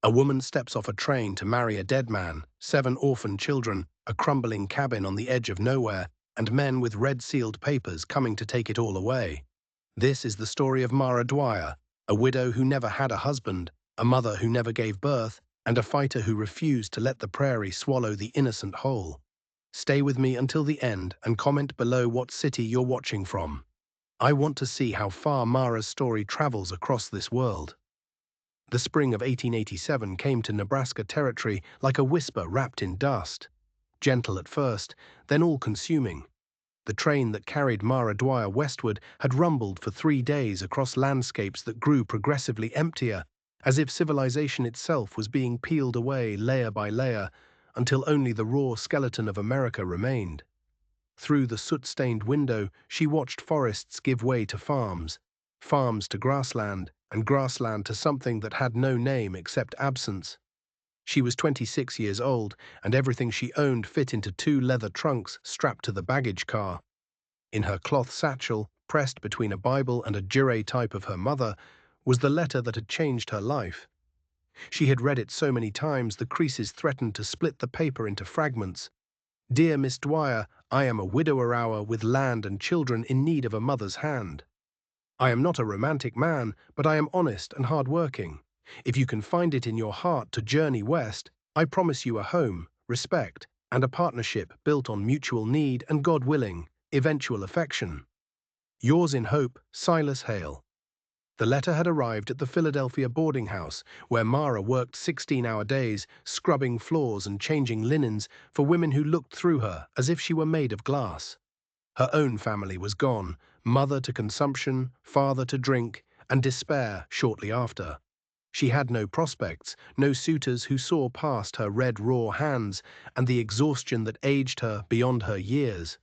A woman steps off a train to marry a dead man, 7 orphan children, a crumbling cabin on the edge of nowhere, and men with red-sealed papers coming to take it all away. This is the story of Mara Dwire, a widow who never had a husband, a mother who never gave birth, and a fighter who refused to let the prairie swallow the innocent whole. Stay with me until the end and comment below what city you're watching from. I want to see how far Mara's story travels across this world. The spring of 1887 came to Nebraska territory like a whisper wrapped in dust. Gentle at first, then all-consuming. The train that carried Mara Dwire westward had rumbled for 3 days across landscapes that grew progressively emptier, as if civilization itself was being peeled away layer by layer, until only the raw skeleton of America remained. Through the soot-stained window, she watched forests give way to farms, farms to grassland, and grassland to something that had no name except absence. She was 26 years old, and everything she owned fit into 2 leather trunks strapped to the baggage car. In her cloth satchel, pressed between a Bible and a Dwire type of her mother, was the letter that had changed her life. She had read it so many times the creases threatened to split the paper into fragments. "Dear Miss Dwire, I am a widower with land and children in need of a mother's hand. I am not a romantic man, but I am honest and hard-working. If you can find it in your heart to journey west, I promise you a home, respect, and a partnership built on mutual need and, God willing, eventual affection. Yours in hope, Silas Hale." The letter had arrived at the Philadelphia boarding house, where Mara worked 16-hour days, scrubbing floors and changing linens for women who looked through her as if she were made of glass. Her own family was gone, mother to consumption, father to drink, and despair shortly after. She had no prospects, no suitors who saw past her red, raw hands and the exhaustion that aged her beyond her years.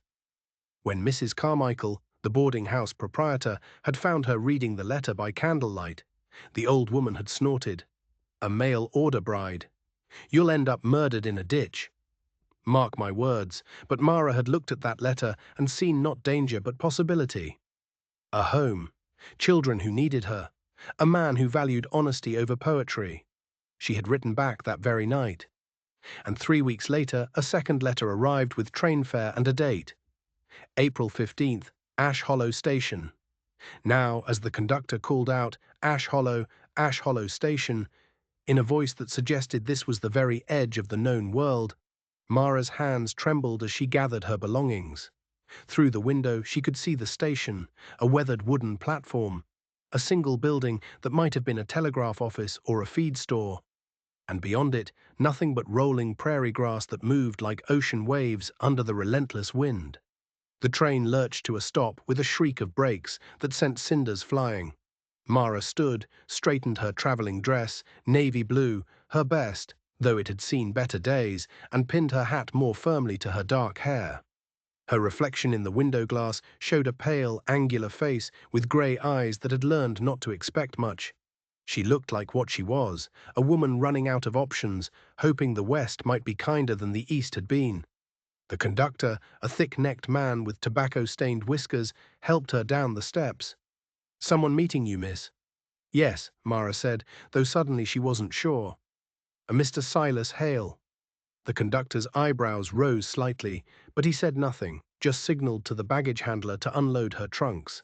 When Mrs. Carmichael, the boarding house proprietor, had found her reading the letter by candlelight, the old woman had snorted, "A mail-order bride. You'll end up murdered in a ditch." Mark my words, but Mara had looked at that letter and seen not danger but possibility. A home, children who needed her, a man who valued honesty over poetry. She had written back that very night. And 3 weeks later, a second letter arrived with train fare and a date. April 15th, Ash Hollow Station. Now, as the conductor called out, Ash Hollow Station," in a voice that suggested this was the very edge of the known world, Mara's hands trembled as she gathered her belongings. Through the window, she could see the station, a weathered wooden platform, a single building that might have been a telegraph office or a feed store, and beyond it, nothing but rolling prairie grass that moved like ocean waves under the relentless wind. The train lurched to a stop with a shriek of brakes that sent cinders flying. Mara stood, straightened her traveling dress, navy blue, her best, though it had seen better days, and pinned her hat more firmly to her dark hair. Her reflection in the window glass showed a pale, angular face with grey eyes that had learned not to expect much. She looked like what she was, a woman running out of options, hoping the West might be kinder than the East had been. The conductor, a thick-necked man with tobacco-stained whiskers, helped her down the steps. "Someone meeting you, miss?" "Yes," Mara said, though suddenly she wasn't sure. "A Mr. Silas Hale." The conductor's eyebrows rose slightly, but he said nothing, just signaled to the baggage handler to unload her trunks.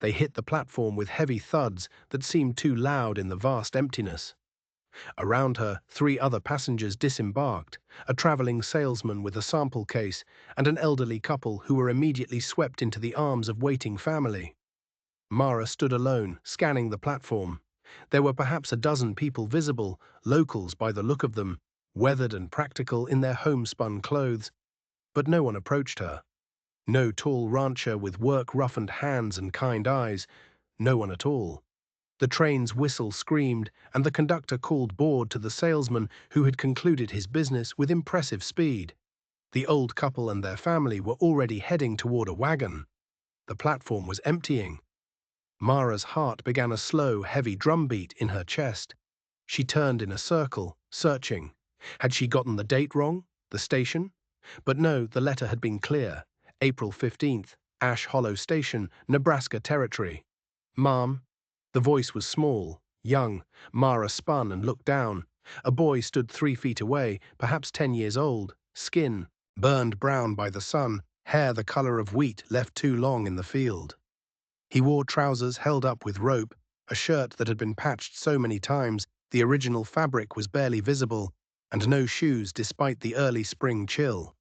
They hit the platform with heavy thuds that seemed too loud in the vast emptiness. Around her, 3 other passengers disembarked, a traveling salesman with a sample case, and an elderly couple who were immediately swept into the arms of waiting family. Mara stood alone, scanning the platform. There were perhaps a dozen people visible, locals by the look of them, weathered and practical in their homespun clothes, but no one approached her. No tall rancher with work-roughened hands and kind eyes, no one at all. The train's whistle screamed, and the conductor called board to the salesman who had concluded his business with impressive speed. The old couple and their family were already heading toward a wagon. The platform was emptying. Mara's heart began a slow, heavy drumbeat in her chest. She turned in a circle, searching. Had she gotten the date wrong? The station? But no, the letter had been clear. April 15th, Ash Hollow Station, Nebraska Territory. "Ma'am." The voice was small, young. Mara spun and looked down. A boy stood 3 feet away, perhaps 10 years old, skin burned brown by the sun, hair the color of wheat left too long in the field. He wore trousers held up with rope, a shirt that had been patched so many times the original fabric was barely visible, and no shoes despite the early spring chill.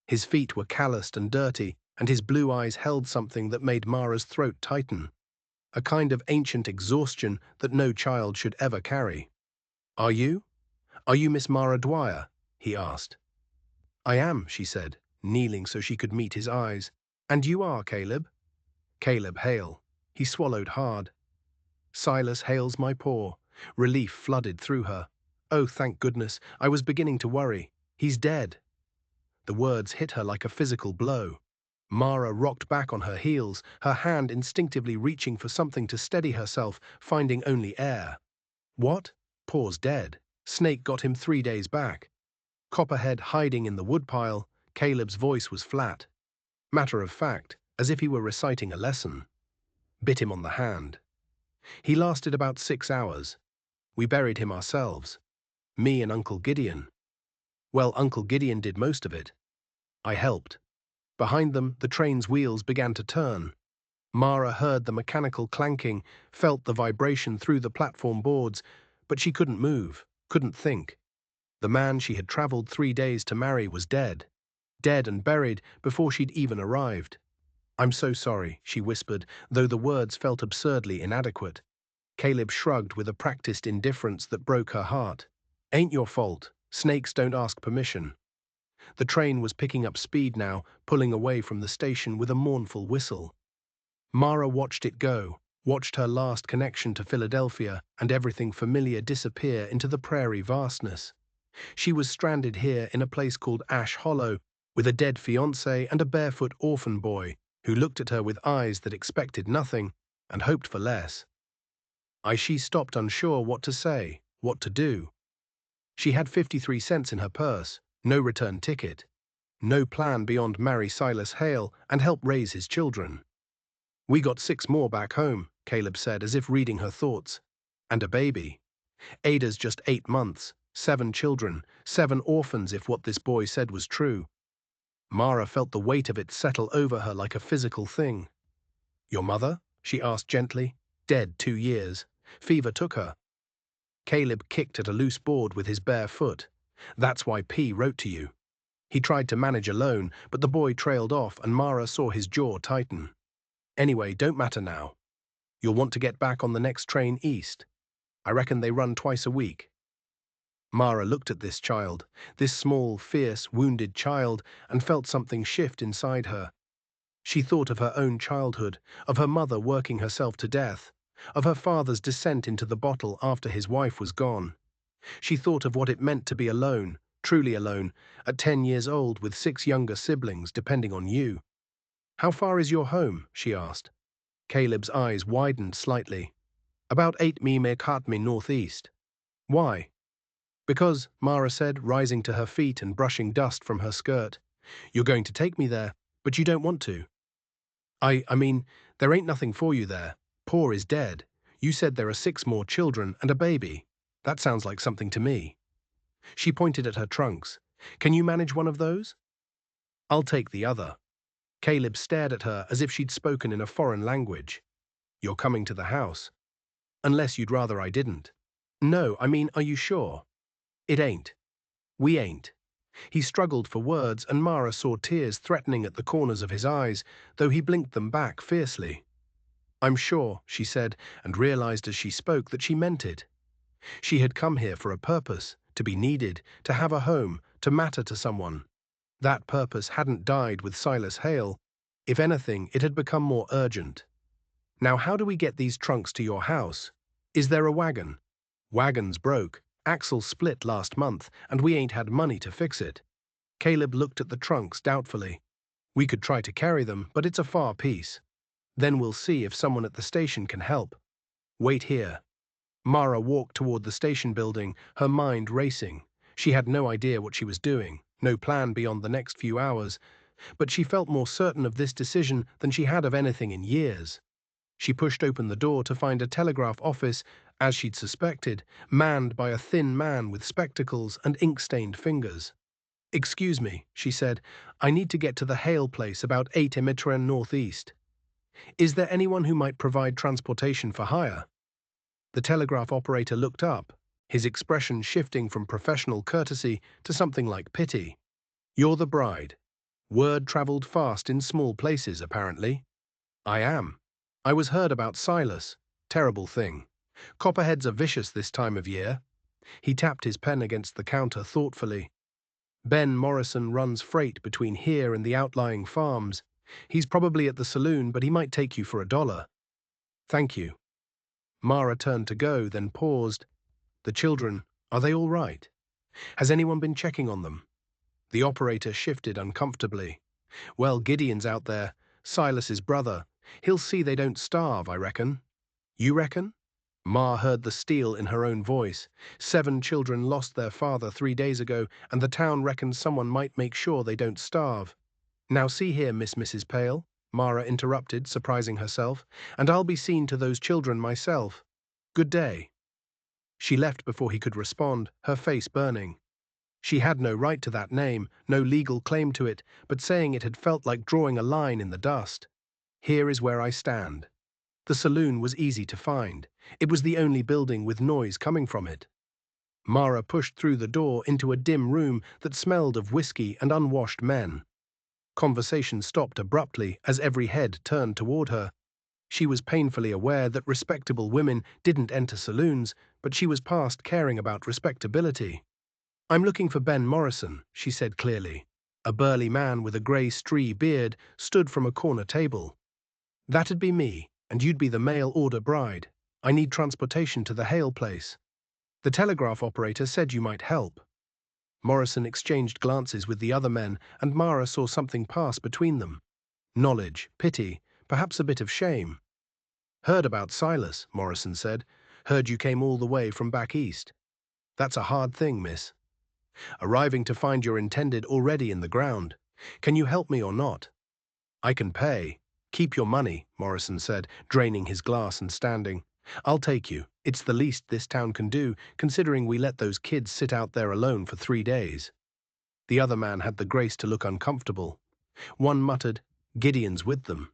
His feet were calloused and dirty, and his blue eyes held something that made Mara's throat tighten, a kind of ancient exhaustion that no child should ever carry. "Are you? Are you Miss Mara Dwire?" he asked. "I am," she said, kneeling so she could meet his eyes. "And you are Caleb?" "Caleb Hale." He swallowed hard. "Silas Hale's my paw." Relief flooded through her. "Oh, thank goodness, I was beginning to worry. He's dead." The words hit her like a physical blow. Mara rocked back on her heels, her hand instinctively reaching for something to steady herself, finding only air. "What? Paw's dead. Snake got him 3 days back." Copperhead hiding in the woodpile, Caleb's voice was flat. Matter of fact, as if he were reciting a lesson. Bit him on the hand. He lasted about 6 hours. We buried him ourselves. Me and Uncle Gideon. Well, Uncle Gideon did most of it. I helped. Behind them, the train's wheels began to turn. Mara heard the mechanical clanking, felt the vibration through the platform boards, but she couldn't move, couldn't think. The man she had traveled 3 days to marry was dead. Dead and buried before she'd even arrived. "I'm so sorry," she whispered, though the words felt absurdly inadequate. Caleb shrugged with a practiced indifference that broke her heart. "Ain't your fault. Snakes don't ask permission." The train was picking up speed now, pulling away from the station with a mournful whistle. Mara watched it go, watched her last connection to Philadelphia and everything familiar disappear into the prairie vastness. She was stranded here in a place called Ash Hollow, with a dead fiancé and a barefoot orphan boy who looked at her with eyes that expected nothing and hoped for less. She stopped, unsure what to say, what to do. She had 53 cents in her purse, no return ticket, no plan beyond marry Silas Hale and help raise his children. "We got 6 more back home," Caleb said, as if reading her thoughts. "And a baby. Ada's just 8 months, 7 children, 7 orphans if what this boy said was true." Mara felt the weight of it settle over her like a physical thing. "Your mother?" she asked gently. "Dead 2 years. Fever took her." Caleb kicked at a loose board with his bare foot. "That's why P wrote to you." He tried to manage alone, but the boy trailed off and Mara saw his jaw tighten. "Anyway, don't matter now. You'll want to get back on the next train east. I reckon they run twice a week." Mara looked at this child, this small, fierce, wounded child, and felt something shift inside her. She thought of her own childhood, of her mother working herself to death, of her father's descent into the bottle after his wife was gone. She thought of what it meant to be alone, truly alone, at 10 years old with 6 younger siblings depending on you. "How far is your home?" she asked. Caleb's eyes widened slightly. "About 8 mi northeast." "Why?" "Because," Mara said, rising to her feet and brushing dust from her skirt, "you're going to take me there, but you don't want to." I mean, there ain't nothing for you there. Paw is dead. You said there are 6 more children and a baby. That sounds like something to me." She pointed at her trunks. "Can you manage one of those?" "I'll take the other." Caleb stared at her as if she'd spoken in a foreign language. "You're coming to the house. Unless you'd rather I didn't." "No, I mean, are you sure?" "It ain't. We ain't." He struggled for words, and Mara saw tears threatening at the corners of his eyes, though he blinked them back fiercely. "I'm sure," she said, and realized as she spoke that she meant it. She had come here for a purpose, to be needed, to have a home, to matter to someone. That purpose hadn't died with Silas Hale. If anything, it had become more urgent. "Now how do we get these trunks to your house? Is there a wagon?" "Wagon's broke. Axle split last month, and we ain't had money to fix it." Caleb looked at the trunks doubtfully. "We could try to carry them, but it's a far piece. Then we'll see if someone at the station can help. Wait here." Mara walked toward the station building, her mind racing. She had no idea what she was doing, no plan beyond the next few hours, but she felt more certain of this decision than she had of anything in years. She pushed open the door to find a telegraph office as she'd suspected, manned by a thin man with spectacles and ink-stained fingers. "Excuse me," she said, "I need to get to the Hale place about 8 Emitren northeast. Is there anyone who might provide transportation for hire?" The telegraph operator looked up, his expression shifting from professional courtesy to something like pity. "You're the bride. Word traveled fast in small places, apparently." "I am. I was heard about Silas. Terrible thing. Copperheads are vicious this time of year." He tapped his pen against the counter thoughtfully. "Ben Morrison runs freight between here and the outlying farms. He's probably at the saloon, but he might take you for $1. "Thank you." Mara turned to go, then paused. "The children, are they all right? Has anyone been checking on them?" The operator shifted uncomfortably. "Well, Gideon's out there, Silas's brother. He'll see they don't starve, I reckon." "You reckon?" Ma heard the steel in her own voice. 7 children lost their father 3 days ago, and the town reckons someone might make sure they don't starve. "Now see here, Mrs. Pale," Mara interrupted, surprising herself, "and I'll be seen to those children myself. Good day." She left before he could respond, her face burning. She had no right to that name, no legal claim to it, but saying it had felt like drawing a line in the dust. "Here is where I stand." The saloon was easy to find. It was the only building with noise coming from it. Mara pushed through the door into a dim room that smelled of whiskey and unwashed men. Conversation stopped abruptly as every head turned toward her. She was painfully aware that respectable women didn't enter saloons, but she was past caring about respectability. "I'm looking for Ben Morrison," she said clearly. A burly man with a grey stree beard stood from a corner table. "That'd be me, and you'd be the mail-order bride. I need transportation to the Hale place. The telegraph operator said you might help." Morrison exchanged glances with the other men, and Mara saw something pass between them. Knowledge, pity, perhaps a bit of shame. "Heard about Silas," Morrison said. "Heard you came all the way from back east. That's a hard thing, miss. Arriving to find your intended already in the ground. Can you help me or not?" "I can pay. Keep your money," Morrison said, draining his glass and standing. "I'll take you. It's the least this town can do, considering we let those kids sit out there alone for 3 days." The other man had the grace to look uncomfortable. One muttered, "Gideon's with them."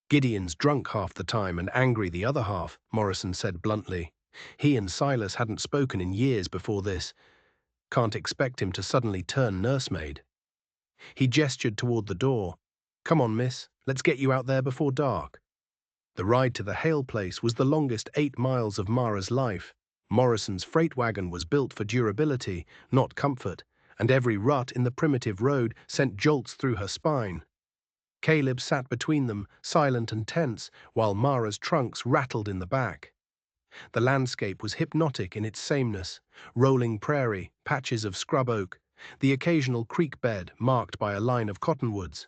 "Gideon's drunk half the time and angry the other half," Morrison said bluntly. He and Silas hadn't spoken in years before this. Can't expect him to suddenly turn nursemaid. He gestured toward the door. "Come on, miss, let's get you out there before dark." The ride to the Hale place was the longest 8 miles of Mara's life. Morrison's freight wagon was built for durability, not comfort, and every rut in the primitive road sent jolts through her spine. Caleb sat between them, silent and tense, while Mara's trunks rattled in the back. The landscape was hypnotic in its sameness: rolling prairie, patches of scrub oak, the occasional creek bed marked by a line of cottonwoods.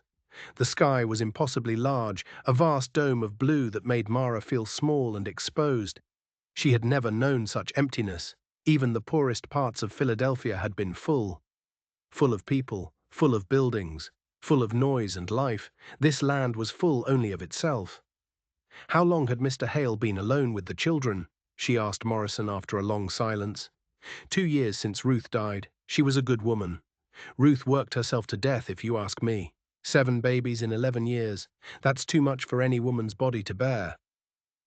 The sky was impossibly large, a vast dome of blue that made Mara feel small and exposed. She had never known such emptiness. Even the poorest parts of Philadelphia had been full. Full of people, full of buildings, full of noise and life. This land was full only of itself. How long had Mr. Hale been alone with the children? She asked Morrison after a long silence. 2 years since Ruth died. She was a good woman. Ruth worked herself to death, if you ask me. 7 babies in 11 years. That's too much for any woman's body to bear.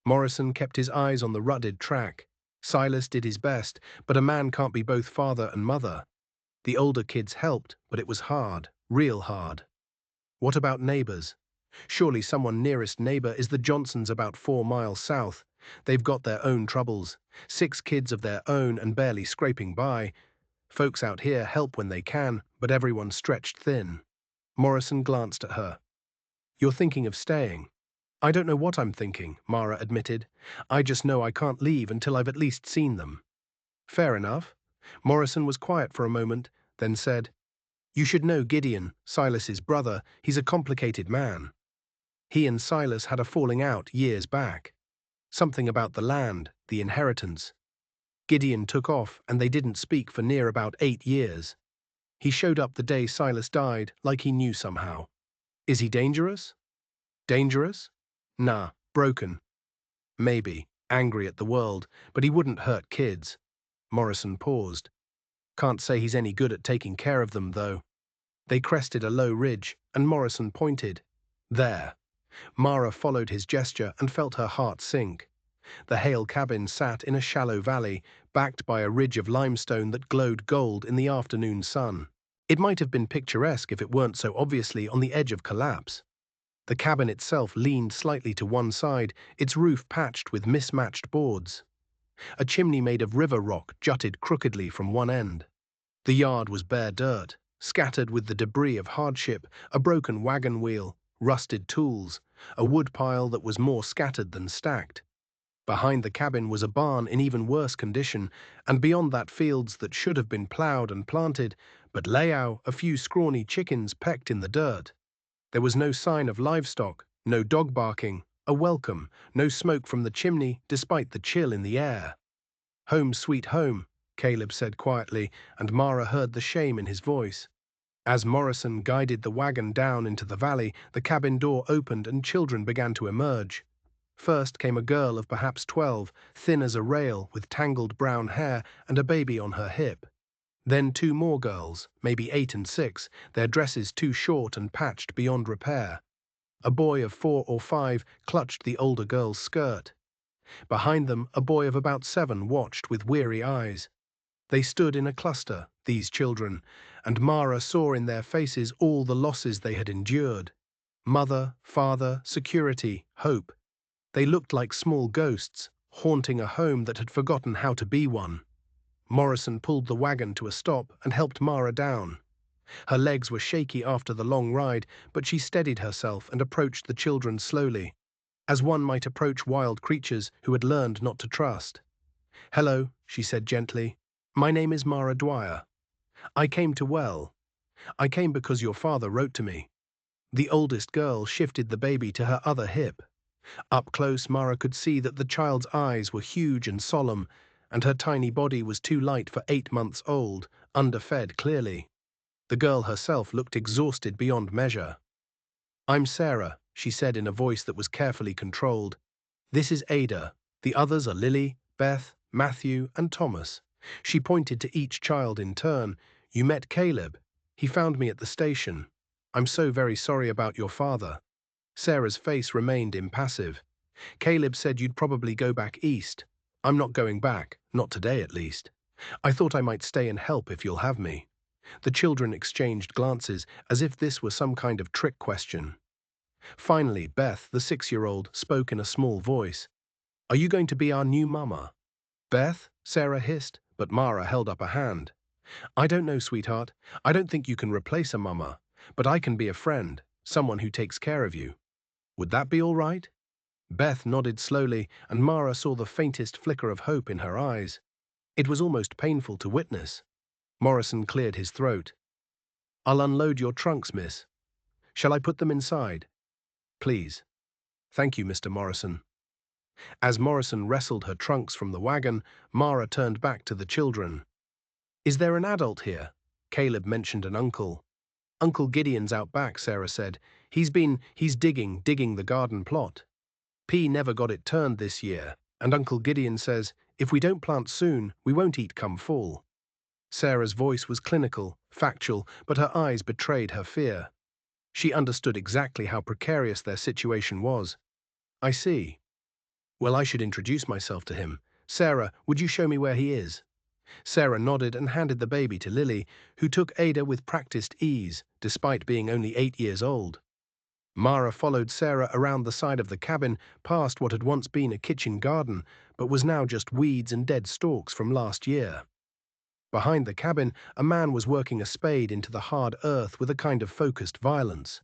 Morrison kept his eyes on the rutted track. Silas did his best, but a man can't be both father and mother. The older kids helped, but it was hard, real hard. What about neighbors? Surely someone nearest neighbor is the Johnsons about 4 miles south. They've got their own troubles. 6 kids of their own and barely scraping by. Folks out here help when they can, but everyone's stretched thin. Morrison glanced at her. "You're thinking of staying." "I don't know what I'm thinking," Mara admitted. "I just know I can't leave until I've at least seen them." "Fair enough." Morrison was quiet for a moment, then said, "You should know Gideon, Silas's brother. He's a complicated man. He and Silas had a falling out years back. Something about the land, the inheritance. Gideon took off, and they didn't speak for near about 8 years. He showed up the day Silas died, like he knew somehow. Is he dangerous?" "Dangerous? Nah, broken. Maybe." angry at the world, but he wouldn't hurt kids. Morrison paused. Can't say he's any good at taking care of them, though. They crested a low ridge, and Morrison pointed. There. Mara followed his gesture and felt her heart sink. The Hale cabin sat in a shallow valley, backed by a ridge of limestone that glowed gold in the afternoon sun. It might have been picturesque if it weren't so obviously on the edge of collapse. The cabin itself leaned slightly to one side, its roof patched with mismatched boards. A chimney made of river rock jutted crookedly from one end. The yard was bare dirt, scattered with the debris of hardship, a broken wagon wheel, rusted tools, a woodpile that was more scattered than stacked. Behind the cabin was a barn in even worse condition, and beyond that fields that should have been ploughed and planted, but layow, a few scrawny chickens pecked in the dirt. There was no sign of livestock, no dog barking, a welcome, no smoke from the chimney despite the chill in the air. Home sweet home, Caleb said quietly, and Mara heard the shame in his voice. As Morrison guided the wagon down into the valley, the cabin door opened and children began to emerge. First came a girl of perhaps 12, thin as a rail, with tangled brown hair and a baby on her hip. Then two more girls, maybe 8 and 6, their dresses too short and patched beyond repair. A boy of 4 or 5 clutched the older girl's skirt. Behind them, a boy of about 7 watched with weary eyes. They stood in a cluster, these children, and Mara saw in their faces all the losses they had endured. Mother, father, security, hope. They looked like small ghosts, haunting a home that had forgotten how to be one. Morrison pulled the wagon to a stop and helped Mara down. Her legs were shaky after the long ride, but she steadied herself and approached the children slowly, as one might approach wild creatures who had learned not to trust. "Hello," she said gently. "My name is Mara Dwire. I came to well. I came because your father wrote to me." The oldest girl shifted the baby to her other hip. Up close, Mara could see that the child's eyes were huge and solemn, and her tiny body was too light for 8 months old, underfed clearly. The girl herself looked exhausted beyond measure. "I'm Sarah," she said in a voice that was carefully controlled. "This is Ada. The others are Lily, Beth, Matthew, and Thomas." She pointed to each child in turn. "You met Caleb. He found me at the station. I'm so very sorry about your father." Sarah's face remained impassive. "Caleb said you'd probably go back east. I'm not going back, not today at least. I thought I might stay and help if you'll have me." The children exchanged glances, as if this were some kind of trick question. Finally, Beth, the 6-year-old, spoke in a small voice. "Are you going to be our new mama?" "Beth?" Sarah hissed, but Mara held up a hand. "I don't know, sweetheart. I don't think you can replace a mama, but I can be a friend, someone who takes care of you. Would that be all right?" Beth nodded slowly, and Mara saw the faintest flicker of hope in her eyes. It was almost painful to witness. Morrison cleared his throat. "I'll unload your trunks, miss. Shall I put them inside?" "Please." "Thank you, Mr. Morrison." As Morrison wrestled her trunks from the wagon, Mara turned back to the children. "Is there an adult here?" Caleb mentioned an uncle. "Uncle Gideon's out back," Sarah said. He's digging the garden plot. P never got it turned this year, and Uncle Gideon says, if we don't plant soon, we won't eat come fall." Sarah's voice was clinical, factual, but her eyes betrayed her fear. She understood exactly how precarious their situation was. "I see. Well, I should introduce myself to him. Sarah, would you show me where he is?" Sarah nodded and handed the baby to Lily, who took Ada with practiced ease, despite being only 8 years old. Mara followed Sarah around the side of the cabin, past what had once been a kitchen garden, but was now just weeds and dead stalks from last year. Behind the cabin, a man was working a spade into the hard earth with a kind of focused violence.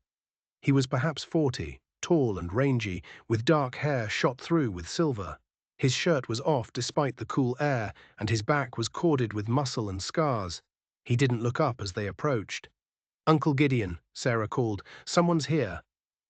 He was perhaps 40, tall and rangy, with dark hair shot through with silver. His shirt was off despite the cool air, and his back was corded with muscle and scars. He didn't look up as they approached. "Uncle Gideon," Sarah called, "someone's here."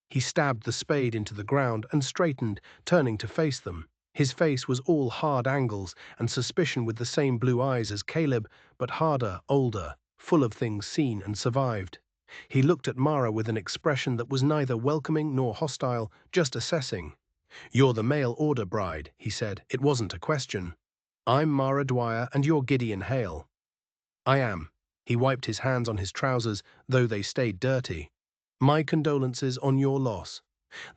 He stabbed the spade into the ground and straightened, turning to face them. His face was all hard angles and suspicion, with the same blue eyes as Caleb, but harder, older, full of things seen and survived. He looked at Mara with an expression that was neither welcoming nor hostile, just assessing. "You're the mail-order bride," he said. It wasn't a question. "I'm Mara Dwire and you're Gideon Hale." "I am." He wiped his hands on his trousers, though they stayed dirty. "My condolences on your loss."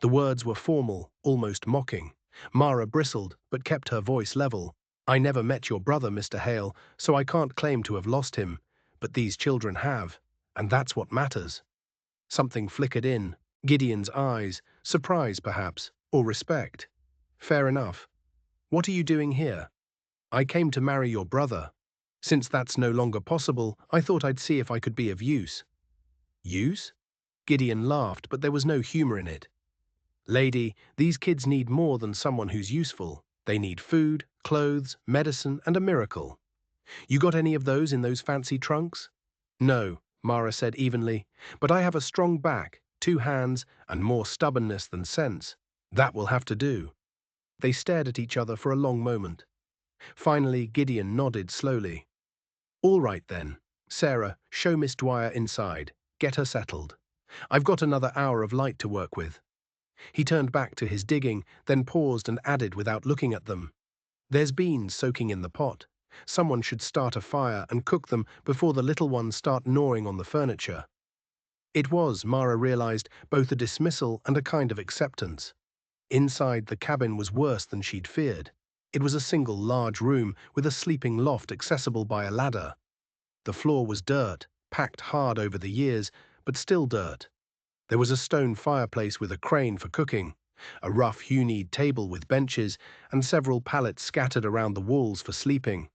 The words were formal, almost mocking. Mara bristled, but kept her voice level. "I never met your brother, Mr. Hale, so I can't claim to have lost him. But these children have, and that's what matters." Something flickered in Gideon's eyes, surprise perhaps, or respect. "Fair enough. What are you doing here?" "I came to marry your brother. Since that's no longer possible, I thought I'd see if I could be of use." "Use?" Gideon laughed, but there was no humor in it. "Lady, these kids need more than someone who's useful. They need food, clothes, medicine, and a miracle. You got any of those in those fancy trunks?" "No," Mara said evenly, "but I have a strong back, 2 hands, and more stubbornness than sense. That will have to do." They stared at each other for a long moment. Finally, Gideon nodded slowly. "All right then. Sarah, show Miss Dwire inside. Get her settled. I've got another hour of light to work with." He turned back to his digging, then paused and added without looking at them, "There's beans soaking in the pot. Someone should start a fire and cook them before the little ones start gnawing on the furniture." It was, Mara realized, both a dismissal and a kind of acceptance. Inside, the cabin was worse than she'd feared. It was a single large room with a sleeping loft accessible by a ladder. The floor was dirt, packed hard over the years, but still dirt. There was a stone fireplace with a crane for cooking, a rough hewn table with benches, and several pallets scattered around the walls for sleeping.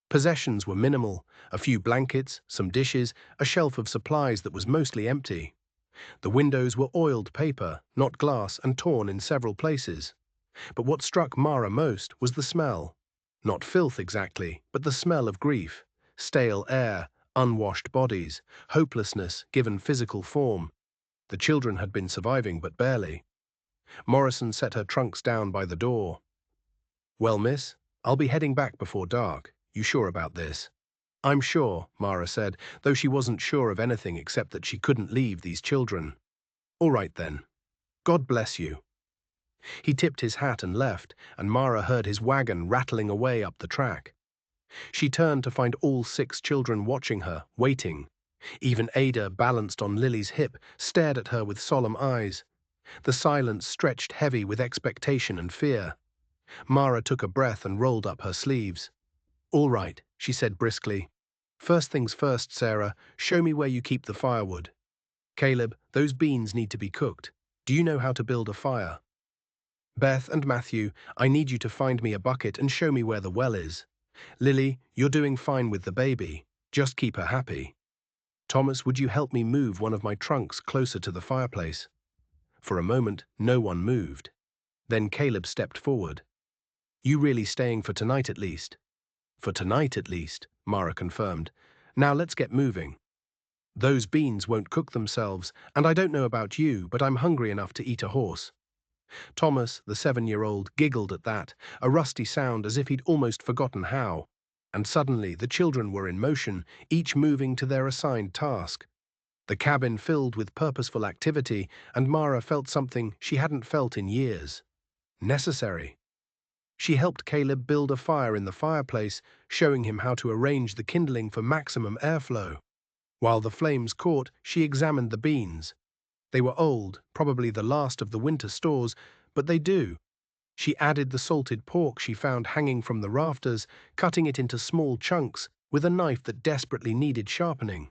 Possessions were minimal: a few blankets, some dishes, a shelf of supplies that was mostly empty. The windows were oiled paper, not glass, and torn in several places. But what struck Mara most was the smell. Not filth exactly, but the smell of grief, stale air, unwashed bodies, hopelessness given physical form. The children had been surviving, but barely. Morrison set her trunks down by the door. "Well, miss, I'll be heading back before dark. You sure about this?" "I'm sure," Mara said, though she wasn't sure of anything except that she couldn't leave these children. "All right then. God bless you." He tipped his hat and left, and Mara heard his wagon rattling away up the track. She turned to find all 6 children watching her, waiting. Even Ada, balanced on Lily's hip, stared at her with solemn eyes. The silence stretched heavy with expectation and fear. Mara took a breath and rolled up her sleeves. "All right," she said briskly. "First things first, Sarah, show me where you keep the firewood. Caleb, those beans need to be cooked. Do you know how to build a fire? Beth and Matthew, I need you to find me a bucket and show me where the well is. Lily, you're doing fine with the baby. Just keep her happy. Thomas, would you help me move one of my trunks closer to the fireplace?" For a moment, no one moved. Then Caleb stepped forward. "You really staying for tonight at least?" "For tonight at least," Mara confirmed. "Now let's get moving. Those beans won't cook themselves, and I don't know about you, but I'm hungry enough to eat a horse." Thomas, the 7-year-old, giggled at that, a rusty sound as if he'd almost forgotten how. And suddenly the children were in motion, each moving to their assigned task. The cabin filled with purposeful activity, and Mara felt something she hadn't felt in years. Necessary. She helped Caleb build a fire in the fireplace, showing him how to arrange the kindling for maximum airflow. While the flames caught, she examined the beans. They were old, probably the last of the winter stores, but they do. She added the salted pork she found hanging from the rafters, cutting it into small chunks with a knife that desperately needed sharpening.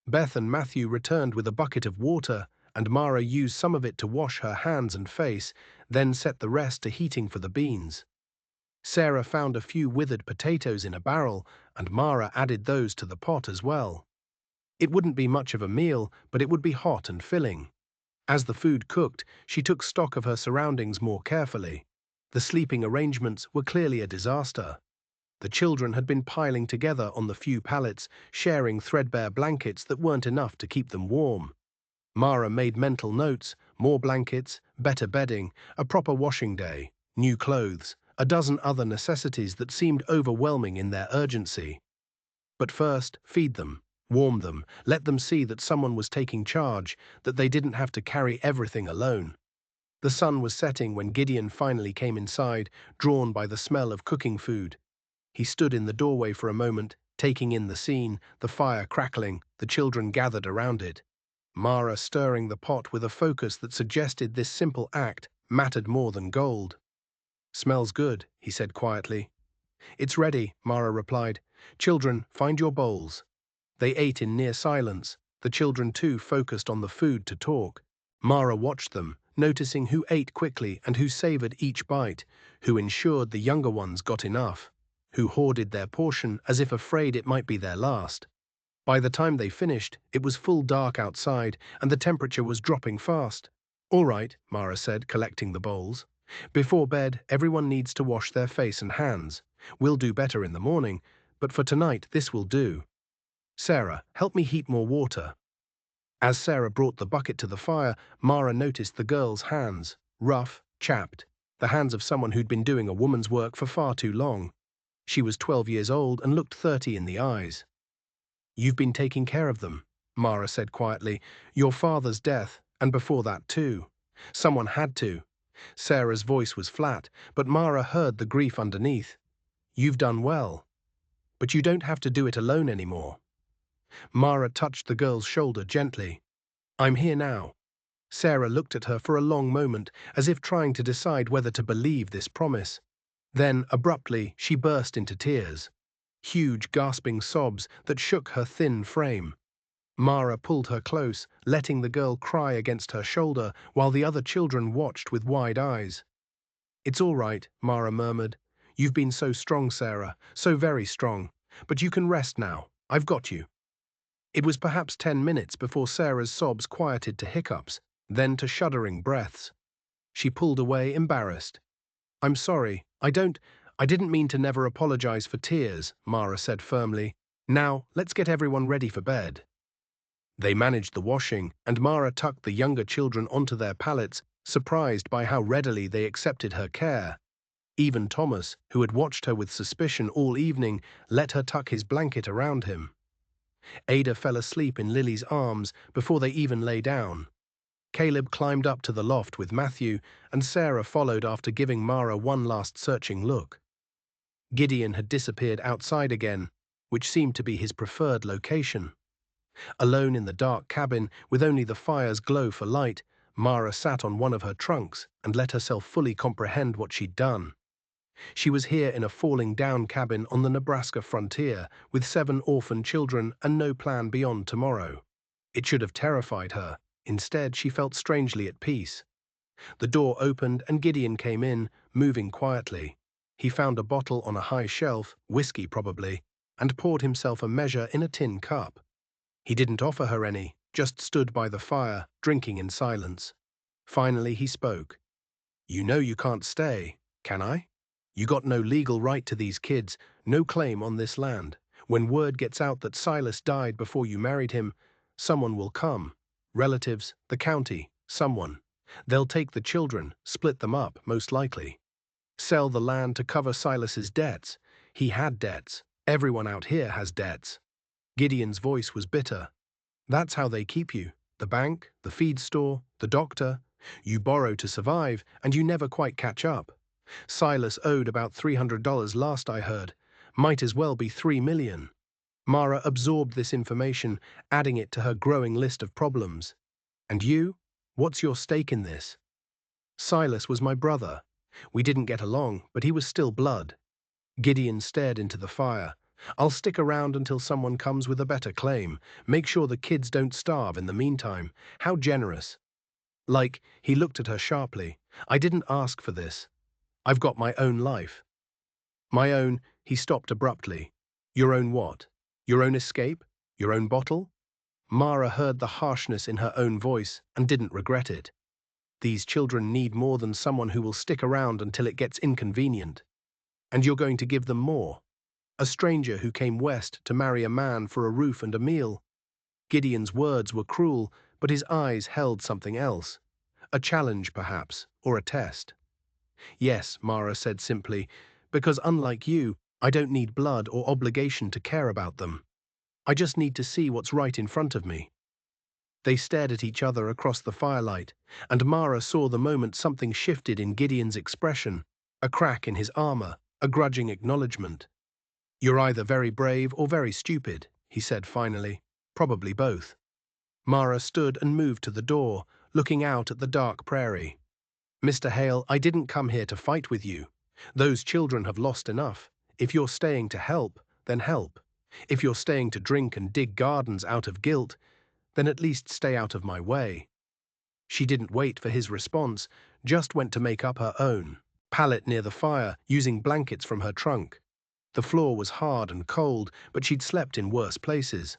Beth and Matthew returned with a bucket of water, and Mara used some of it to wash her hands and face, then set the rest to heating for the beans. Sarah found a few withered potatoes in a barrel, and Mara added those to the pot as well. It wouldn't be much of a meal, but it would be hot and filling. As the food cooked, she took stock of her surroundings more carefully. The sleeping arrangements were clearly a disaster. The children had been piling together on the few pallets, sharing threadbare blankets that weren't enough to keep them warm. Mara made mental notes: more blankets, better bedding, a proper washing day, new clothes, a dozen other necessities that seemed overwhelming in their urgency. But first, feed them, warm them, let them see that someone was taking charge, that they didn't have to carry everything alone. The sun was setting when Gideon finally came inside, drawn by the smell of cooking food. He stood in the doorway for a moment, taking in the scene, the fire crackling, the children gathered around it. Mara stirring the pot with a focus that suggested this simple act mattered more than gold. "Smells good," he said quietly. "It's ready," Mara replied. "Children, find your bowls." They ate in near silence, the children too focused on the food to talk. Mara watched them, noticing who ate quickly and who savored each bite, who ensured the younger ones got enough, who hoarded their portion as if afraid it might be their last. By the time they finished, it was full dark outside and the temperature was dropping fast. "All right," Mara said, collecting the bowls. "Before bed, everyone needs to wash their face and hands. We'll do better in the morning, but for tonight this will do. Sarah, help me heat more water." As Sarah brought the bucket to the fire, Mara noticed the girl's hands, rough, chapped, the hands of someone who'd been doing a woman's work for far too long. She was 12 years old and looked 30 in the eyes. "You've been taking care of them," Mara said quietly. "Your father's death, and before that too. Someone had to." Sarah's voice was flat, but Mara heard the grief underneath. "You've done well, but you don't have to do it alone anymore." Mara touched the girl's shoulder gently. "I'm here now." Sarah looked at her for a long moment, as if trying to decide whether to believe this promise. Then, abruptly, she burst into tears. Huge, gasping sobs that shook her thin frame. Mara pulled her close, letting the girl cry against her shoulder while the other children watched with wide eyes. "It's all right," Mara murmured. "You've been so strong, Sarah, so very strong. But you can rest now. I've got you." It was perhaps 10 minutes before Sarah's sobs quieted to hiccups, then to shuddering breaths. She pulled away, embarrassed. "I'm sorry. I didn't mean to never apologize for tears," Mara said firmly. "Now, let's get everyone ready for bed." They managed the washing, and Mara tucked the younger children onto their pallets, surprised by how readily they accepted her care. Even Thomas, who had watched her with suspicion all evening, let her tuck his blanket around him. Ada fell asleep in Lily's arms before they even lay down. Caleb climbed up to the loft with Matthew, and Sarah followed after giving Mara one last searching look. Gideon had disappeared outside again, which seemed to be his preferred location. Alone in the dark cabin, with only the fire's glow for light, Mara sat on one of her trunks and let herself fully comprehend what she'd done. She was here in a falling-down cabin on the Nebraska frontier, with 7 orphan children and no plan beyond tomorrow. It should have terrified her. Instead, she felt strangely at peace. The door opened and Gideon came in, moving quietly. He found a bottle on a high shelf, whiskey probably, and poured himself a measure in a tin cup. He didn't offer her any, just stood by the fire, drinking in silence. Finally, he spoke. "You know you can't stay, can I? You got no legal right to these kids, no claim on this land. When word gets out that Silas died before you married him, someone will come. Relatives, the county, someone. They'll take the children, split them up, most likely. Sell the land to cover Silas's debts. He had debts. Everyone out here has debts." Gideon's voice was bitter. "That's how they keep you. The bank, the feed store, the doctor. You borrow to survive, and you never quite catch up. Silas owed about $300 last I heard. Might as well be $3 million. Mara absorbed this information, adding it to her growing list of problems. "And you? What's your stake in this?" "Silas was my brother. We didn't get along, but he was still blood." Gideon stared into the fire. "I'll stick around until someone comes with a better claim. Make sure the kids don't starve in the meantime. How generous." Like, he looked at her sharply. "I didn't ask for this. I've got my own life." "My own," he stopped abruptly. "Your own what? Your own escape? Your own bottle?" Mara heard the harshness in her own voice and didn't regret it. These children need more than someone who will stick around until it gets inconvenient. And you're going to give them more. A stranger who came west to marry a man for a roof and a meal. Gideon's words were cruel, but his eyes held something else. A challenge, perhaps, or a test. "Yes," Mara said simply, "because unlike you, I don't need blood or obligation to care about them. I just need to see what's right in front of me." They stared at each other across the firelight, and Mara saw the moment something shifted in Gideon's expression, a crack in his armor, a grudging acknowledgement. "You're either very brave or very stupid," he said finally. "Probably both." Mara stood and moved to the door, looking out at the dark prairie. "Mr. Hale, I didn't come here to fight with you. Those children have lost enough. If you're staying to help, then help. If you're staying to drink and dig gardens out of guilt, then at least stay out of my way." She didn't wait for his response, just went to make up her own pallet near the fire, using blankets from her trunk. The floor was hard and cold, but she'd slept in worse places.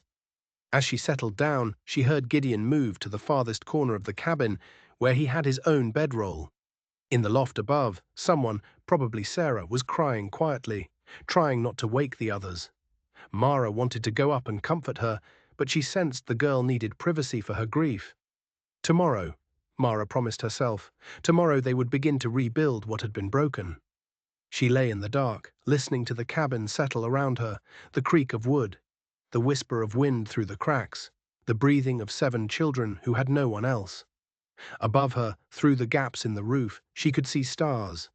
As she settled down, she heard Gideon move to the farthest corner of the cabin, where he had his own bedroll. In the loft above, someone, probably Sarah, was crying quietly, trying not to wake the others. Mara wanted to go up and comfort her, but she sensed the girl needed privacy for her grief. Tomorrow, Mara promised herself, tomorrow they would begin to rebuild what had been broken. She lay in the dark, listening to the cabin settle around her, the creak of wood, the whisper of wind through the cracks, the breathing of 7 children who had no one else. Above her, through the gaps in the roof, she could see stars.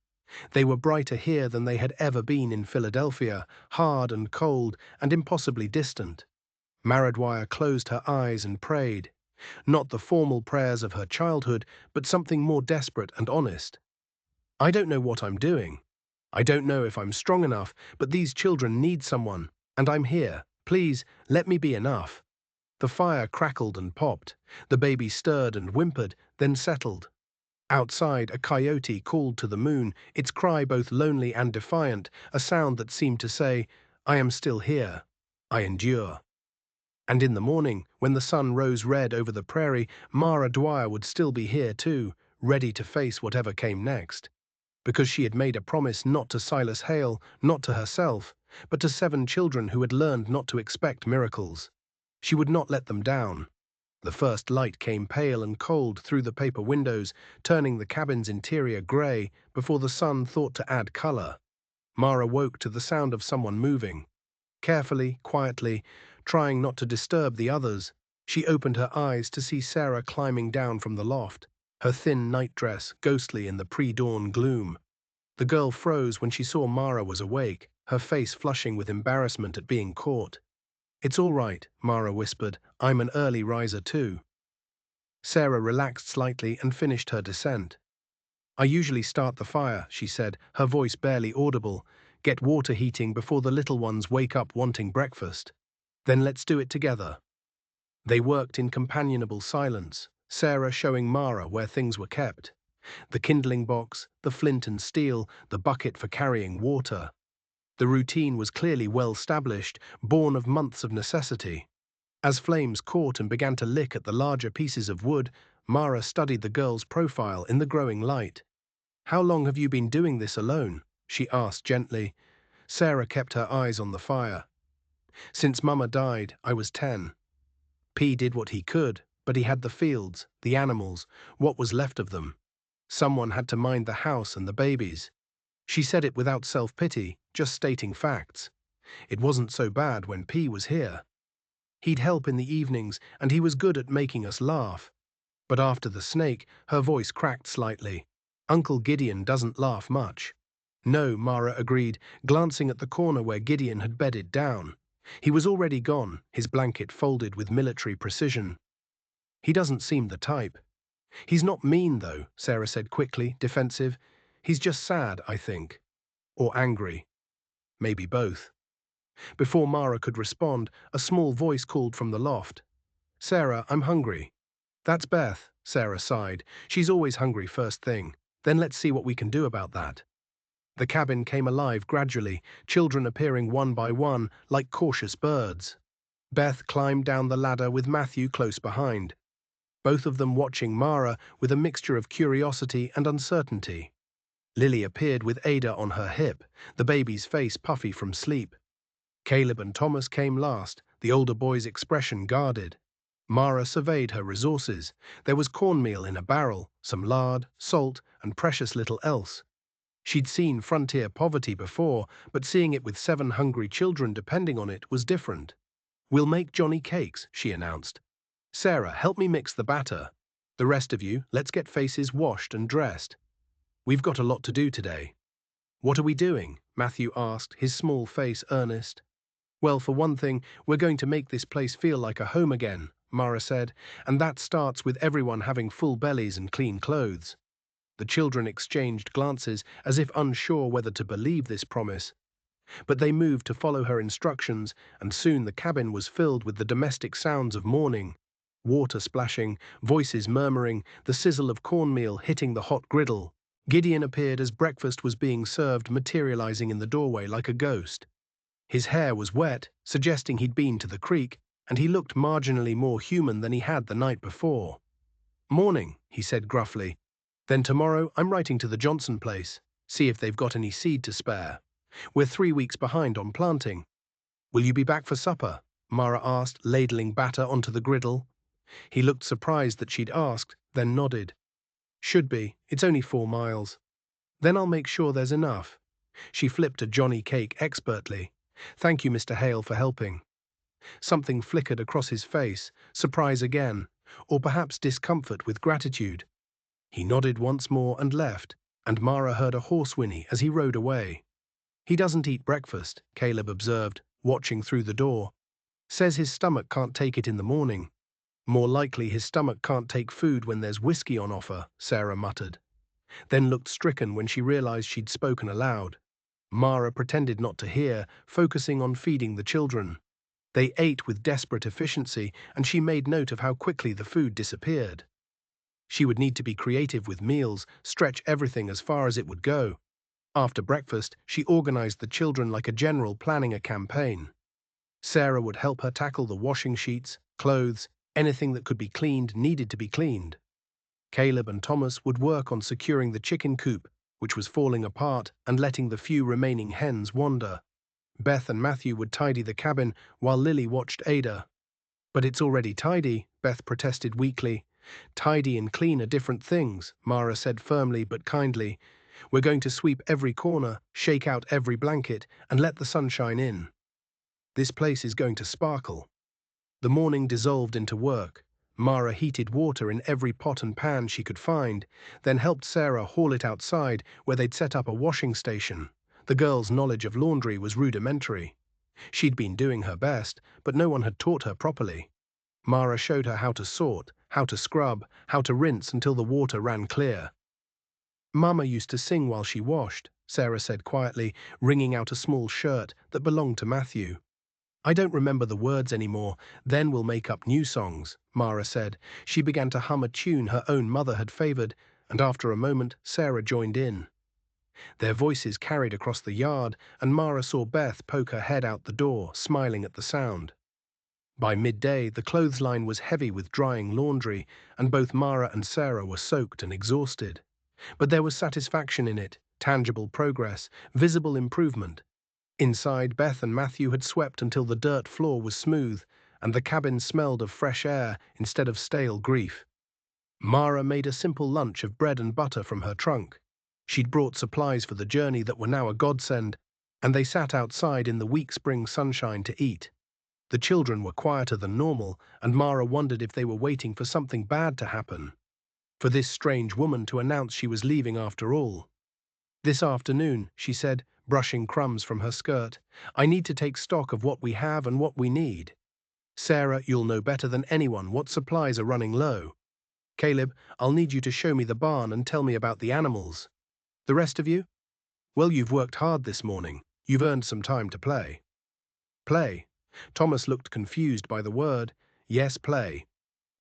They were brighter here than they had ever been in Philadelphia, hard and cold and impossibly distant. Dwire closed her eyes and prayed. Not the formal prayers of her childhood, but something more desperate and honest. "I don't know what I'm doing. I don't know if I'm strong enough, but these children need someone, and I'm here. Please, let me be enough." The fire crackled and popped. The baby stirred and whimpered, then settled. Outside, a coyote called to the moon, its cry both lonely and defiant, a sound that seemed to say, "I am still here. I endure." And in the morning, when the sun rose red over the prairie, Dwire would still be here too, ready to face whatever came next. Because she had made a promise not to Silas Hale, not to herself, but to 7 children who had learned not to expect miracles. She would not let them down. The first light came pale and cold through the paper windows, turning the cabin's interior grey before the sun thought to add colour. Mara woke to the sound of someone moving. Carefully, quietly, trying not to disturb the others, she opened her eyes to see Sarah climbing down from the loft, her thin nightdress ghostly in the pre-dawn gloom. The girl froze when she saw Mara was awake, her face flushing with embarrassment at being caught. "It's all right," Mara whispered. "I'm an early riser too." Sarah relaxed slightly and finished her descent. "I usually start the fire," she said, her voice barely audible. "Get water heating before the little ones wake up wanting breakfast. Then let's do it together." They worked in companionable silence, Sarah showing Mara where things were kept. The kindling box, the flint and steel, the bucket for carrying water. The routine was clearly well established, born of months of necessity. As flames caught and began to lick at the larger pieces of wood, Mara studied the girl's profile in the growing light. "How long have you been doing this alone?" she asked gently. Sarah kept her eyes on the fire. "Since Mama died, I was 10. P did what he could, but he had the fields, the animals, what was left of them. Someone had to mind the house and the babies." She said it without self-pity, just stating facts. It wasn't so bad when P was here. He'd help in the evenings, and he was good at making us laugh. But after the snake, her voice cracked slightly. "Uncle Gideon doesn't laugh much." "No," Mara agreed, glancing at the corner where Gideon had bedded down. He was already gone, his blanket folded with military precision. "He doesn't seem the type." "He's not mean, though," Sarah said quickly, defensive. "He's just sad, I think. Or angry. Maybe both." Before Mara could respond, a small voice called from the loft. "Sarah, I'm hungry." "That's Beth," Sarah sighed. "She's always hungry first thing. Then let's see what we can do about that." The cabin came alive gradually, children appearing one by one, like cautious birds. Beth climbed down the ladder with Matthew close behind, both of them watching Mara with a mixture of curiosity and uncertainty. Lily appeared with Ada on her hip, the baby's face puffy from sleep. Caleb and Thomas came last, the older boy's expression guarded. Mara surveyed her resources. There was cornmeal in a barrel, some lard, salt, and precious little else. She'd seen frontier poverty before, but seeing it with 7 hungry children depending on it was different. "We'll make Johnny cakes," she announced. Sarah, help me mix the batter. The rest of you, let's get faces washed and dressed. We've got a lot to do today. What are we doing? Matthew asked, his small face earnest. Well, for one thing, we're going to make this place feel like a home again, Mara said, and that starts with everyone having full bellies and clean clothes. The children exchanged glances as if unsure whether to believe this promise. But they moved to follow her instructions, and soon the cabin was filled with the domestic sounds of morning. Water splashing, voices murmuring, the sizzle of cornmeal hitting the hot griddle. Gideon appeared as breakfast was being served, materializing in the doorway like a ghost. His hair was wet, suggesting he'd been to the creek, and he looked marginally more human than he had the night before. "Morning," he said gruffly. "Then tomorrow I'm writing to the Johnson place. See if they've got any seed to spare. We're 3 weeks behind on planting." "Will you be back for supper?" Mara asked, ladling batter onto the griddle. He looked surprised that she'd asked, then nodded. "Should be. It's only 4 miles. Then I'll make sure there's enough." She flipped a Johnny cake expertly. "Thank you, Mr. Hale, for helping." Something flickered across his face, surprise again, or perhaps discomfort with gratitude. He nodded once more and left, and Mara heard a horse whinny as he rode away. "He doesn't eat breakfast," Caleb observed, watching through the door. "Says his stomach can't take it in the morning." "More likely his stomach can't take food when there's whiskey on offer," Sarah muttered, then looked stricken when she realized she'd spoken aloud. Mara pretended not to hear, focusing on feeding the children. They ate with desperate efficiency, and she made note of how quickly the food disappeared. She would need to be creative with meals, stretch everything as far as it would go. After breakfast, she organized the children like a general planning a campaign. Sarah would help her tackle the washing sheets, clothes, anything that could be cleaned needed to be cleaned. Caleb and Thomas would work on securing the chicken coop, which was falling apart, and letting the few remaining hens wander. Beth and Matthew would tidy the cabin while Lily watched Ada. "But it's already tidy," Beth protested weakly. "Tidy and clean are different things," Mara said firmly but kindly. "We're going to sweep every corner, shake out every blanket, and let the sunshine in. This place is going to sparkle." The morning dissolved into work. Mara heated water in every pot and pan she could find, then helped Sarah haul it outside where they'd set up a washing station. The girl's knowledge of laundry was rudimentary. She'd been doing her best, but no one had taught her properly. Mara showed her how to sort, how to scrub, how to rinse until the water ran clear. "Mama used to sing while she washed," Sarah said quietly, wringing out a small shirt that belonged to Matthew. "I don't remember the words anymore. Then we'll make up new songs," Mara said. She began to hum a tune her own mother had favored, and after a moment, Sarah joined in. Their voices carried across the yard, and Mara saw Beth poke her head out the door, smiling at the sound. By midday, the clothesline was heavy with drying laundry, and both Mara and Sarah were soaked and exhausted. But there was satisfaction in it, tangible progress, visible improvement. Inside, Beth and Matthew had swept until the dirt floor was smooth, and the cabin smelled of fresh air instead of stale grief. Mara made a simple lunch of bread and butter from her trunk. She'd brought supplies for the journey that were now a godsend, and they sat outside in the weak spring sunshine to eat. The children were quieter than normal, and Mara wondered if they were waiting for something bad to happen, for this strange woman to announce she was leaving after all. "This afternoon," she said, brushing crumbs from her skirt, "I need to take stock of what we have and what we need. Sarah, you'll know better than anyone what supplies are running low. Caleb, I'll need you to show me the barn and tell me about the animals. The rest of you? Well, you've worked hard this morning. You've earned some time to play." "Play?" Thomas looked confused by the word. "Yes, play.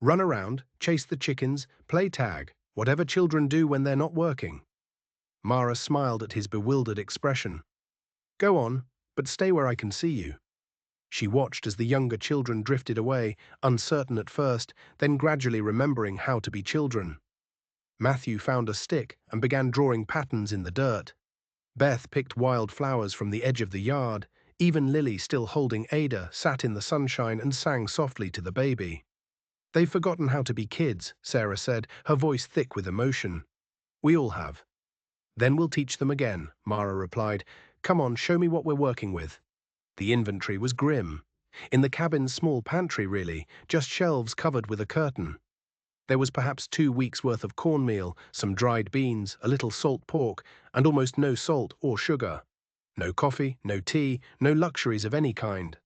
Run around, chase the chickens, play tag, whatever children do when they're not working." Mara smiled at his bewildered expression. "Go on, but stay where I can see you." She watched as the younger children drifted away, uncertain at first, then gradually remembering how to be children. Matthew found a stick and began drawing patterns in the dirt. Beth picked wild flowers from the edge of the yard. Even Lily, still holding Ada, sat in the sunshine and sang softly to the baby. "They've forgotten how to be kids," Sarah said, her voice thick with emotion. "We all have." "Then we'll teach them again," Mara replied. "Come on, show me what we're working with." The inventory was grim. In the cabin's small pantry, really, just shelves covered with a curtain. There was perhaps 2 weeks' worth of cornmeal, some dried beans, a little salt pork, and almost no salt or sugar. No coffee, no tea, no luxuries of any kind.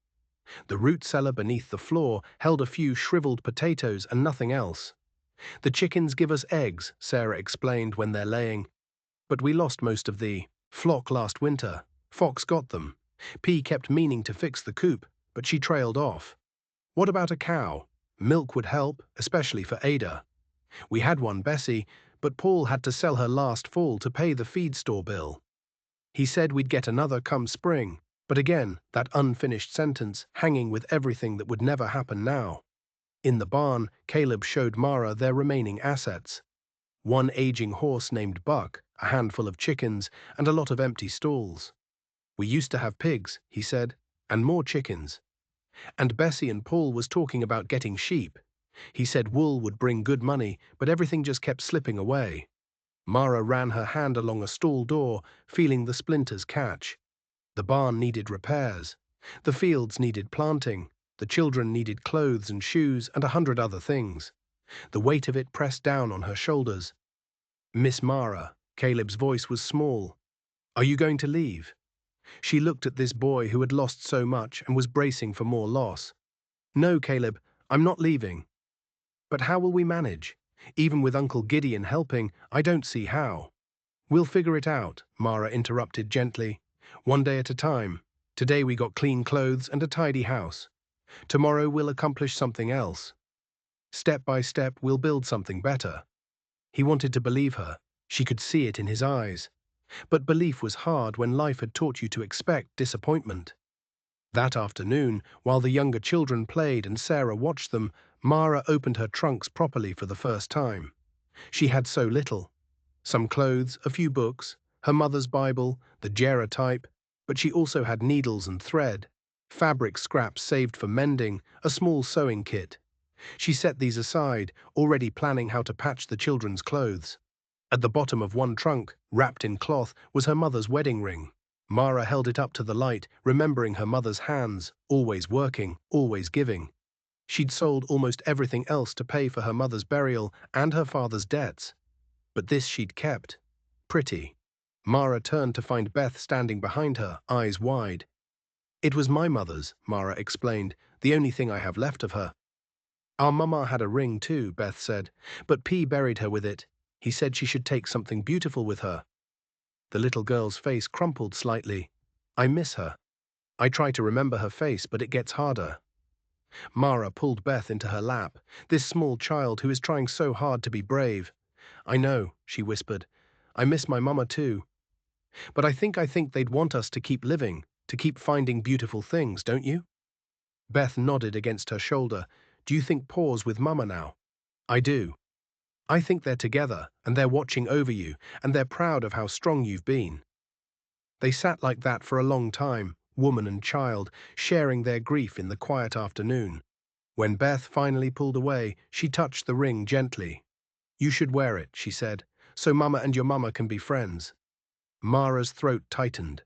The root cellar beneath the floor held a few shriveled potatoes and nothing else. The chickens give us eggs, Sarah explained when they're laying. But we lost most of the flock last winter. Fox got them. P kept meaning to fix the coop, but she trailed off. What about a cow? Milk would help, especially for Ada. We had one, Bessie, but Paul had to sell her last fall to pay the feed store bill. He said we'd get another come spring, but again, that unfinished sentence hanging with everything that would never happen now. In the barn, Caleb showed Mara their remaining assets. One aging horse named Buck, a handful of chickens, and a lot of empty stalls. We used to have pigs, he said, and more chickens. And Bessie and Paul was talking about getting sheep. He said wool would bring good money, but everything just kept slipping away. Mara ran her hand along a stall door, feeling the splinters catch. The barn needed repairs. The fields needed planting. The children needed clothes and shoes and 100 other things. The weight of it pressed down on her shoulders. Miss Mara, Caleb's voice was small. Are you going to leave? She looked at this boy who had lost so much and was bracing for more loss. No, Caleb, I'm not leaving. But how will we manage? Even with Uncle Gideon helping, I don't see how. We'll figure it out, Mara interrupted gently. One day at a time. Today we got clean clothes and a tidy house. Tomorrow we'll accomplish something else. Step by step we'll build something better. He wanted to believe her. She could see it in his eyes. But belief was hard when life had taught you to expect disappointment. That afternoon, while the younger children played and Sarah watched them, Mara opened her trunks properly for the first time. She had so little. Some clothes, a few books, her mother's Bible, the Jera type, but she also had needles and thread, fabric scraps saved for mending, a small sewing kit. She set these aside, already planning how to patch the children's clothes. At the bottom of one trunk, wrapped in cloth, was her mother's wedding ring. Mara held it up to the light, remembering her mother's hands, always working, always giving. She'd sold almost everything else to pay for her mother's burial and her father's debts. But this she'd kept. Pretty. Mara turned to find Beth standing behind her, eyes wide. It was my mother's, Mara explained, the only thing I have left of her. Our mama had a ring too, Beth said, but P buried her with it. He said she should take something beautiful with her. The little girl's face crumpled slightly. I miss her. I try to remember her face, but it gets harder. Mara pulled Beth into her lap, this small child who is trying so hard to be brave. I know, she whispered. I miss my mama too. But I think they'd want us to keep living, to keep finding beautiful things, don't you? Beth nodded against her shoulder. Do you think Pa's with mama now? I do. I think they're together, and they're watching over you, and they're proud of how strong you've been. They sat like that for a long time, woman and child, sharing their grief in the quiet afternoon. When Beth finally pulled away, she touched the ring gently. You should wear it, she said, so Mama and your mama can be friends. Mara's throat tightened.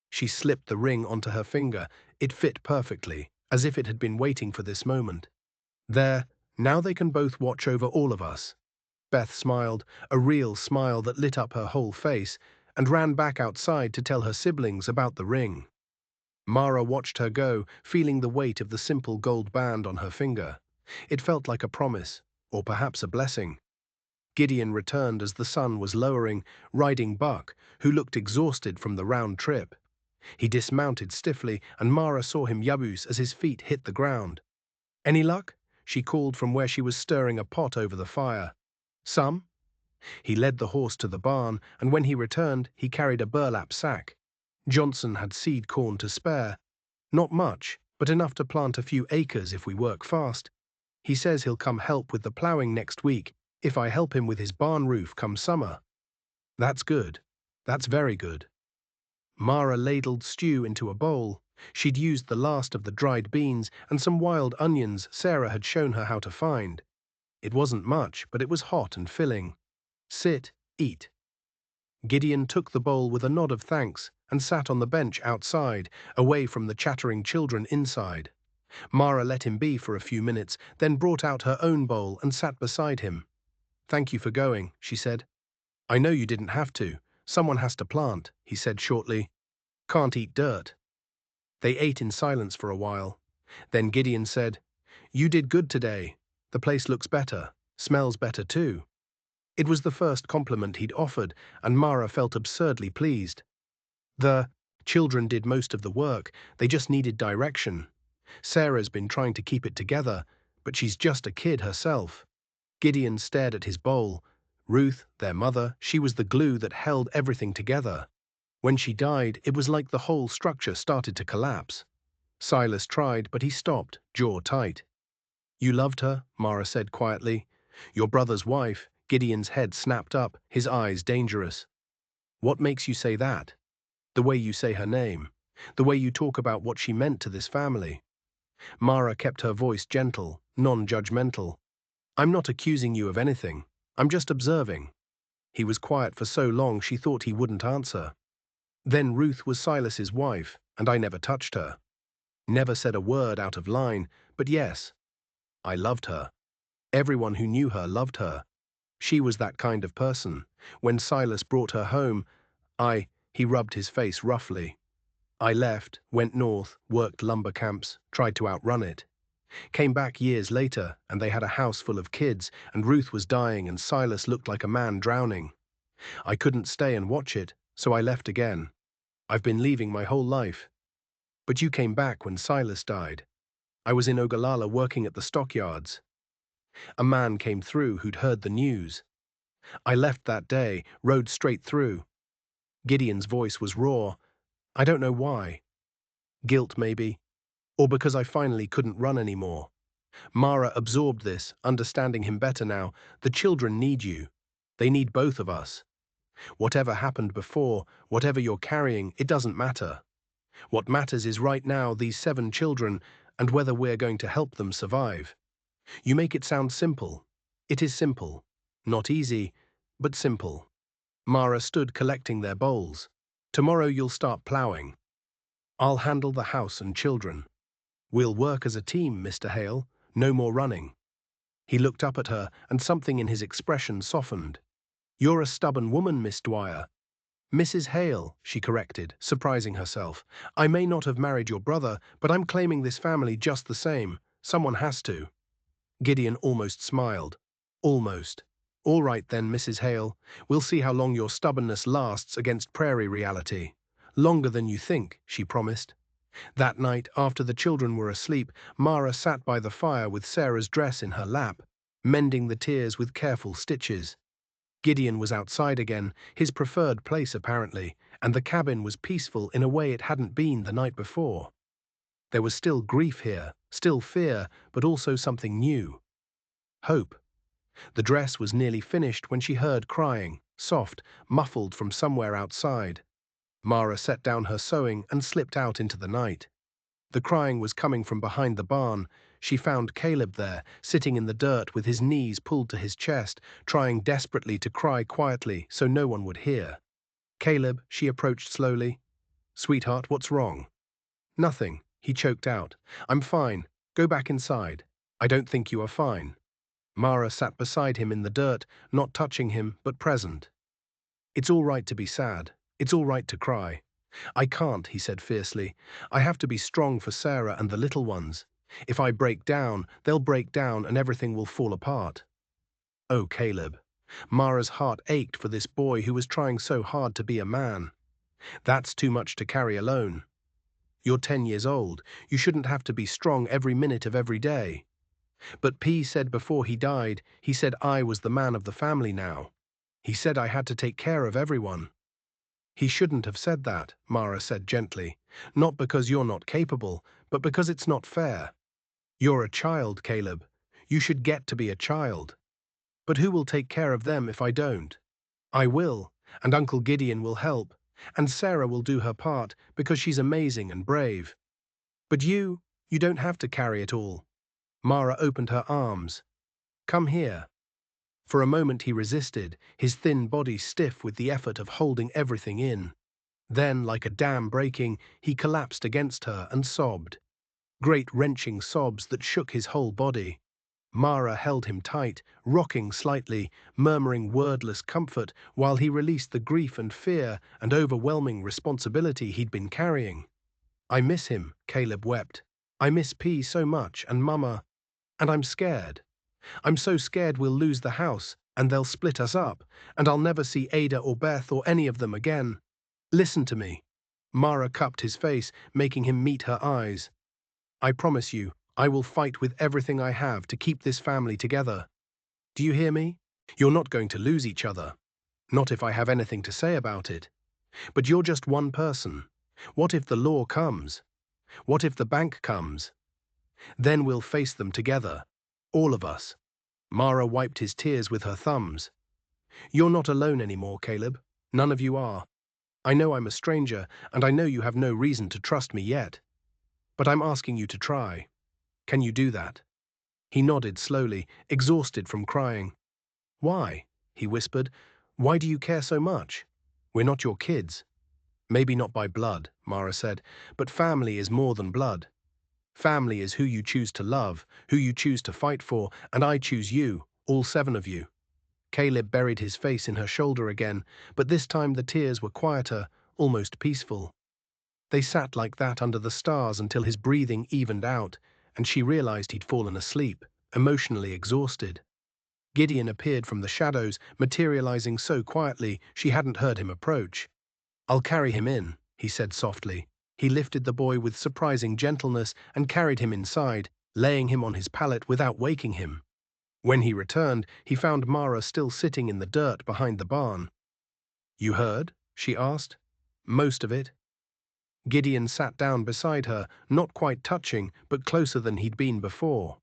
She slipped the ring onto her finger. It fit perfectly, as if it had been waiting for this moment. There, now they can both watch over all of us. Beth smiled, a real smile that lit up her whole face, and ran back outside to tell her siblings about the ring. Mara watched her go, feeling the weight of the simple gold band on her finger. It felt like a promise, or perhaps a blessing. Gideon returned as the sun was lowering, riding Buck, who looked exhausted from the round trip. He dismounted stiffly, and Mara saw him yabus as his feet hit the ground. Any luck? She called from where she was stirring a pot over the fire. Some? He led the horse to the barn, and when he returned, he carried a burlap sack. Johnson had seed corn to spare. Not much, but enough to plant a few acres if we work fast. He says he'll come help with the ploughing next week, if I help him with his barn roof come summer. That's good. That's very good. Mara ladled stew into a bowl. She'd used the last of the dried beans and some wild onions Sarah had shown her how to find. It wasn't much, but it was hot and filling. Sit, eat. Gideon took the bowl with a nod of thanks and sat on the bench outside, away from the chattering children inside. Mara let him be for a few minutes, then brought out her own bowl and sat beside him. "Thank you for going," she said. "I know you didn't have to. Someone has to plant," he said shortly. "Can't eat dirt." They ate in silence for a while. Then Gideon said, "You did good today. The place looks better, smells better too." It was the first compliment he'd offered, and Mara felt absurdly pleased. The children did most of the work, they just needed direction. Sarah's been trying to keep it together, but she's just a kid herself. Gideon stared at his bowl. Ruth, their mother, she was the glue that held everything together. When she died, it was like the whole structure started to collapse. Silas tried, but he stopped, jaw tight. "You loved her," Mara said quietly. "Your brother's wife." Gideon's head snapped up, his eyes dangerous. "What makes you say that?" "The way you say her name. The way you talk about what she meant to this family." Mara kept her voice gentle, non-judgmental. "I'm not accusing you of anything. I'm just observing." He was quiet for so long she thought he wouldn't answer. "Then Ruth was Silas's wife, and I never touched her. Never said a word out of line, but yes, I loved her. Everyone who knew her loved her. She was that kind of person. When Silas brought her home, he rubbed his face roughly. I left, went north, worked lumber camps, tried to outrun it. Came back years later, and they had a house full of kids, and Ruth was dying and Silas looked like a man drowning. I couldn't stay and watch it, so I left again. I've been leaving my whole life. But you came back when Silas died. I was in Ogallala working at the stockyards. A man came through who'd heard the news. I left that day, rode straight through." Gideon's voice was raw. "I don't know why. Guilt, maybe. Or because I finally couldn't run anymore." Mara absorbed this, understanding him better now. "The children need you. They need both of us. Whatever happened before, whatever you're carrying, it doesn't matter. What matters is right now these 7 children and whether we're going to help them survive. You make it sound simple. It is simple. Not easy, but simple." Mara stood collecting their bowls. "Tomorrow you'll start plowing. I'll handle the house and children. We'll work as a team, Mr. Hale. No more running." He looked up at her, and something in his expression softened. "You're a stubborn woman, Miss Dwire." "Mrs. Hale," she corrected, surprising herself. "I may not have married your brother, but I'm claiming this family just the same. Someone has to." Gideon almost smiled. "Almost. All right then, Mrs. Hale. We'll see how long your stubbornness lasts against prairie reality." "Longer than you think," she promised. That night, after the children were asleep, Mara sat by the fire with Sarah's dress in her lap, mending the tears with careful stitches. Gideon was outside again, his preferred place apparently, and the cabin was peaceful in a way it hadn't been the night before. There was still grief here, still fear, but also something new. Hope. The dress was nearly finished when she heard crying, soft, muffled from somewhere outside. Mara set down her sewing and slipped out into the night. The crying was coming from behind the barn. She found Caleb there, sitting in the dirt with his knees pulled to his chest, trying desperately to cry quietly so no one would hear. "Caleb," she approached slowly. "Sweetheart, what's wrong?" "Nothing," he choked out. "I'm fine. Go back inside." "I don't think you are fine." Mara sat beside him in the dirt, not touching him, but present. "It's all right to be sad. It's all right to cry." "I can't," he said fiercely. "I have to be strong for Sarah and the little ones. If I break down, they'll break down and everything will fall apart." Oh, Caleb. Mara's heart ached for this boy who was trying so hard to be a man. "That's too much to carry alone. You're 10 years old. You shouldn't have to be strong every minute of every day." "But P said before he died, he said I was the man of the family now. He said I had to take care of everyone." "He shouldn't have said that," Mara said gently. "Not because you're not capable, but because it's not fair. You're a child, Caleb. You should get to be a child. But who will take care of them if I don't?" "I will, and Uncle Gideon will help, and Sarah will do her part because she's amazing and brave. But you don't have to carry it all." Mara opened her arms. "Come here." For a moment he resisted, his thin body stiff with the effort of holding everything in. Then, like a dam breaking, he collapsed against her and sobbed. great wrenching sobs that shook his whole body. Mara held him tight, rocking slightly, murmuring wordless comfort while he released the grief and fear and overwhelming responsibility he'd been carrying. "I miss him," Caleb wept. "I miss P so much, and Mama, and I'm scared. I'm so scared we'll lose the house, and they'll split us up, and I'll never see Ada or Beth or any of them again. Listen to me." Mara cupped his face, making him meet her eyes. "I promise you, I will fight with everything I have to keep this family together. Do you hear me? You're not going to lose each other. Not if I have anything to say about it. But you're just one person. What if the law comes? What if the bank comes? Then we'll face them together. All of us." Mara wiped his tears with her thumbs. "You're not alone anymore, Caleb. None of you are. I know I'm a stranger, and I know you have no reason to trust me yet. But I'm asking you to try. Can you do that?" He nodded slowly, exhausted from crying. "Why?" he whispered. "Why do you care so much? We're not your kids." "Maybe not by blood," Mara said, "but family is more than blood. Family is who you choose to love, who you choose to fight for, and I choose you, all 7 of you." Caleb buried his face in her shoulder again, but this time the tears were quieter, almost peaceful. They sat like that under the stars until his breathing evened out, and she realized he'd fallen asleep, emotionally exhausted. Gideon appeared from the shadows, materializing so quietly she hadn't heard him approach. "I'll carry him in," he said softly. He lifted the boy with surprising gentleness and carried him inside, laying him on his pallet without waking him. When he returned, he found Mara still sitting in the dirt behind the barn. "You heard?" she asked. "Most of it." Gideon sat down beside her, not quite touching, but closer than he'd been before.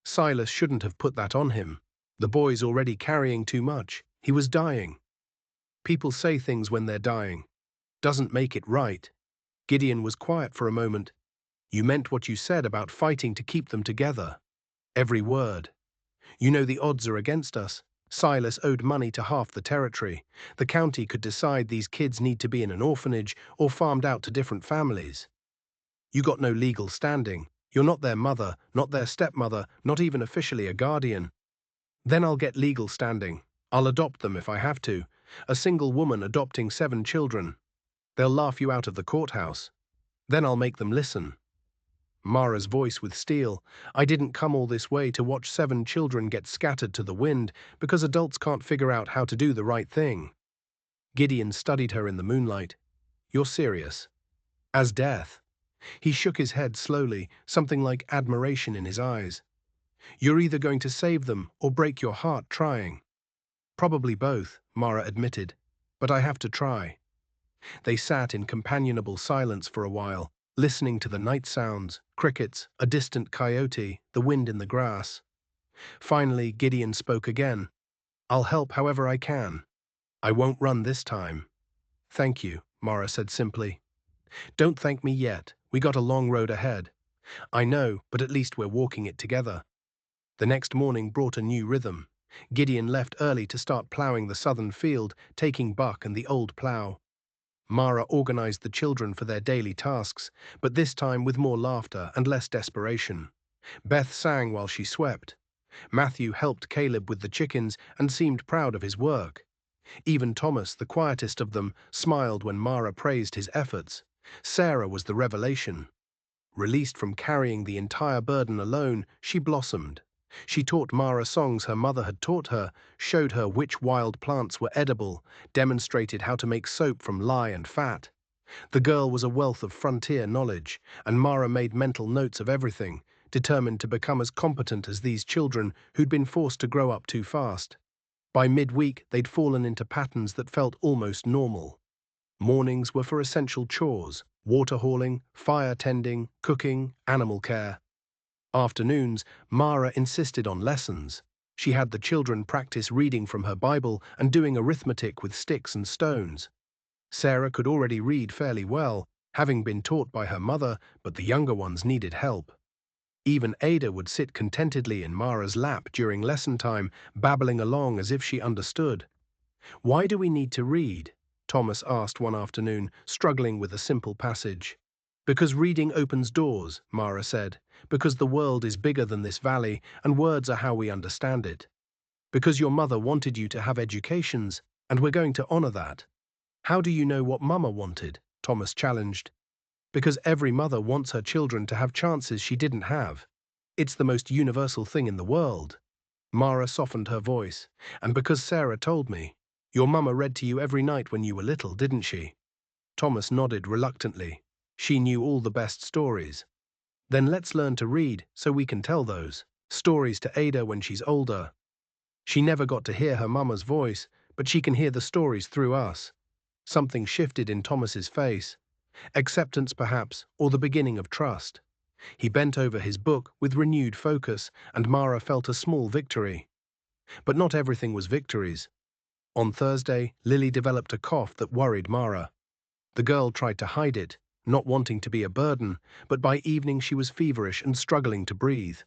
Silas shouldn't have put that on him. The boy's already carrying too much. He was dying. People say things when they're dying. Doesn't make it right. Gideon was quiet for a moment. "You meant what you said about fighting to keep them together. Every word. You know the odds are against us. Silas owed money to half the territory. The county could decide these kids need to be in an orphanage or farmed out to different families. You got no legal standing. You're not their mother, not their stepmother, not even officially a guardian. Then I'll get legal standing. I'll adopt them if I have to. A single woman adopting 7 children. They'll laugh you out of the courthouse. Then I'll make them listen." Mara's voice with steel. "I didn't come all this way to watch 7 children get scattered to the wind because adults can't figure out how to do the right thing." Gideon studied her in the moonlight. "You're serious?" "As death." He shook his head slowly, something like admiration in his eyes. "You're either going to save them or break your heart trying." "Probably both," Mara admitted. "But I have to try." They sat in companionable silence for a while, listening to the night sounds, crickets, a distant coyote, the wind in the grass. Finally, Gideon spoke again. "I'll help however I can. I won't run this time." "Thank you," Mara said simply. "Don't thank me yet. We got a long road ahead." "I know, but at least we're walking it together." The next morning brought a new rhythm. Gideon left early to start ploughing the southern field, taking Buck and the old plough. Mara organized the children for their daily tasks, but this time with more laughter and less desperation. Beth sang while she swept. Matthew helped Caleb with the chickens and seemed proud of his work. Even Thomas, the quietest of them, smiled when Mara praised his efforts. Sarah was the revelation. Released from carrying the entire burden alone, she blossomed. She taught Mara songs her mother had taught her, showed her which wild plants were edible, demonstrated how to make soap from lye and fat. The girl was a wealth of frontier knowledge, and Mara made mental notes of everything, determined to become as competent as these children who'd been forced to grow up too fast. By midweek, they'd fallen into patterns that felt almost normal. Mornings were for essential chores: water hauling, fire tending, cooking, animal care. Afternoons, Mara insisted on lessons. She had the children practice reading from her Bible and doing arithmetic with sticks and stones. Sarah could already read fairly well, having been taught by her mother, but the younger ones needed help. Even Ada would sit contentedly in Mara's lap during lesson time, babbling along as if she understood. "Why do we need to read?" Thomas asked one afternoon, struggling with a simple passage. Because reading opens doors, Mara said. Because the world is bigger than this valley, and words are how we understand it. Because your mother wanted you to have educations, and we're going to honor that. How do you know what Mama wanted? Thomas challenged. Because every mother wants her children to have chances she didn't have. It's the most universal thing in the world. Mara softened her voice. And because Sarah told me. Your mama read to you every night when you were little, didn't she? Thomas nodded reluctantly. She knew all the best stories. Then let's learn to read so we can tell those stories to Ada when she's older. She never got to hear her mama's voice, but she can hear the stories through us. Something shifted in Thomas's face. Acceptance perhaps, or the beginning of trust. He bent over his book with renewed focus, and Mara felt a small victory. But not everything was victories. On Thursday, Lily developed a cough that worried Mara. The girl tried to hide it, not wanting to be a burden, but by evening she was feverish and struggling to breathe.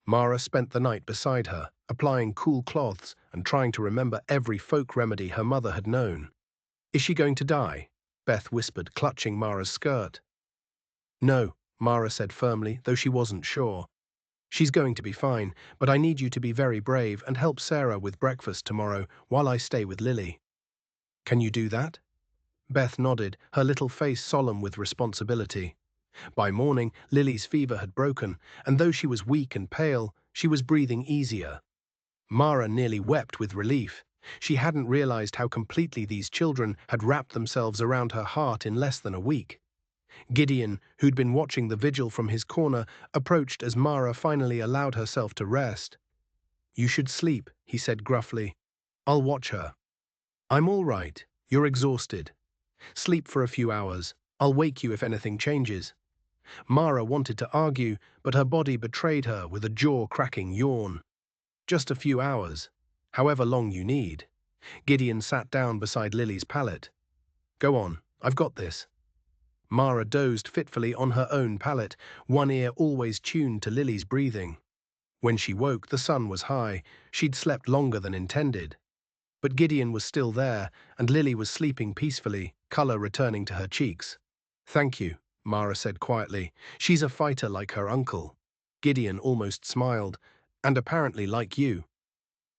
Mara spent the night beside her, applying cool cloths and trying to remember every folk remedy her mother had known. Is she going to die? Beth whispered, clutching Mara's skirt. No, Mara said firmly, though she wasn't sure. She's going to be fine, but I need you to be very brave and help Sarah with breakfast tomorrow while I stay with Lily. Can you do that? Beth nodded, her little face solemn with responsibility. By morning, Lily's fever had broken, and though she was weak and pale, she was breathing easier. Mara nearly wept with relief. She hadn't realized how completely these children had wrapped themselves around her heart in less than a week. Gideon, who'd been watching the vigil from his corner, approached as Mara finally allowed herself to rest. You should sleep, he said gruffly. I'll watch her. I'm all right. You're exhausted. Sleep for a few hours. I'll wake you if anything changes. Mara wanted to argue, but her body betrayed her with a jaw-cracking yawn. Just a few hours. However long you need. Gideon sat down beside Lily's pallet. Go on, I've got this. Mara dozed fitfully on her own pallet, one ear always tuned to Lily's breathing. When she woke, the sun was high. She'd slept longer than intended. But Gideon was still there, and Lily was sleeping peacefully, color returning to her cheeks. Thank you, Mara said quietly. She's a fighter like her uncle. Gideon almost smiled. And apparently like you.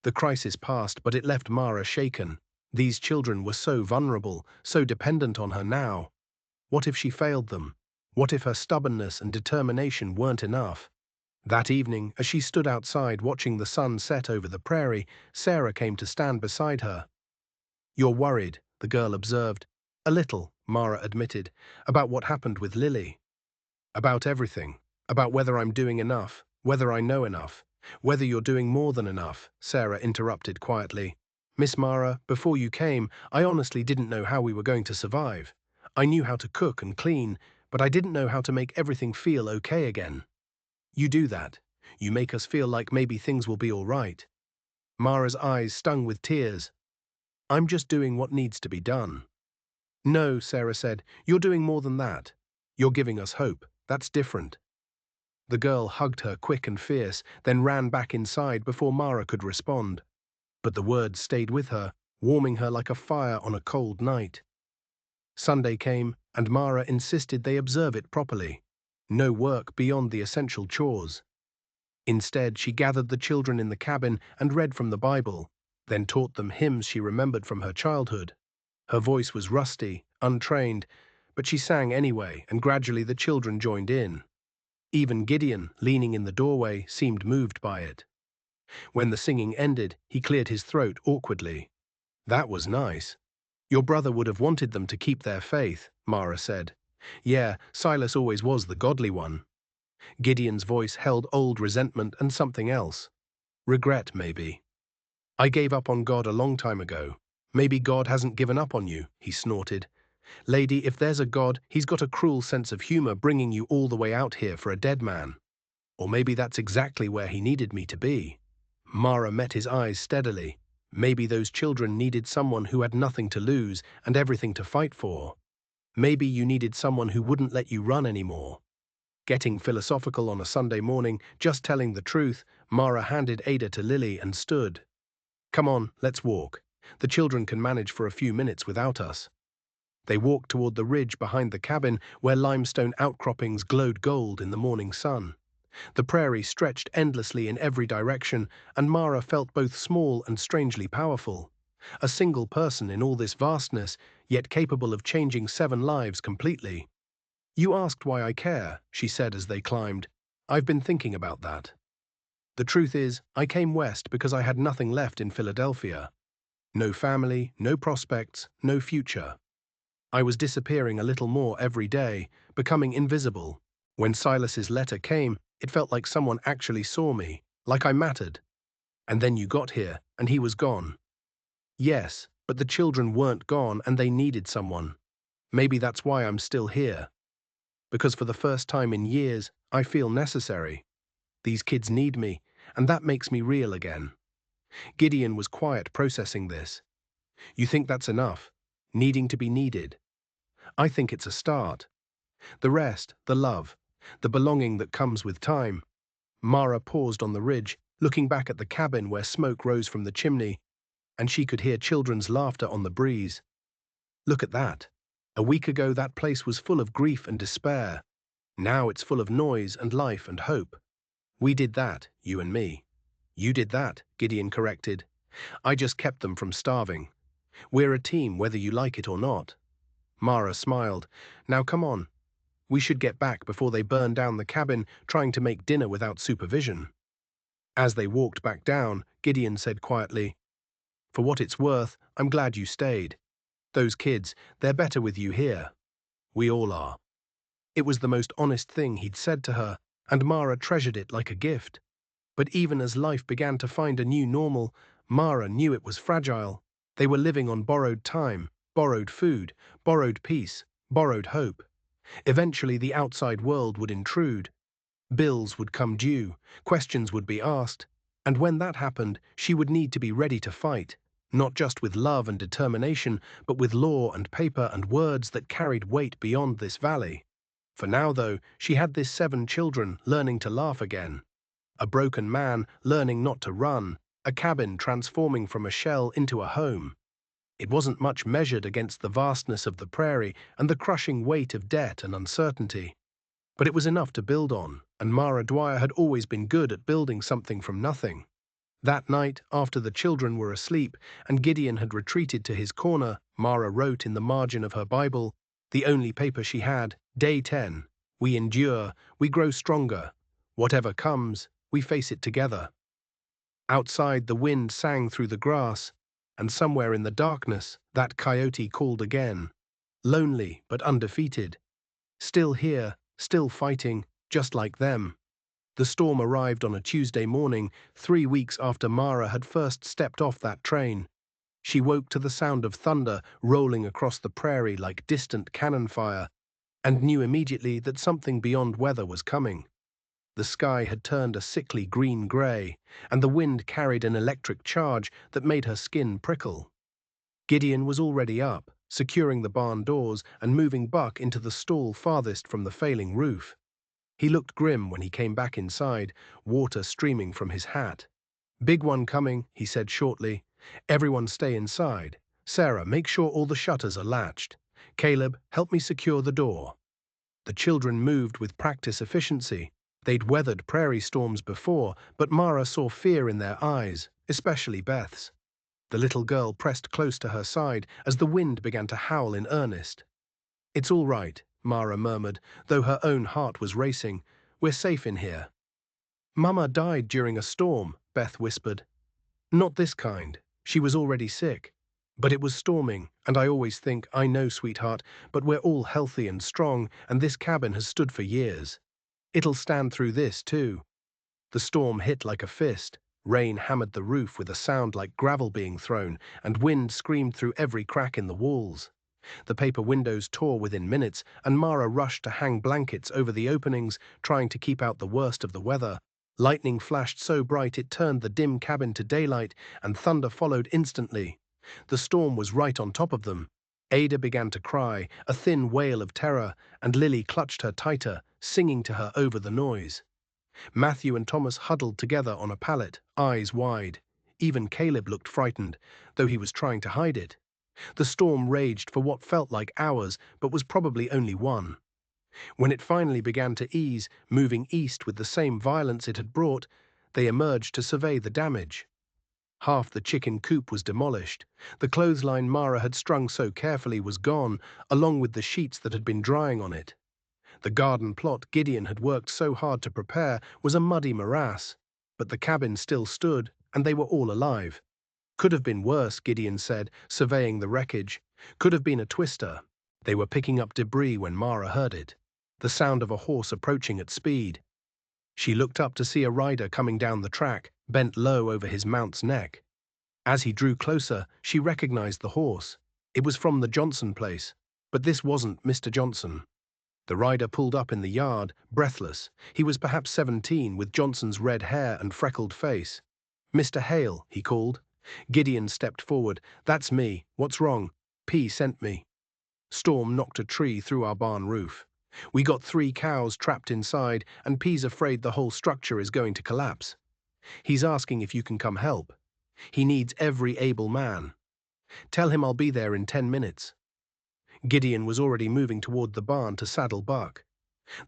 The crisis passed, but it left Mara shaken. These children were so vulnerable, so dependent on her now. What if she failed them? What if her stubbornness and determination weren't enough? That evening, as she stood outside watching the sun set over the prairie, Sarah came to stand beside her. You're worried, the girl observed. A little, Mara admitted, about what happened with Lily. About everything. About whether I'm doing enough, whether I know enough, whether you're doing more than enough, Sarah interrupted quietly. Miss Mara, before you came, I honestly didn't know how we were going to survive. I knew how to cook and clean, but I didn't know how to make everything feel okay again. You do that. You make us feel like maybe things will be all right. Mara's eyes stung with tears. I'm just doing what needs to be done. No, Sarah said, you're doing more than that. You're giving us hope. That's different. The girl hugged her quick and fierce, then ran back inside before Mara could respond. But the words stayed with her, warming her like a fire on a cold night. Sunday came, and Mara insisted they observe it properly. No work beyond the essential chores. Instead, she gathered the children in the cabin and read from the Bible, then taught them hymns she remembered from her childhood. Her voice was rusty, untrained, but she sang anyway, and gradually the children joined in. Even Gideon, leaning in the doorway, seemed moved by it. When the singing ended, he cleared his throat awkwardly. That was nice. Your brother would have wanted them to keep their faith, Mara said. Yeah, Silas always was the godly one. Gideon's voice held old resentment and something else. Regret, maybe. I gave up on God a long time ago. Maybe God hasn't given up on you, he snorted. Lady, if there's a God, he's got a cruel sense of humor bringing you all the way out here for a dead man. Or maybe that's exactly where he needed me to be. Mara met his eyes steadily. Maybe those children needed someone who had nothing to lose and everything to fight for. Maybe you needed someone who wouldn't let you run anymore. Getting philosophical on a Sunday morning, just telling the truth, Mara handed Ada to Lily and stood. Come on, let's walk. The children can manage for a few minutes without us. They walked toward the ridge behind the cabin where limestone outcroppings glowed gold in the morning sun. The prairie stretched endlessly in every direction, and Mara felt both small and strangely powerful. A single person in all this vastness, yet capable of changing 7 lives completely. "You asked why I care," she said as they climbed. "I've been thinking about that. The truth is, I came west because I had nothing left in Philadelphia. No family, no prospects, no future. I was disappearing a little more every day, becoming invisible. When Silas's letter came, it felt like someone actually saw me, like I mattered. And then you got here, and he was gone. Yes, but the children weren't gone, and they needed someone. Maybe that's why I'm still here. Because for the first time in years, I feel necessary. These kids need me, and that makes me real again." Gideon was quiet, processing this. "You think that's enough? Needing to be needed?" "I think it's a start. The rest, the love, the belonging that comes with time." Mara paused on the ridge, looking back at the cabin where smoke rose from the chimney, and she could hear children's laughter on the breeze. "Look at that. A week ago that place was full of grief and despair. Now it's full of noise and life and hope. We did that, you and me." "You did that," Gideon corrected. "I just kept them from starving. We're a team whether you like it or not." Mara smiled. "Now come on. We should get back before they burn down the cabin trying to make dinner without supervision." As they walked back down, Gideon said quietly, "For what it's worth, I'm glad you stayed. Those kids, they're better with you here. We all are." It was the most honest thing he'd said to her, and Mara treasured it like a gift. But even as life began to find a new normal, Mara knew it was fragile. They were living on borrowed time, borrowed food, borrowed peace, borrowed hope. Eventually the outside world would intrude. Bills would come due, questions would be asked, and when that happened, she would need to be ready to fight, not just with love and determination, but with law and paper and words that carried weight beyond this valley. For now, though, she had this 7 children learning to laugh again. A broken man learning not to run, a cabin transforming from a shell into a home. It wasn't much measured against the vastness of the prairie and the crushing weight of debt and uncertainty. But it was enough to build on, and Mara Dwire had always been good at building something from nothing. That night, after the children were asleep and Gideon had retreated to his corner, Mara wrote in the margin of her Bible, the only paper she had, Day 10, "We endure, we grow stronger. Whatever comes, we face it together." Outside, the wind sang through the grass, and somewhere in the darkness, that coyote called again. Lonely but undefeated. Still here, still fighting, just like them. The storm arrived on a Tuesday morning, 3 weeks after Mara had first stepped off that train. She woke to the sound of thunder rolling across the prairie like distant cannon fire, and knew immediately that something beyond weather was coming. The sky had turned a sickly green-gray, and the wind carried an electric charge that made her skin prickle. Gideon was already up, securing the barn doors and moving Buck into the stall farthest from the failing roof. He looked grim when he came back inside, water streaming from his hat. "Big one coming," he said shortly. "Everyone stay inside. Sarah, make sure all the shutters are latched. Caleb, help me secure the door." The children moved with practice efficiency. They'd weathered prairie storms before, but Mara saw fear in their eyes, especially Beth's. The little girl pressed close to her side as the wind began to howl in earnest. "It's all right," Mara murmured, though her own heart was racing. "We're safe in here." "Mama died during a storm," Beth whispered. "Not this kind. She was already sick. But it was storming, and I always think, I know, sweetheart, but we're all healthy and strong, and this cabin has stood for years. It'll stand through this, too." The storm hit like a fist. Rain hammered the roof with a sound like gravel being thrown, and wind screamed through every crack in the walls. The paper windows tore within minutes, and Mara rushed to hang blankets over the openings, trying to keep out the worst of the weather. Lightning flashed so bright it turned the dim cabin to daylight, and thunder followed instantly. The storm was right on top of them. Ada began to cry, a thin wail of terror, and Lily clutched her tighter, singing to her over the noise. Matthew and Thomas huddled together on a pallet, eyes wide. Even Caleb looked frightened, though he was trying to hide it. The storm raged for what felt like hours, but was probably only one. When it finally began to ease, moving east with the same violence it had brought, they emerged to survey the damage. Half the chicken coop was demolished. The clothesline Mara had strung so carefully was gone, along with the sheets that had been drying on it. The garden plot Gideon had worked so hard to prepare was a muddy morass, but the cabin still stood, and they were all alive. Could have been worse, Gideon said, surveying the wreckage. Could have been a twister. They were picking up debris when Mara heard it. The sound of a horse approaching at speed. She looked up to see a rider coming down the track, bent low over his mount's neck. As he drew closer, she recognized the horse. It was from the Johnson place, but this wasn't Mr. Johnson. The rider pulled up in the yard, breathless. He was perhaps 17, with Johnson's red hair and freckled face. "Mr. Hale," he called. Gideon stepped forward. "That's me. What's wrong? P sent me. Storm knocked a tree through our barn roof. We got 3 cows trapped inside, and P's afraid the whole structure is going to collapse. He's asking if you can come help. He needs every able man. Tell him I'll be there in 10 minutes. Gideon was already moving toward the barn to saddle Buck.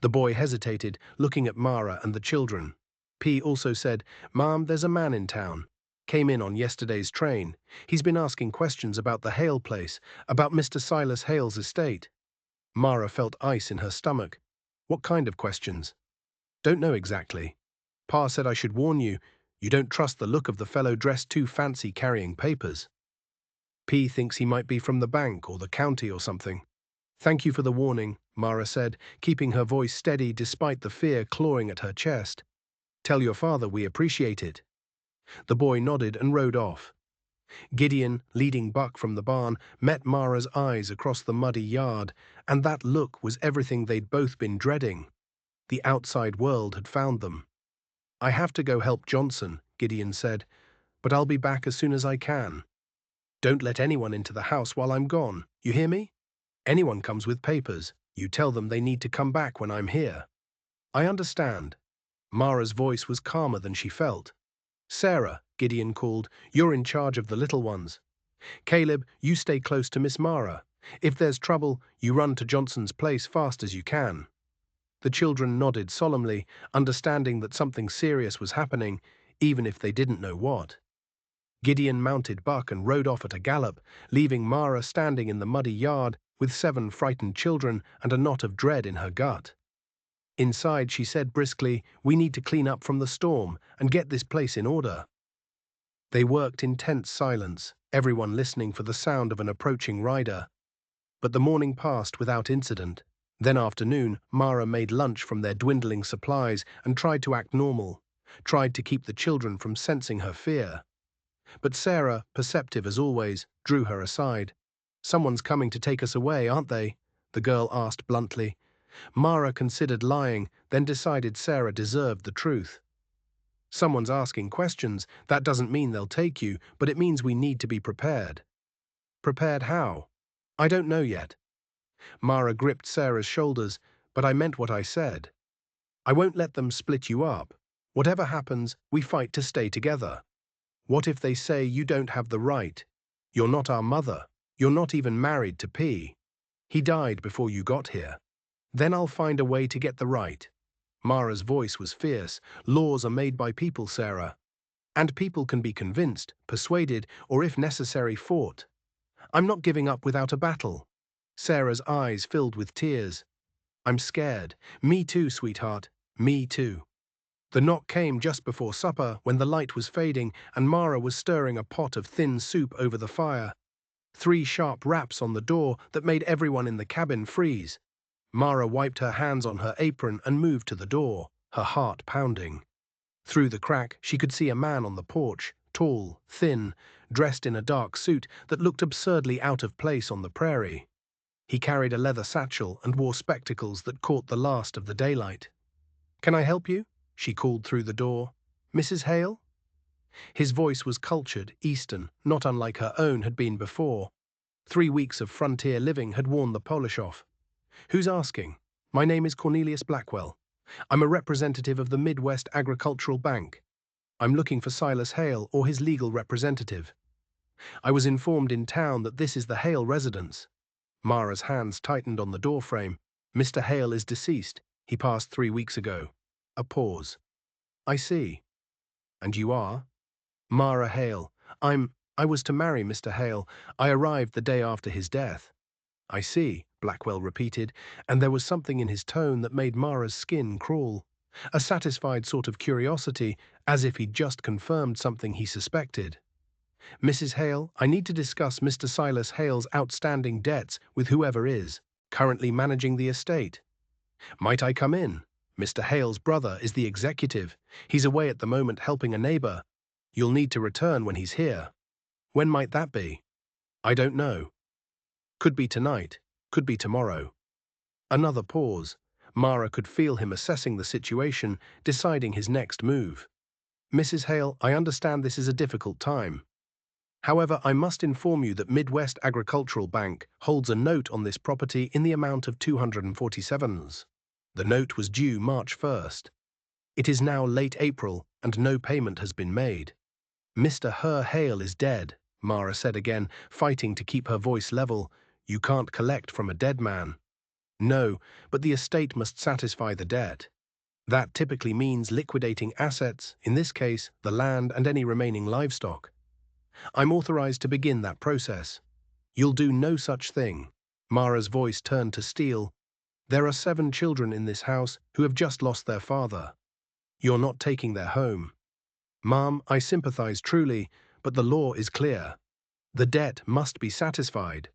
The boy hesitated, looking at Mara and the children. P also said, "Mom, there's a man in town. Came in on yesterday's train. He's been asking questions about the Hale place, about Mr. Silas Hale's estate." Mara felt ice in her stomach. "What kind of questions?" "Don't know exactly. Pa said I should warn you. You don't trust the look of the fellow dressed too fancy carrying papers. P thinks he might be from the bank or the county or something." "Thank you for the warning," Mara said, keeping her voice steady despite the fear clawing at her chest. "Tell your father we appreciate it." The boy nodded and rode off. Gideon, leading Buck from the barn, met Mara's eyes across the muddy yard, and that look was everything they'd both been dreading. The outside world had found them. "I have to go help Johnson," Gideon said, "but I'll be back as soon as I can. Don't let anyone into the house while I'm gone, you hear me? Anyone comes with papers, you tell them they need to come back when I'm here." "I understand." Mara's voice was calmer than she felt. "Sarah," Gideon called, "you're in charge of the little ones. Caleb, you stay close to Miss Mara. If there's trouble, you run to Johnson's place fast as you can." The children nodded solemnly, understanding that something serious was happening, even if they didn't know what. Gideon mounted Buck and rode off at a gallop, leaving Mara standing in the muddy yard with 7 frightened children and a knot of dread in her gut. Inside, she said briskly, "We need to clean up from the storm and get this place in order." They worked in tense silence, everyone listening for the sound of an approaching rider. But the morning passed without incident. Then afternoon, Mara made lunch from their dwindling supplies and tried to act normal, tried to keep the children from sensing her fear. But Sarah, perceptive as always, drew her aside. "Someone's coming to take us away, aren't they?" the girl asked bluntly. Mara considered lying, then decided Sarah deserved the truth. "Someone's asking questions. That doesn't mean they'll take you, but it means we need to be prepared." "Prepared how?" "I don't know yet." Mara gripped Sarah's shoulders, "But I meant what I said. I won't let them split you up. Whatever happens, we fight to stay together. What if they say you don't have the right? You're not our mother. You're not even married to P. He died before you got here. Then I'll find a way to get the right." Mara's voice was fierce. "Laws are made by people, Sarah. And people can be convinced, persuaded, or if necessary, fought. I'm not giving up without a battle." Sarah's eyes filled with tears. "I'm scared. Me too, sweetheart. Me too." The knock came just before supper, when the light was fading and Mara was stirring a pot of thin soup over the fire. 3 sharp raps on the door that made everyone in the cabin freeze. Mara wiped her hands on her apron and moved to the door, her heart pounding. Through the crack, she could see a man on the porch, tall, thin, dressed in a dark suit that looked absurdly out of place on the prairie. He carried a leather satchel and wore spectacles that caught the last of the daylight. "Can I help you?" she called through the door. "Mrs. Hale?" His voice was cultured, Eastern, not unlike her own had been before. 3 weeks of frontier living had worn the polish off. "Who's asking?" "My name is Cornelius Blackwell. I'm a representative of the Midwest Agricultural Bank. I'm looking for Silas Hale or his legal representative." I was informed in town that this is the Hale residence. Mara's hands tightened on the doorframe. Mr. Hale is deceased. He passed 3 weeks ago. A pause. I see. And you are? Mara Hale. I was to marry Mr. Hale. I arrived the day after his death. I see, Blackwell repeated, and there was something in his tone that made Mara's skin crawl. A satisfied sort of curiosity, as if he'd just confirmed something he suspected. Mrs. Hale, I need to discuss Mr. Silas Hale's outstanding debts with whoever is currently managing the estate. Might I come in? Mr. Hale's brother is the executive. He's away at the moment helping a neighbor. You'll need to return when he's here. When might that be? I don't know. Could be tonight, could be tomorrow. Another pause. Mara could feel him assessing the situation, deciding his next move. Mrs. Hale, I understand this is a difficult time. However, I must inform you that Midwest Agricultural Bank holds a note on this property in the amount of 247s. The note was due March 1st. It is now late April, and no payment has been made. Mr. Herr Hale is dead, Mara said again, fighting to keep her voice level. You can't collect from a dead man. No, but the estate must satisfy the debt. That typically means liquidating assets, in this case, the land and any remaining livestock. I'm authorized to begin that process. You'll do no such thing. Mara's voice turned to steel. There are 7 children in this house who have just lost their father. You're not taking their home. Ma'am, I sympathize truly, but the law is clear. The debt must be satisfied.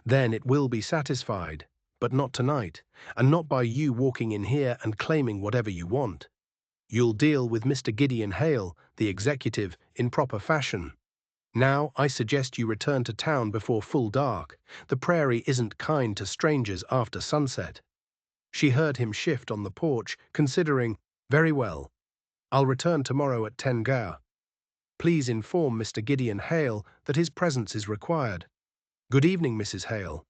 Then it will be satisfied, but not tonight, and not by you walking in here and claiming whatever you want. You'll deal with Mr. Gideon Hale, the executive, in proper fashion. Now, I suggest you return to town before full dark. The prairie isn't kind to strangers after sunset. She heard him shift on the porch, considering, very well. I'll return tomorrow at 10 Gr. Please inform Mr. Gideon Hale that his presence is required. Good evening, Mrs. Hale.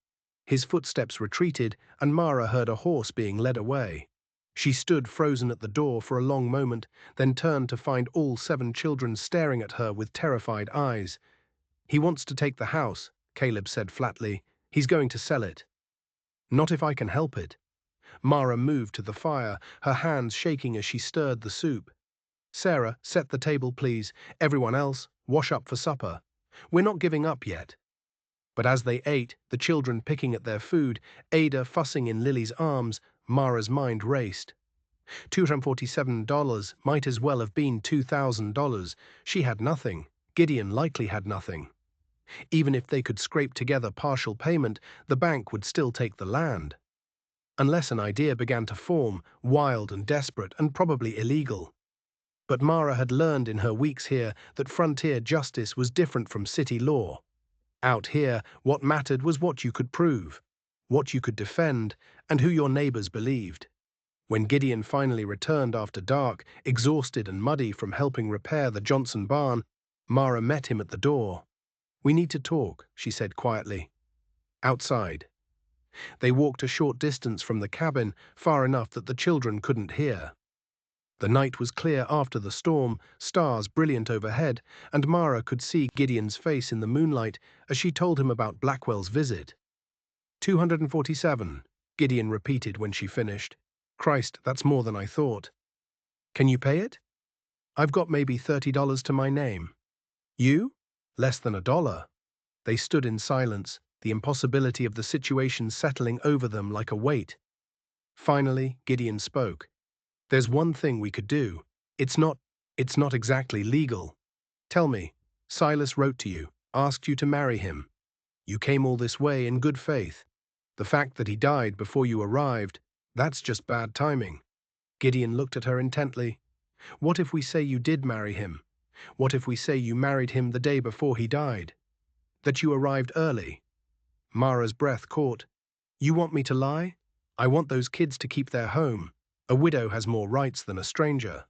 His footsteps retreated, and Mara heard a horse being led away. She stood frozen at the door for a long moment, then turned to find all 7 children staring at her with terrified eyes. He wants to take the house, Caleb said flatly. He's going to sell it. Not if I can help it. Mara moved to the fire, her hands shaking as she stirred the soup. Sarah, set the table, please. Everyone else, wash up for supper. We're not giving up yet. But as they ate, the children picking at their food, Ada fussing in Lily's arms, Mara's mind raced. $247 might as well have been $2,000. She had nothing. Gideon likely had nothing. Even if they could scrape together partial payment, the bank would still take the land. Unless an idea began to form, wild and desperate and probably illegal. But Mara had learned in her weeks here that frontier justice was different from city law. Out here, what mattered was what you could prove, what you could defend, and who your neighbors believed. When Gideon finally returned after dark, exhausted and muddy from helping repair the Johnson barn, Mara met him at the door. We need to talk, she said quietly. Outside. They walked a short distance from the cabin, far enough that the children couldn't hear. The night was clear after the storm, stars brilliant overhead, and Mara could see Gideon's face in the moonlight as she told him about Blackwell's visit. 247, Gideon repeated when she finished. Christ, that's more than I thought. Can you pay it? I've got maybe $30 to my name. You? Less than $1. They stood in silence, the impossibility of the situation settling over them like a weight. Finally, Gideon spoke. There's one thing we could do. It's not exactly legal. Tell me, Silas wrote to you, asked you to marry him. You came all this way in good faith. The fact that he died before you arrived, that's just bad timing. Gideon looked at her intently. What if we say you did marry him? What if we say you married him the day before he died? That you arrived early? Mara's breath caught. You want me to lie? I want those kids to keep their home. A widow has more rights than a stranger.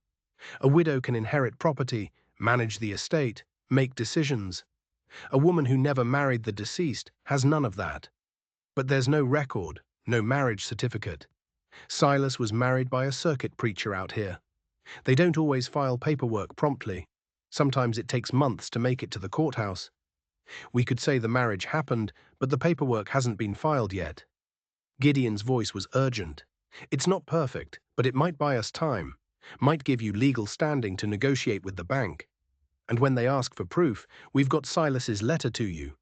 A widow can inherit property, manage the estate, make decisions. A woman who never married the deceased has none of that. But there's no record, no marriage certificate. Silas was married by a circuit preacher out here. They don't always file paperwork promptly. Sometimes it takes months to make it to the courthouse. We could say the marriage happened, but the paperwork hasn't been filed yet. Gideon's voice was urgent. It's not perfect, but it might buy us time, might give you legal standing to negotiate with the bank. And when they ask for proof, we've got Silas's letter to you.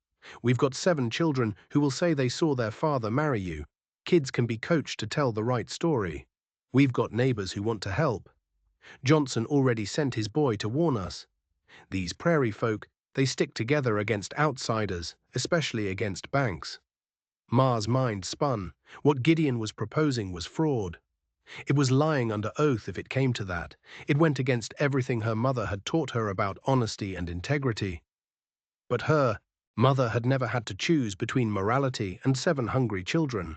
We've got 7 children who will say they saw their father marry you. Kids can be coached to tell the right story. We've got neighbors who want to help. Johnson already sent his boy to warn us. These prairie folk, they stick together against outsiders, especially against banks. Ma's mind spun. What Gideon was proposing was fraud. It was lying under oath if it came to that. It went against everything her mother had taught her about honesty and integrity. But her mother had never had to choose between morality and 7 hungry children.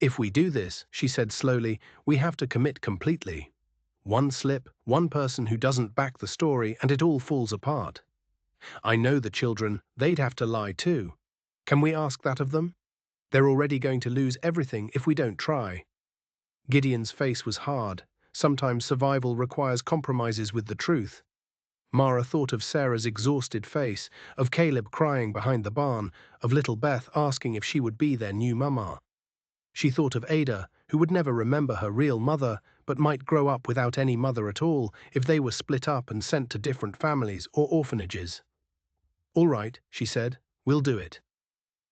If we do this, she said slowly, we have to commit completely. One slip, one person who doesn't back the story, and it all falls apart. I know the children, they'd have to lie too. Can we ask that of them? They're already going to lose everything if we don't try. Gideon's face was hard. Sometimes survival requires compromises with the truth. Mara thought of Sarah's exhausted face, of Caleb crying behind the barn, of little Beth asking if she would be their new mama. She thought of Ada, who would never remember her real mother, but might grow up without any mother at all if they were split up and sent to different families or orphanages. All right, she said, we'll do it.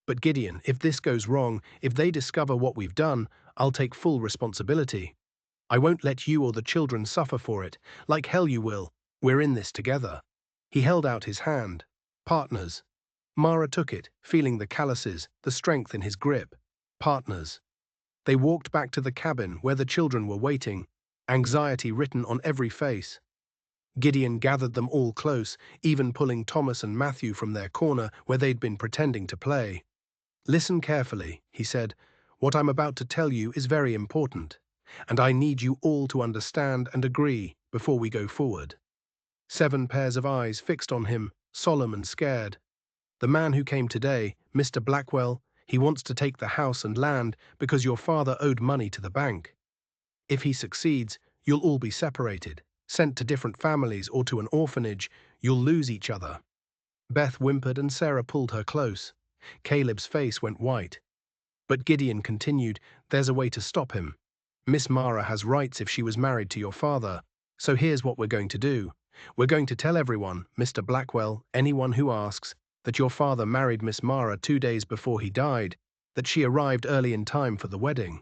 But Gideon, if this goes wrong, if they discover what we've done, I'll take full responsibility. I won't let you or the children suffer for it. Like hell you will. We're in this together. He held out his hand. Partners. Mara took it, feeling the calluses, the strength in his grip. Partners. They walked back to the cabin where the children were waiting, anxiety written on every face. Gideon gathered them all close, even pulling Thomas and Matthew from their corner where they'd been pretending to play. Listen carefully, he said. What I'm about to tell you is very important, and I need you all to understand and agree before we go forward. 7 pairs of eyes fixed on him, solemn and scared. The man who came today, Mr. Blackwell, he wants to take the house and land because your father owed money to the bank. If he succeeds, you'll all be separated, sent to different families or to an orphanage. You'll lose each other. Beth whimpered and Sarah pulled her close. Caleb's face went white. But Gideon continued, there's a way to stop him. Miss Mara has rights if she was married to your father. So here's what we're going to do. We're going to tell everyone, Mr. Blackwell, anyone who asks, that your father married Miss Mara 2 days before he died, that she arrived early in time for the wedding.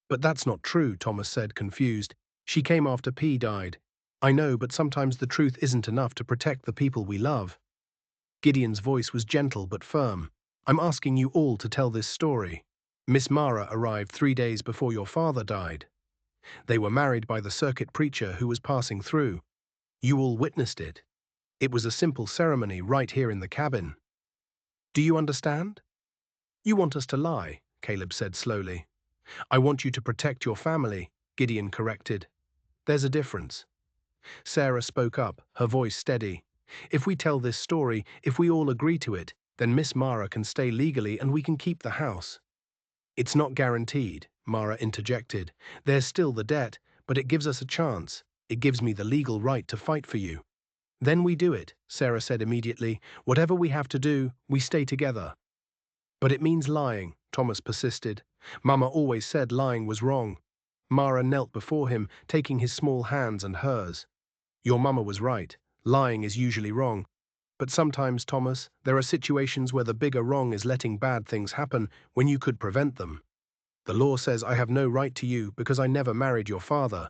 But that's not true, Thomas said, confused. She came after P died. I know, but sometimes the truth isn't enough to protect the people we love. Gideon's voice was gentle but firm. I'm asking you all to tell this story. Miss Mara arrived 3 days before your father died. They were married by the circuit preacher who was passing through. You all witnessed it. It was a simple ceremony right here in the cabin. Do you understand? You want us to lie, Caleb said slowly. I want you to protect your family, Gideon corrected. There's a difference. Sarah spoke up, her voice steady. If we tell this story, if we all agree to it, then Miss Mara can stay legally and we can keep the house. It's not guaranteed, Mara interjected. There's still the debt, but it gives us a chance. It gives me the legal right to fight for you. Then we do it, Sarah said immediately. Whatever we have to do, we stay together. But it means lying, Thomas persisted. Mama always said lying was wrong. Mara knelt before him, taking his small hands and hers. Your mama was right. Lying is usually wrong. But sometimes, Thomas, there are situations where the bigger wrong is letting bad things happen when you could prevent them. The law says I have no right to you because I never married your father.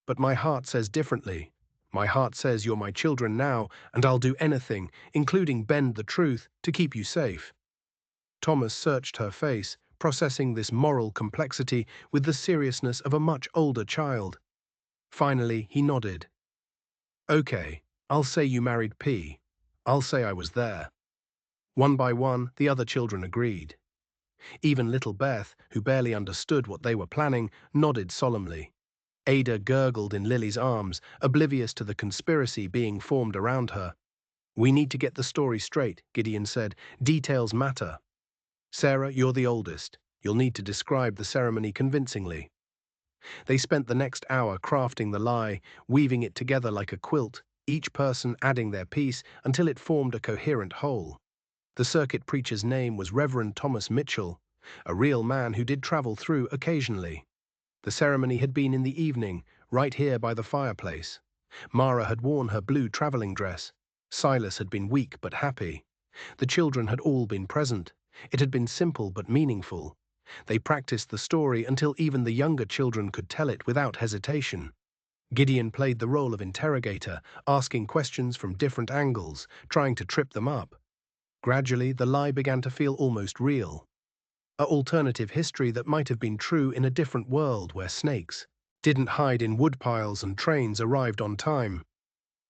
But my heart says differently. My heart says you're my children now, and I'll do anything, including bend the truth, to keep you safe. Thomas searched her face, processing this moral complexity with the seriousness of a much older child. Finally, he nodded. Okay, I'll say you married P. I'll say I was there. One by one, the other children agreed. Even little Beth, who barely understood what they were planning, nodded solemnly. Ada gurgled in Lily's arms, oblivious to the conspiracy being formed around her. We need to get the story straight, Gideon said. Details matter. Sarah, you're the oldest. You'll need to describe the ceremony convincingly. They spent the next hour crafting the lie, weaving it together like a quilt, each person adding their piece until it formed a coherent whole. The circuit preacher's name was Reverend Thomas Mitchell, a real man who did travel through occasionally. The ceremony had been in the evening, right here by the fireplace. Mara had worn her blue traveling dress. Silas had been weak but happy. The children had all been present. It had been simple but meaningful. They practiced the story until even the younger children could tell it without hesitation. Gideon played the role of interrogator, asking questions from different angles, trying to trip them up. Gradually, the lie began to feel almost real. An alternative history that might have been true in a different world where snakes didn't hide in woodpiles and trains arrived on time.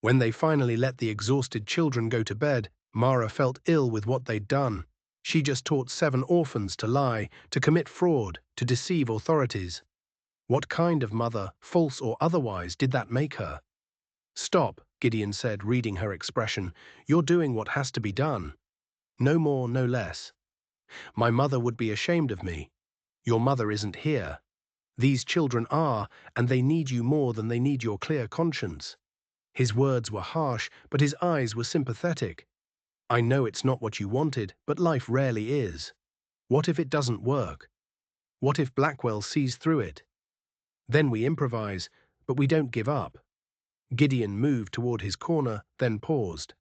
When they finally let the exhausted children go to bed, Mara felt ill with what they'd done. She just taught 7 orphans to lie, to commit fraud, to deceive authorities. What kind of mother, false or otherwise, did that make her? "Stop," Gideon said, reading her expression. "You're doing what has to be done. No more, no less. My mother would be ashamed of me. Your mother isn't here. These children are, and they need you more than they need your clear conscience." His words were harsh, but his eyes were sympathetic. "I know it's not what you wanted, but life rarely is. What if it doesn't work? What if Blackwell sees through it? Then we improvise, but we don't give up." Gideon moved toward his corner, then paused.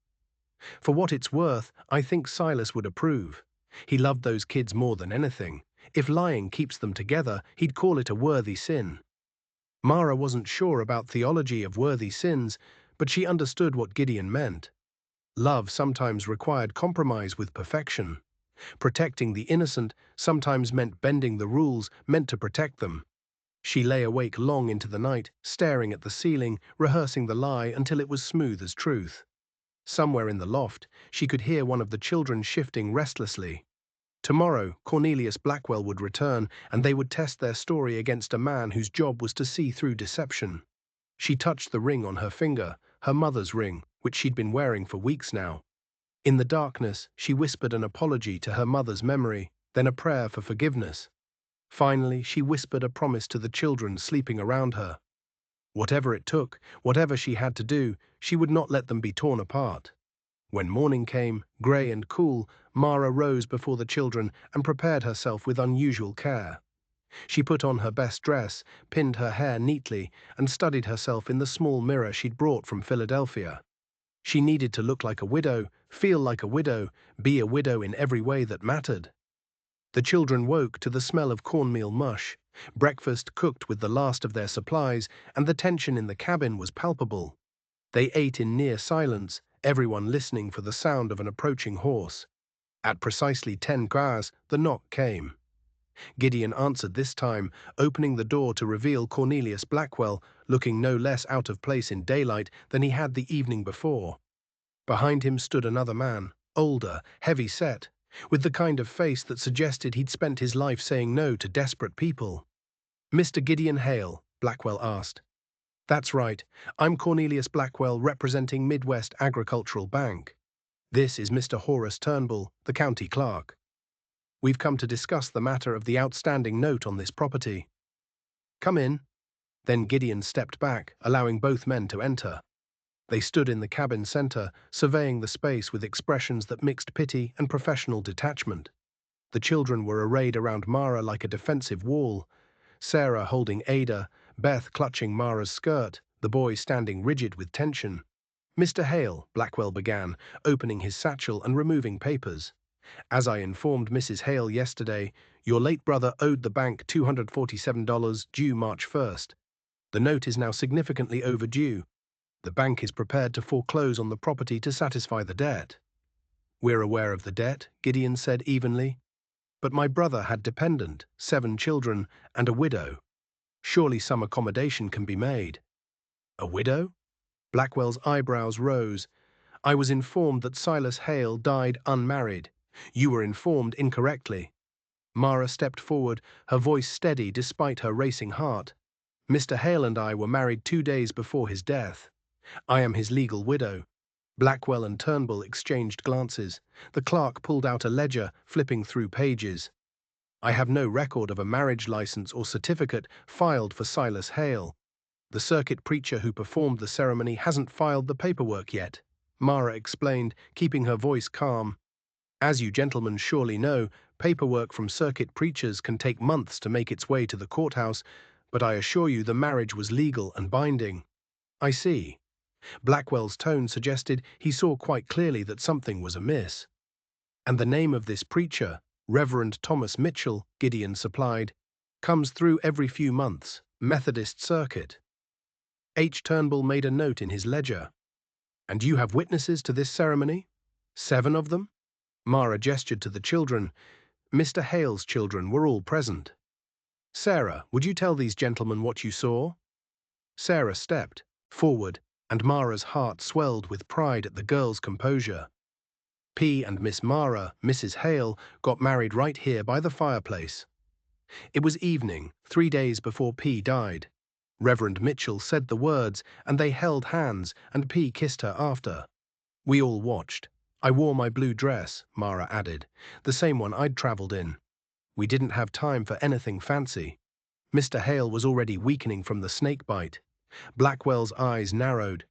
"For what it's worth, I think Silas would approve. He loved those kids more than anything. If lying keeps them together, he'd call it a worthy sin." Mara wasn't sure about theology of worthy sins, but she understood what Gideon meant. Love sometimes required compromise with perfection. Protecting the innocent sometimes meant bending the rules meant to protect them. She lay awake long into the night, staring at the ceiling, rehearsing the lie until it was smooth as truth. Somewhere in the loft, she could hear one of the children shifting restlessly. Tomorrow, Cornelius Blackwell would return, and they would test their story against a man whose job was to see through deception. She touched the ring on her finger, her mother's ring, which she'd been wearing for weeks now. In the darkness, she whispered an apology to her mother's memory, then a prayer for forgiveness. Finally, she whispered a promise to the children sleeping around her. Whatever it took, whatever she had to do, she would not let them be torn apart. When morning came, grey and cool, Mara rose before the children and prepared herself with unusual care. She put on her best dress, pinned her hair neatly, and studied herself in the small mirror she'd brought from Philadelphia. She needed to look like a widow, feel like a widow, be a widow in every way that mattered. The children woke to the smell of cornmeal mush. Breakfast cooked with the last of their supplies, and the tension in the cabin was palpable. They ate in near silence, everyone listening for the sound of an approaching horse. At precisely 10 gras, the knock came. Gideon answered this time, opening the door to reveal Cornelius Blackwell, looking no less out of place in daylight than he had the evening before. Behind him stood another man, older, heavy-set, with the kind of face that suggested he'd spent his life saying no to desperate people. "Mr. Gideon Hale?" Blackwell asked. "That's right. I'm Cornelius Blackwell, representing Midwest Agricultural Bank. This is Mr. Horace Turnbull, the county clerk. We've come to discuss the matter of the outstanding note on this property." "Come in." Then Gideon stepped back, allowing both men to enter. They stood in the cabin center, surveying the space with expressions that mixed pity and professional detachment. The children were arrayed around Mara like a defensive wall, Sarah holding Ada, Beth clutching Mara's skirt, the boy standing rigid with tension. "Mr. Hale," Blackwell began, opening his satchel and removing papers. "As I informed Mrs. Hale yesterday, your late brother owed the bank $247 due March 1st. The note is now significantly overdue. The bank is prepared to foreclose on the property to satisfy the debt." "We're aware of the debt," Gideon said evenly. "But my brother had dependent, 7 children, and a widow. Surely some accommodation can be made." "A widow?" Blackwell's eyebrows rose. "I was informed that Silas Hale died unmarried. You were informed incorrectly." Mara stepped forward, her voice steady despite her racing heart. "Mr. Hale and I were married 2 days before his death. I am his legal widow." Blackwell and Turnbull exchanged glances. The clerk pulled out a ledger, flipping through pages. "I have no record of a marriage license or certificate filed for Silas Hale. The circuit preacher who performed the ceremony hasn't filed the paperwork yet," Mara explained, keeping her voice calm. As you gentlemen surely know, paperwork from circuit preachers can take months to make its way to the courthouse, but I assure you the marriage was legal and binding. I see. Blackwell's tone suggested he saw quite clearly that something was amiss. And the name of this preacher, Reverend Thomas Mitchell, Gideon supplied, comes through every few months, Methodist Circuit. H. Turnbull made a note in his ledger. And you have witnesses to this ceremony? 7 of them? Mara gestured to the children. Mr. Hale's children were all present. Sarah, would you tell these gentlemen what you saw? Sarah stepped forward, and Mara's heart swelled with pride at the girl's composure. P. and Miss Mara, Mrs. Hale, got married right here by the fireplace. It was evening, 3 days before P. died. Reverend Mitchell said the words, and they held hands, and P. kissed her after. We all watched. I wore my blue dress, Mara added, the same one I'd travelled in. We didn't have time for anything fancy. Mr. Hale was already weakening from the snake bite. Blackwell's eyes narrowed.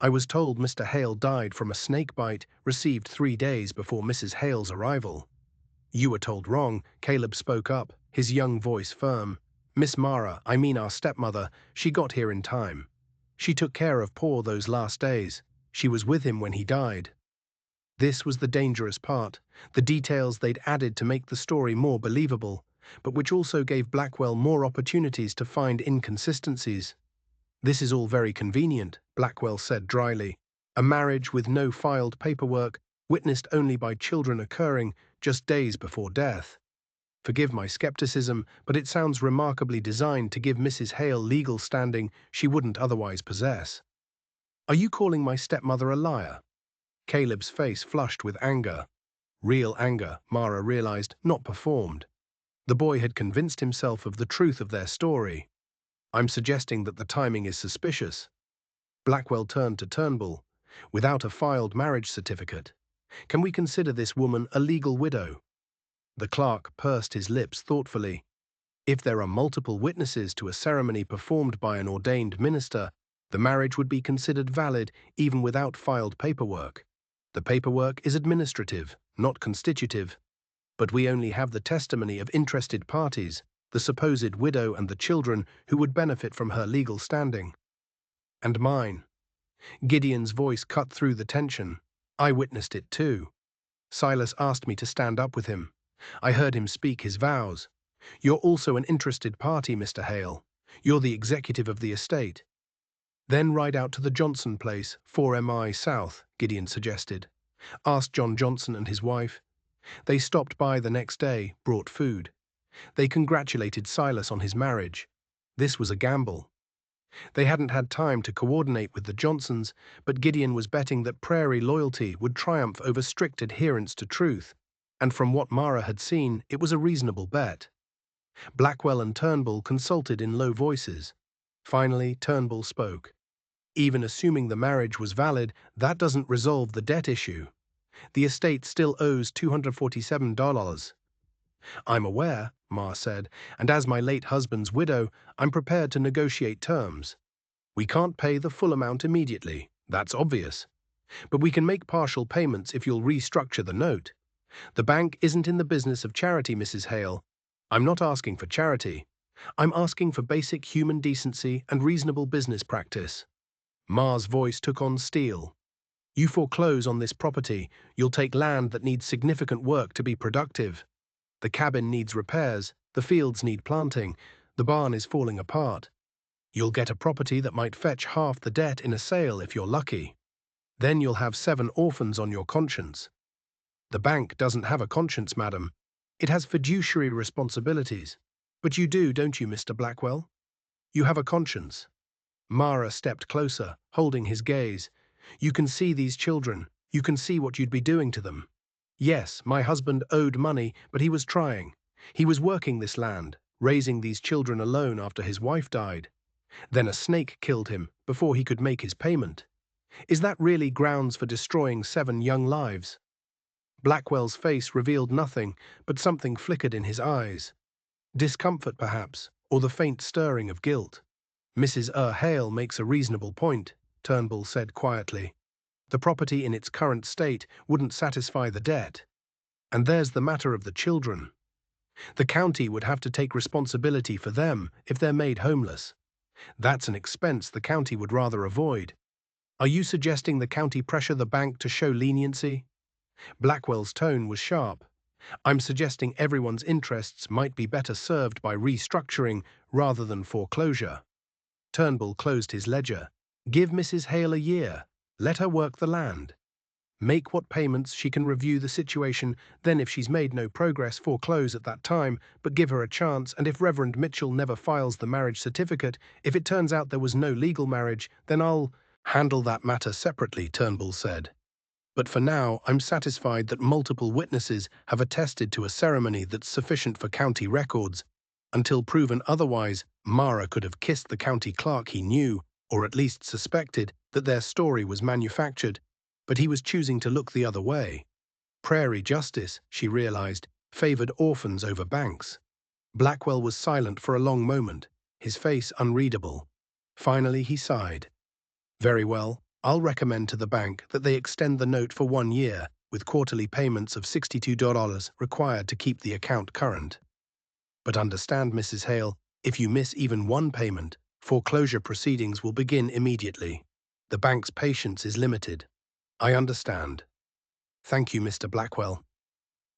I was told Mr. Hale died from a snake bite received 3 days before Mrs. Hale's arrival. You were told wrong, Caleb spoke up, his young voice firm. Miss Mara, I mean our stepmother, she got here in time. She took care of Paul those last days. She was with him when he died. This was the dangerous part, the details they'd added to make the story more believable, but which also gave Blackwell more opportunities to find inconsistencies. This is all very convenient, Blackwell said dryly. A marriage with no filed paperwork, witnessed only by children occurring just days before death. Forgive my skepticism, but it sounds remarkably designed to give Mrs. Hale legal standing she wouldn't otherwise possess. Are you calling my stepmother a liar? Caleb's face flushed with anger. Real anger, Mara realized, not performed. The boy had convinced himself of the truth of their story. I'm suggesting that the timing is suspicious. Blackwell turned to Turnbull. Without a filed marriage certificate, can we consider this woman a legal widow? The clerk pursed his lips thoughtfully. If there are multiple witnesses to a ceremony performed by an ordained minister, the marriage would be considered valid even without filed paperwork. The paperwork is administrative, not constitutive. But we only have the testimony of interested parties, the supposed widow and the children who would benefit from her legal standing. And mine. Gideon's voice cut through the tension. I witnessed it too. Silas asked me to stand up with him. I heard him speak his vows. You're also an interested party, Mr. Hale. You're the executive of the estate. Then ride out to the Johnson place, 4 mi south, Gideon suggested. Ask John Johnson and his wife. They stopped by the next day, brought food. They congratulated Silas on his marriage. This was a gamble. They hadn't had time to coordinate with the Johnsons, but Gideon was betting that prairie loyalty would triumph over strict adherence to truth, and from what Mara had seen, it was a reasonable bet. Blackwell and Turnbull consulted in low voices. Finally, Turnbull spoke. Even assuming the marriage was valid, that doesn't resolve the debt issue. The estate still owes $247. I'm aware, Ma said, and as my late husband's widow, I'm prepared to negotiate terms. We can't pay the full amount immediately, that's obvious. But we can make partial payments if you'll restructure the note. The bank isn't in the business of charity, Mrs. Hale. I'm not asking for charity. I'm asking for basic human decency and reasonable business practice. Ma's voice took on steel. You foreclose on this property, you'll take land that needs significant work to be productive. The cabin needs repairs, the fields need planting, the barn is falling apart. You'll get a property that might fetch half the debt in a sale if you're lucky. Then you'll have 7 orphans on your conscience. The bank doesn't have a conscience, madam. It has fiduciary responsibilities. But you do, don't you, Mr. Blackwell? You have a conscience. Mara stepped closer, holding his gaze. You can see these children. You can see what you'd be doing to them. Yes, my husband owed money, but he was trying. He was working this land, raising these children alone after his wife died. Then a snake killed him before he could make his payment. Is that really grounds for destroying 7 young lives? Blackwell's face revealed nothing, but something flickered in his eyes. Discomfort, perhaps, or the faint stirring of guilt. Mrs. Hale makes a reasonable point, Turnbull said quietly. The property in its current state wouldn't satisfy the debt. And there's the matter of the children. The county would have to take responsibility for them if they're made homeless. That's an expense the county would rather avoid. Are you suggesting the county pressure the bank to show leniency? Blackwell's tone was sharp. I'm suggesting everyone's interests might be better served by restructuring rather than foreclosure. Turnbull closed his ledger. Give Mrs. Hale a year. Let her work the land. Make what payments she can, review the situation, then if she's made no progress, foreclose at that time, but give her a chance, and if Reverend Mitchell never files the marriage certificate, if it turns out there was no legal marriage, then I'll handle that matter separately, Turnbull said. But for now, I'm satisfied that multiple witnesses have attested to a ceremony that's sufficient for county records. Until proven otherwise, Mara could have kissed the county clerk. He knew, or at least suspected, that their story was manufactured, but he was choosing to look the other way. Prairie justice, she realized, favored orphans over banks. Blackwell was silent for a long moment, his face unreadable. Finally, he sighed. Very well, I'll recommend to the bank that they extend the note for 1 year, with quarterly payments of $62 required to keep the account current. But understand, Mrs. Hale, if you miss even one payment, foreclosure proceedings will begin immediately. The bank's patience is limited. I understand. Thank you, Mr. Blackwell.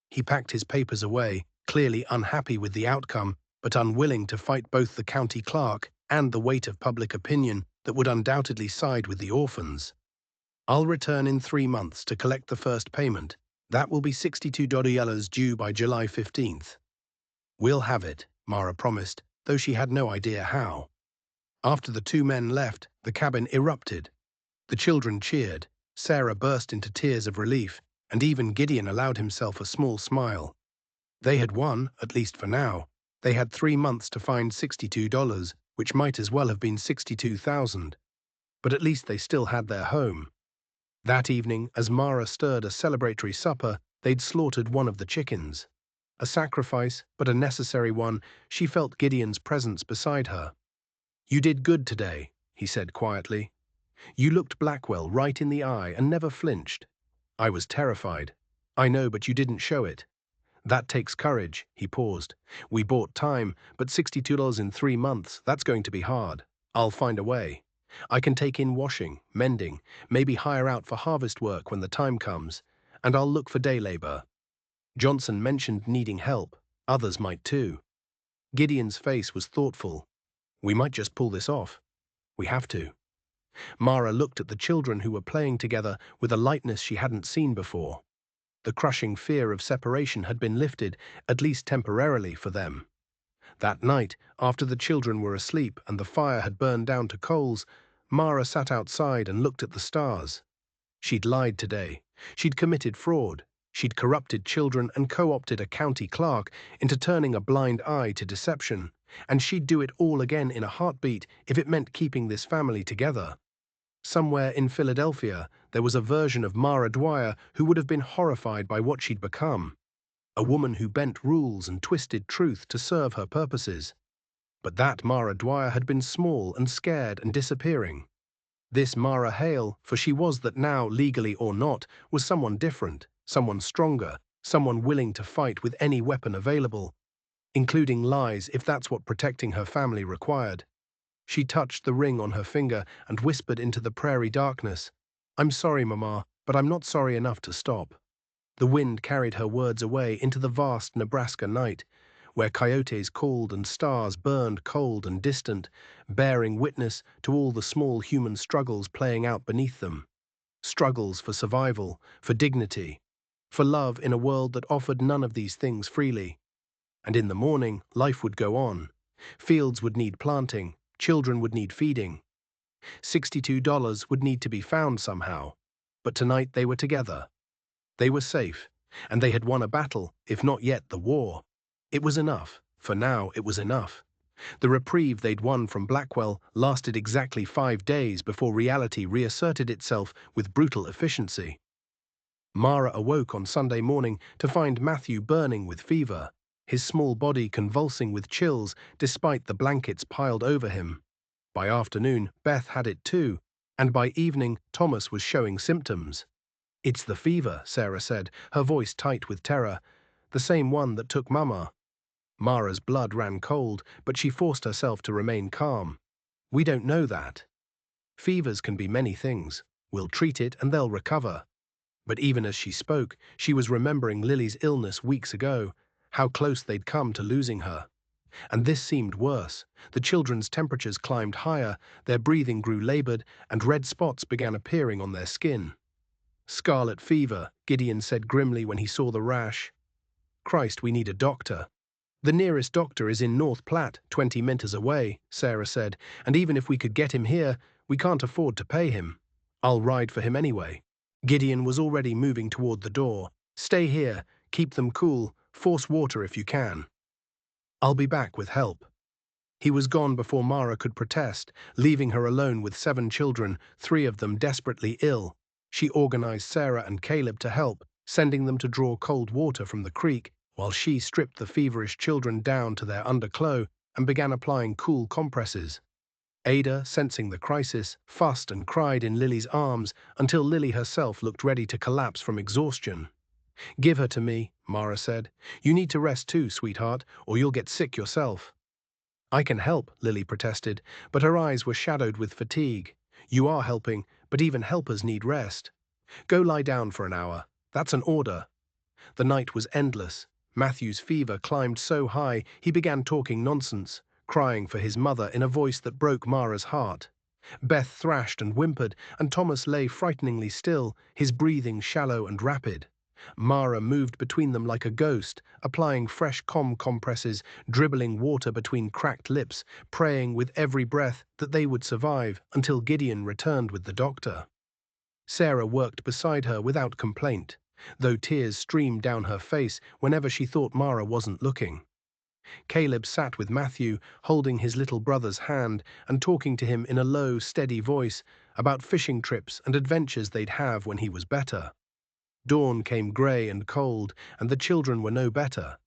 He packed his papers away, clearly unhappy with the outcome, but unwilling to fight both the county clerk and the weight of public opinion that would undoubtedly side with the orphans. I'll return in 3 months to collect the first payment. That will be $62 due by July 15th. We'll have it, Mara promised, though she had no idea how. After the two men left, the cabin erupted. The children cheered. Sarah burst into tears of relief, and even Gideon allowed himself a small smile. They had won, at least for now. They had 3 months to find $62, which might as well have been 62,000. But at least they still had their home. That evening, as Mara stirred a celebratory supper, they'd slaughtered one of the chickens. A sacrifice, but a necessary one. She felt Gideon's presence beside her. You did good today, he said quietly. You looked Blackwell right in the eye and never flinched. I was terrified. I know, but you didn't show it. That takes courage, he paused. We bought time, but $62 in 3 months, that's going to be hard. I'll find a way. I can take in washing, mending, maybe hire out for harvest work when the time comes, and I'll look for day labor. Johnson mentioned needing help. Others might too. Gideon's face was thoughtful. We might just pull this off. We have to. Mara looked at the children who were playing together with a lightness she hadn't seen before. The crushing fear of separation had been lifted, at least temporarily, for them. That night, after the children were asleep and the fire had burned down to coals, Mara sat outside and looked at the stars. She'd lied today. She'd committed fraud. She'd corrupted children and co-opted a county clerk into turning a blind eye to deception. And she'd do it all again in a heartbeat if it meant keeping this family together. Somewhere in Philadelphia, there was a version of Mara Dwire who would have been horrified by what she'd become. A woman who bent rules and twisted truth to serve her purposes. But that Mara Dwire had been small and scared and disappearing. This Mara Hale, for she was that now, legally or not, was someone different, someone stronger, someone willing to fight with any weapon available, including lies if that's what protecting her family required. She touched the ring on her finger and whispered into the prairie darkness, I'm sorry, Mama, but I'm not sorry enough to stop. The wind carried her words away into the vast Nebraska night, where coyotes called and stars burned cold and distant, bearing witness to all the small human struggles playing out beneath them. Struggles for survival, for dignity, for love in a world that offered none of these things freely. And in the morning, life would go on. Fields would need planting, children would need feeding. $62 would need to be found somehow. But tonight they were together. They were safe, and they had won a battle, if not yet the war. It was enough. For now, it was enough. The reprieve they'd won from Blackwell lasted exactly 5 days before reality reasserted itself with brutal efficiency. Mara awoke on Sunday morning to find Matthew burning with fever, his small body convulsing with chills despite the blankets piled over him. By afternoon, Beth had it too, and by evening, Thomas was showing symptoms. It's the fever, Sarah said, her voice tight with terror. The same one that took Mama. Mara's blood ran cold, but she forced herself to remain calm. We don't know that. Fevers can be many things. We'll treat it and they'll recover. But even as she spoke, she was remembering Lily's illness weeks ago, how close they'd come to losing her. And this seemed worse. The children's temperatures climbed higher, their breathing grew labored, and red spots began appearing on their skin. Scarlet fever, Gideon said grimly when he saw the rash. Christ, we need a doctor. The nearest doctor is in North Platte, 20 minutes away, Sarah said, and even if we could get him here, we can't afford to pay him. I'll ride for him anyway. Gideon was already moving toward the door. Stay here, keep them cool, force water if you can. I'll be back with help. He was gone before Mara could protest, leaving her alone with 7 children, 3 of them desperately ill. She organized Sarah and Caleb to help, sending them to draw cold water from the creek, while she stripped the feverish children down to their underclothes and began applying cool compresses. Ada, sensing the crisis, fussed and cried in Lily's arms until Lily herself looked ready to collapse from exhaustion. Give her to me, Mara said. You need to rest too, sweetheart, or you'll get sick yourself. I can help, Lily protested, but her eyes were shadowed with fatigue. You are helping, but even helpers need rest. Go lie down for an hour. That's an order. The night was endless. Matthew's fever climbed so high he began talking nonsense, crying for his mother in a voice that broke Mara's heart. Beth thrashed and whimpered, and Thomas lay frighteningly still, his breathing shallow and rapid. Mara moved between them like a ghost, applying fresh compresses, dribbling water between cracked lips, praying with every breath that they would survive until Gideon returned with the doctor. Sarah worked beside her without complaint, though tears streamed down her face whenever she thought Mara wasn't looking. Caleb sat with Matthew, holding his little brother's hand and talking to him in a low, steady voice about fishing trips and adventures they'd have when he was better. Dawn came grey and cold, and the children were no better.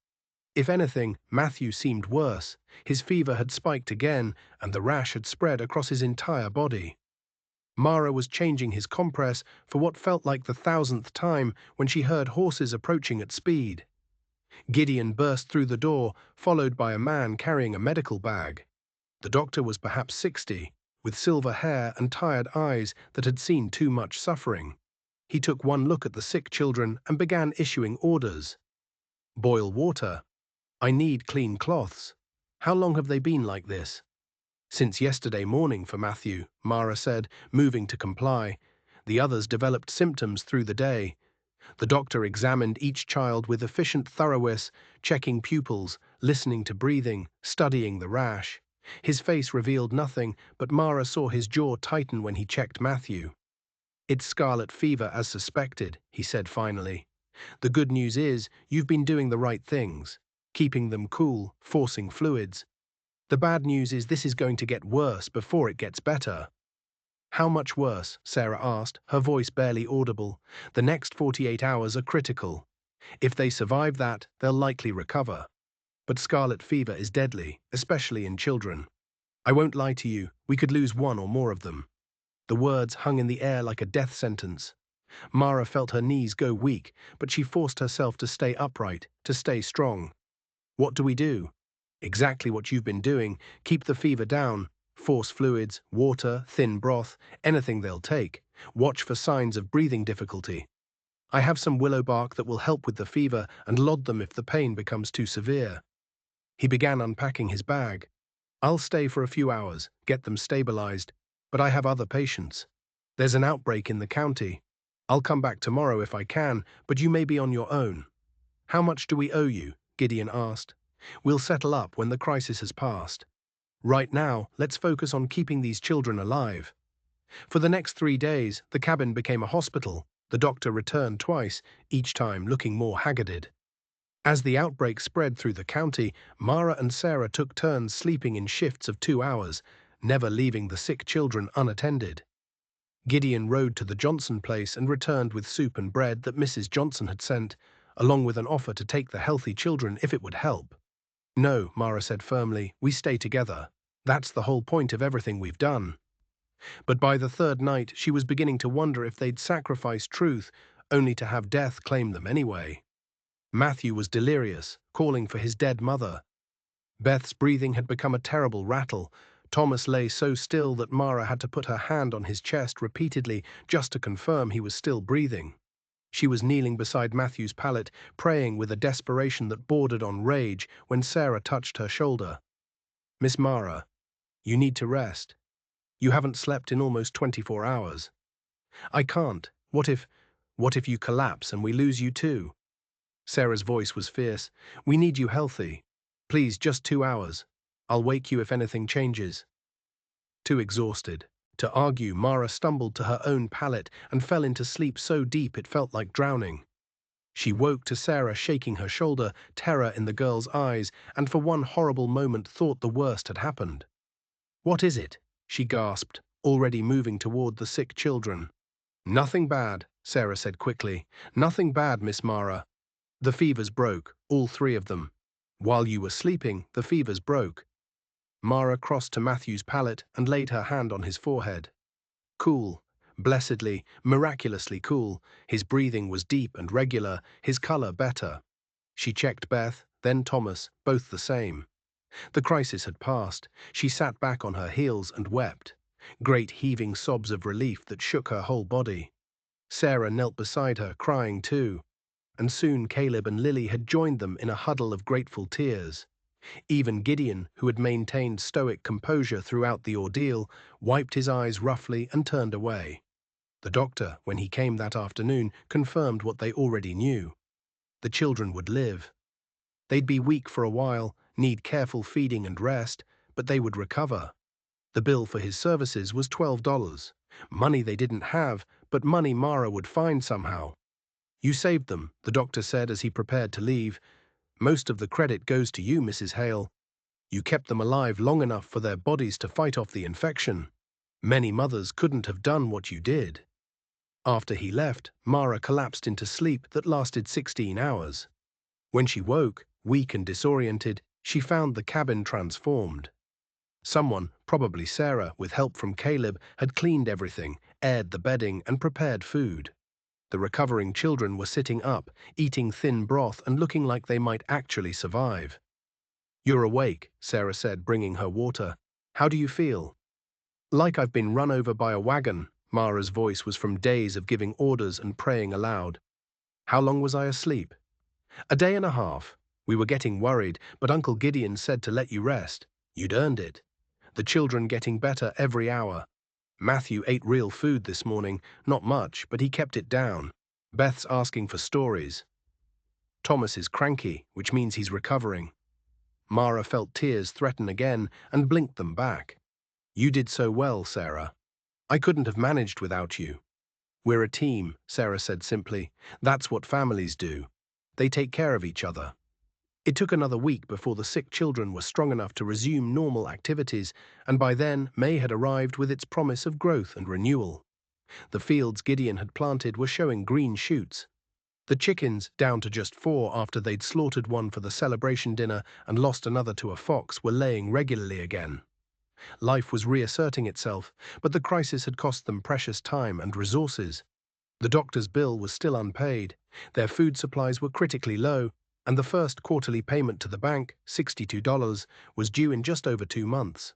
If anything, Matthew seemed worse. His fever had spiked again, and the rash had spread across his entire body. Mara was changing his compress for what felt like the 1000th time when she heard horses approaching at speed. Gideon burst through the door, followed by a man carrying a medical bag. The doctor was perhaps 60, with silver hair and tired eyes that had seen too much suffering. He took one look at the sick children and began issuing orders. Boil water. I need clean cloths. How long have they been like this? Since yesterday morning for Matthew, Mara said, moving to comply. The others developed symptoms through the day. The doctor examined each child with efficient thoroughness, checking pupils, listening to breathing, studying the rash. His face revealed nothing, but Mara saw his jaw tighten when he checked Matthew. It's scarlet fever as suspected, he said finally. The good news is you've been doing the right things, keeping them cool, forcing fluids. The bad news is this is going to get worse before it gets better. How much worse? Sarah asked, her voice barely audible. The next 48 hours are critical. If they survive that, they'll likely recover. But scarlet fever is deadly, especially in children. I won't lie to you, we could lose 1 or more of them. The words hung in the air like a death sentence. Mara felt her knees go weak, but she forced herself to stay upright, to stay strong. What do we do? Exactly what you've been doing. Keep the fever down. Force fluids, water, thin broth, anything they'll take. Watch for signs of breathing difficulty. I have some willow bark that will help with the fever and lod them if the pain becomes too severe. He began unpacking his bag. I'll stay for a few hours, get them stabilized, but I have other patients. There's an outbreak in the county. I'll come back tomorrow if I can, but you may be on your own. How much do we owe you? Gideon asked. We'll settle up when the crisis has passed. Right now, let's focus on keeping these children alive. For the next 3 days, the cabin became a hospital. The doctor returned twice, each time looking more haggarded. As the outbreak spread through the county, Mara and Sarah took turns sleeping in shifts of 2 hours, never leaving the sick children unattended. Gideon rode to the Johnson place and returned with soup and bread that Mrs. Johnson had sent, along with an offer to take the healthy children if it would help. No, Mara said firmly, we stay together. That's the whole point of everything we've done. But by the 3rd night, she was beginning to wonder if they'd sacrifice truth only to have death claim them anyway. Matthew was delirious, calling for his dead mother. Beth's breathing had become a terrible rattle. Thomas lay so still that Mara had to put her hand on his chest repeatedly just to confirm he was still breathing. She was kneeling beside Matthew's pallet, praying with a desperation that bordered on rage when Sarah touched her shoulder. "Miss Mara, you need to rest. You haven't slept in almost 24 hours. I can't. What if you collapse and we lose you too?" Sarah's voice was fierce. "We need you healthy. Please, just 2 hours. I'll wake you if anything changes." Too exhausted to argue, Mara stumbled to her own pallet and fell into sleep so deep it felt like drowning. She woke to Sarah shaking her shoulder, terror in the girl's eyes, and for one horrible moment thought the worst had happened. "What is it?" she gasped, already moving toward the sick children. "Nothing bad," Sarah said quickly. "Nothing bad, Miss Mara. The fevers broke, all three of them. While you were sleeping, the fevers broke." Mara crossed to Matthew's pallet and laid her hand on his forehead. Cool, blessedly, miraculously cool. His breathing was deep and regular, his color better. She checked Beth, then Thomas, both the same. The crisis had passed. She sat back on her heels and wept. Great heaving sobs of relief that shook her whole body. Sarah knelt beside her, crying too. And soon Caleb and Lily had joined them in a huddle of grateful tears. Even Gideon, who had maintained stoic composure throughout the ordeal, wiped his eyes roughly and turned away. The doctor, when he came that afternoon, confirmed what they already knew. The children would live. They'd be weak for a while, need careful feeding and rest, but they would recover. The bill for his services was $12. Money they didn't have, but money Mara would find somehow. "You saved them," the doctor said as he prepared to leave. "Most of the credit goes to you, Mrs. Hale. You kept them alive long enough for their bodies to fight off the infection. Many mothers couldn't have done what you did." After he left, Mara collapsed into sleep that lasted 16 hours. When she woke, weak and disoriented, she found the cabin transformed. Someone, probably Sarah, with help from Caleb, had cleaned everything, aired the bedding, and prepared food. The recovering children were sitting up, eating thin broth and looking like they might actually survive. "You're awake," Sarah said, bringing her water. "How do you feel?" "Like I've been run over by a wagon." Mara's voice was from days of giving orders and praying aloud. "How long was I asleep?" "A day and a half. We were getting worried, but Uncle Gideon said to let you rest. You'd earned it. The children getting better every hour. Matthew ate real food this morning, not much, but he kept it down. Beth's asking for stories. Thomas is cranky, which means he's recovering." Mara felt tears threaten again and blinked them back. "You did so well, Sarah. I couldn't have managed without you." "We're a team," Sarah said simply. "That's what families do. They take care of each other." It took another week before the sick children were strong enough to resume normal activities, and by then May had arrived with its promise of growth and renewal. The fields Gideon had planted were showing green shoots. The chickens, down to just 4 after they'd slaughtered one for the celebration dinner and lost another to a fox, were laying regularly again. Life was reasserting itself, but the crisis had cost them precious time and resources. The doctor's bill was still unpaid, their food supplies were critically low, and the first quarterly payment to the bank, $62, was due in just over 2 months.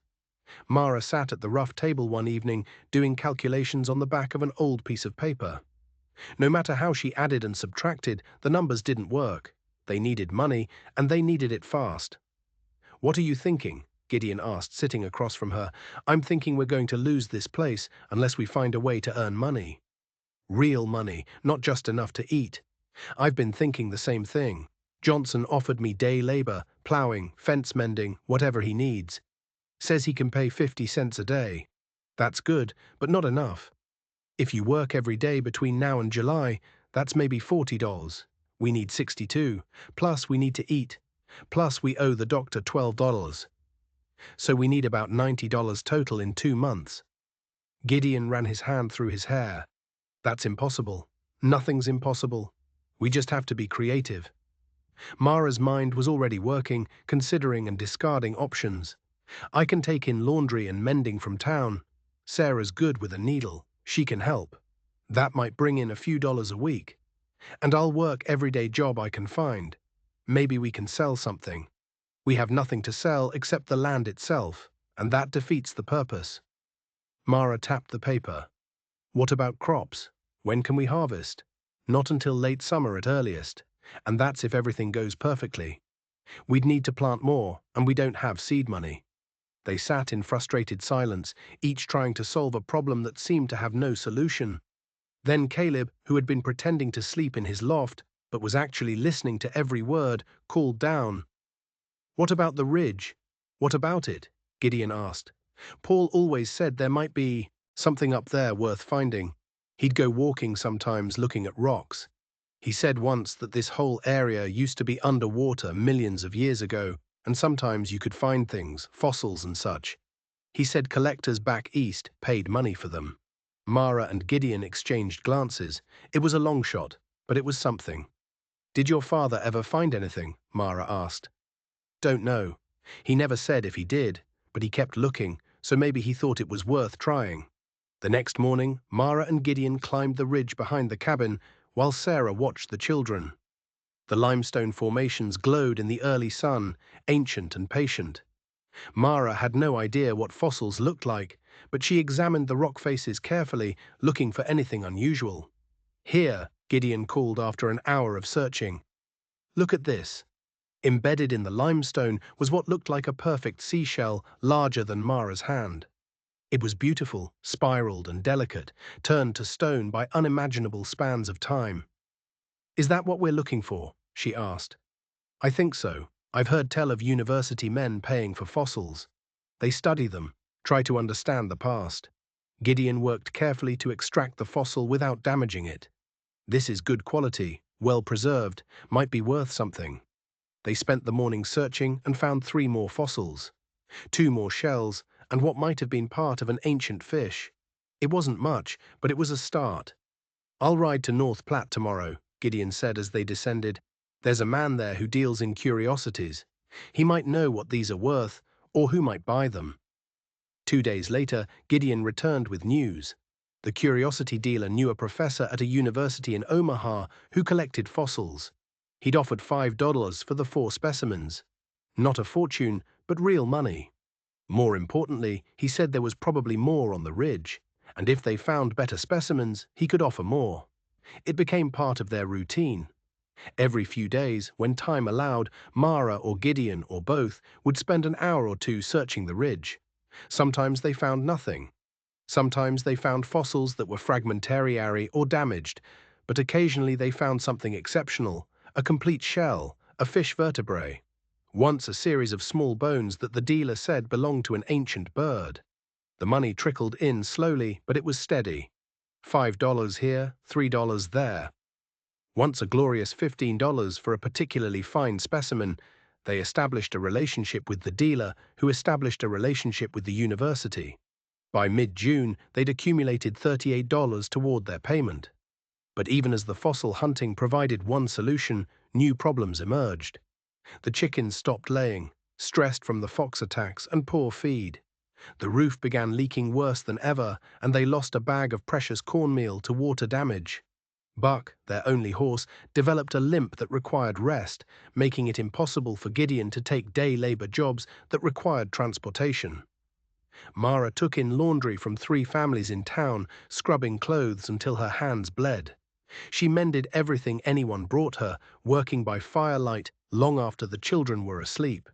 Mara sat at the rough table one evening, doing calculations on the back of an old piece of paper. No matter how she added and subtracted, the numbers didn't work. They needed money, and they needed it fast. "What are you thinking?" Gideon asked, sitting across from her. "I'm thinking we're going to lose this place unless we find a way to earn money. Real money, not just enough to eat. I've been thinking the same thing. Johnson offered me day labor, plowing, fence mending, whatever he needs. Says he can pay 50 cents a day. That's good, but not enough. If you work every day between now and July, that's maybe $40. We need 62. Plus we need to eat. Plus we owe the doctor $12. So we need about $90 total in 2 months. Gideon ran his hand through his hair. "That's impossible. Nothing's impossible. We just have to be creative." Mara's mind was already working, considering and discarding options. "I can take in laundry and mending from town. Sarah's good with a needle. She can help. That might bring in a few dollars a week. And I'll work every day job I can find. Maybe we can sell something. We have nothing to sell except the land itself, and that defeats the purpose. Mara tapped the paper. What about crops? When can we harvest? Not until late summer at earliest, and that's if everything goes perfectly. We'd need to plant more, and we don't have seed money. They sat in frustrated silence, each trying to solve a problem that seemed to have no solution. Then Caleb, who had been pretending to sleep in his loft, but was actually listening to every word, called down. What about the ridge? What about it? Gideon asked. Paul always said there might be something up there worth finding. He'd go walking sometimes looking at rocks. He said once that this whole area used to be underwater millions of years ago, and sometimes you could find things, fossils and such. He said collectors back east paid money for them. Mara and Gideon exchanged glances. It was a long shot, but it was something. Did your father ever find anything? Mara asked. Don't know. He never said if he did, but he kept looking, so maybe he thought it was worth trying. The next morning, Mara and Gideon climbed the ridge behind the cabin, while Sarah watched the children. The limestone formations glowed in the early sun, ancient and patient. Mara had no idea what fossils looked like, but she examined the rock faces carefully, looking for anything unusual. Here, Gideon called after an hour of searching. Look at this. Embedded in the limestone was what looked like a perfect seashell, larger than Mara's hand. It was beautiful, spiraled and delicate, turned to stone by unimaginable spans of time. Is that what we're looking for? She asked. I think so. I've heard tell of university men paying for fossils. They study them, try to understand the past. Gideon worked carefully to extract the fossil without damaging it. This is good quality, well preserved, might be worth something. They spent the morning searching and found 3 more fossils, 2 more shells, and what might have been part of an ancient fish. It wasn't much, but it was a start. I'll ride to North Platte tomorrow, Gideon said as they descended. There's a man there who deals in curiosities. He might know what these are worth, or who might buy them. 2 days later, Gideon returned with news. The curiosity dealer knew a professor at a university in Omaha who collected fossils. He'd offered $5 for the 4 specimens. Not a fortune, but real money. More importantly, he said there was probably more on the ridge, and if they found better specimens, he could offer more. It became part of their routine. Every few days, when time allowed, Mara or Gideon or both would spend an hour or 2 searching the ridge. Sometimes they found nothing. Sometimes they found fossils that were fragmentary or damaged, but occasionally they found something exceptional, a complete shell, a fish vertebrae. Once a series of small bones that the dealer said belonged to an ancient bird. The money trickled in slowly, but it was steady. $5 here, $3 there. Once a glorious $15 for a particularly fine specimen, they established a relationship with the dealer, who established a relationship with the university. By mid-June, they'd accumulated $38 toward their payment. But even as the fossil hunting provided one solution, new problems emerged. The chickens stopped laying, stressed from the fox attacks and poor feed. The roof began leaking worse than ever, and they lost a bag of precious cornmeal to water damage. Buck, their only horse, developed a limp that required rest, making it impossible for Gideon to take day labor jobs that required transportation. Mara took in laundry from 3 families in town, scrubbing clothes until her hands bled. She mended everything anyone brought her, working by firelight long after the children were asleep.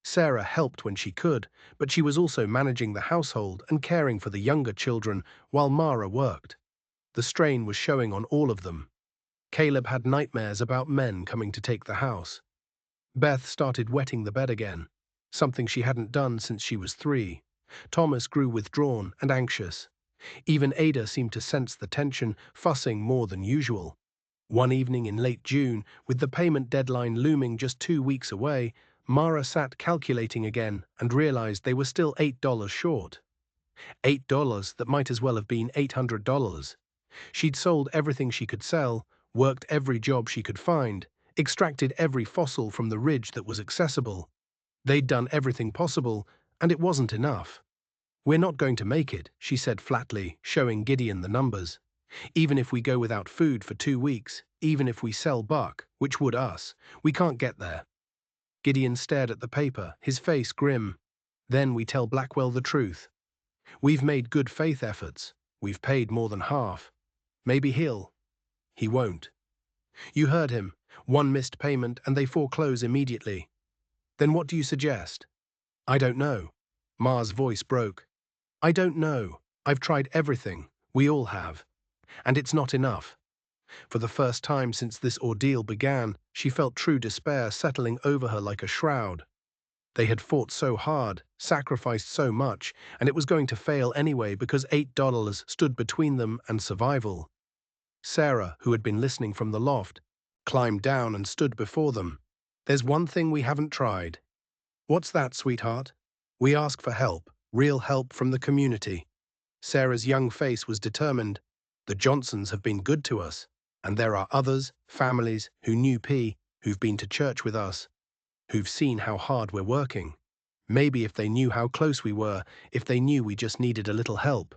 Sarah helped when she could, but she was also managing the household and caring for the younger children while Mara worked. The strain was showing on all of them. Caleb had nightmares about men coming to take the house. Beth started wetting the bed again, something she hadn't done since she was 3. Thomas grew withdrawn and anxious. Even Ada seemed to sense the tension, fussing more than usual. One evening in late June, with the payment deadline looming just 2 weeks away, Mara sat calculating again and realized they were still $8 short. $8 that might as well have been $800. She'd sold everything she could sell, worked every job she could find, extracted every fossil from the ridge that was accessible. They'd done everything possible, and it wasn't enough. We're not going to make it, she said flatly, showing Gideon the numbers. Even if we go without food for 2 weeks, even if we sell buck, which would us, we can't get there. Gideon stared at the paper, his face grim. Then we tell Blackwell the truth. We've made good faith efforts. We've paid more than half. Maybe he won't. You heard him. One missed payment and they foreclose immediately. Then what do you suggest? I don't know. Ma's voice broke. I don't know. I've tried everything. We all have. And it's not enough. For the first time since this ordeal began, she felt true despair settling over her like a shroud. They had fought so hard, sacrificed so much, and it was going to fail anyway because $8 stood between them and survival. Sarah, who had been listening from the loft, climbed down and stood before them. There's one thing we haven't tried. What's that, sweetheart? We ask for help, real help from the community. Sarah's young face was determined. The Johnsons have been good to us, and there are others, families, who knew P, who've been to church with us, who've seen how hard we're working. Maybe if they knew how close we were, if they knew we just needed a little help.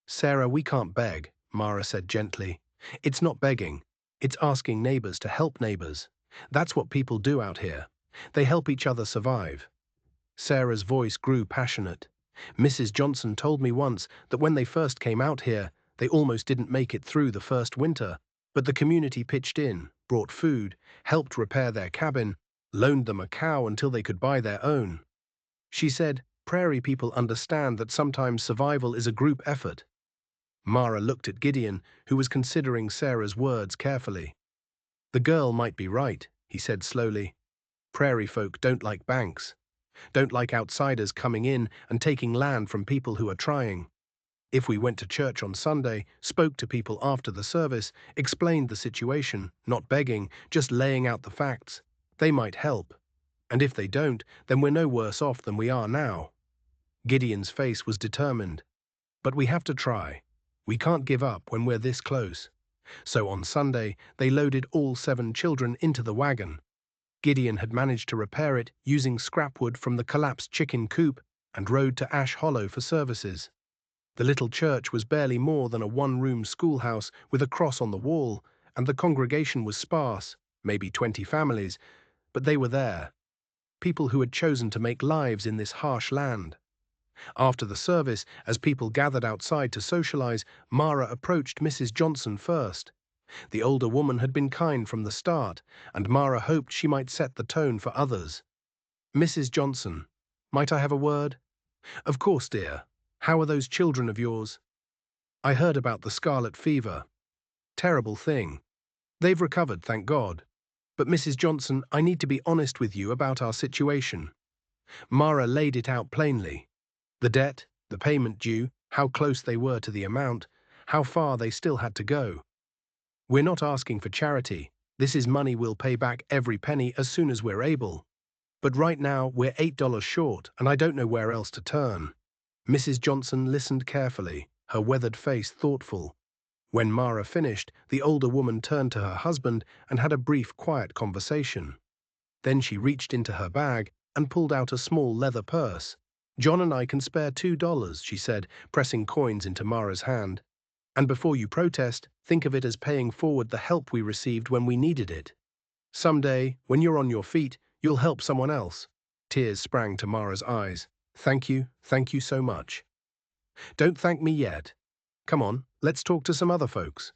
Sarah, we can't beg, Mara said gently. It's not begging. It's asking neighbors to help neighbors. That's what people do out here. They help each other survive. Sarah's voice grew passionate. Mrs. Johnson told me once that when they first came out here, they almost didn't make it through the first winter, but the community pitched in, brought food, helped repair their cabin, loaned them a cow until they could buy their own. She said, prairie people understand that sometimes survival is a group effort. Mara looked at Gideon, who was considering Sarah's words carefully. The girl might be right, he said slowly. Prairie folk don't like banks, don't like outsiders coming in and taking land from people who are trying. If we went to church on Sunday, spoke to people after the service, explained the situation, not begging, just laying out the facts, they might help. And if they don't, then we're no worse off than we are now. Gideon's face was determined. But we have to try. We can't give up when we're this close. So on Sunday, they loaded all 7 children into the wagon. Gideon had managed to repair it using scrapwood from the collapsed chicken coop and rode to Ash Hollow for services. The little church was barely more than a one-room schoolhouse with a cross on the wall, and the congregation was sparse, maybe 20 families, but they were there. People who had chosen to make lives in this harsh land. After the service, as people gathered outside to socialize, Mara approached Mrs. Johnson first. The older woman had been kind from the start, and Mara hoped she might set the tone for others. Mrs. Johnson, might I have a word? Of course, dear. How are those children of yours? I heard about the scarlet fever. Terrible thing. They've recovered, thank God. But Mrs. Johnson, I need to be honest with you about our situation. Mara laid it out plainly. The debt, the payment due, how close they were to the amount, how far they still had to go. We're not asking for charity. This is money we'll pay back every penny as soon as we're able. But right now, we're $8 short, and I don't know where else to turn. Mrs. Johnson listened carefully, her weathered face thoughtful. When Mara finished, the older woman turned to her husband and had a brief, quiet conversation. Then she reached into her bag and pulled out a small leather purse. John and I can spare $2, she said, pressing coins into Mara's hand. And before you protest, think of it as paying forward the help we received when we needed it. Someday, when you're on your feet, you'll help someone else. Tears sprang to Mara's eyes. Thank you so much. Don't thank me yet. Come on, let's talk to some other folks.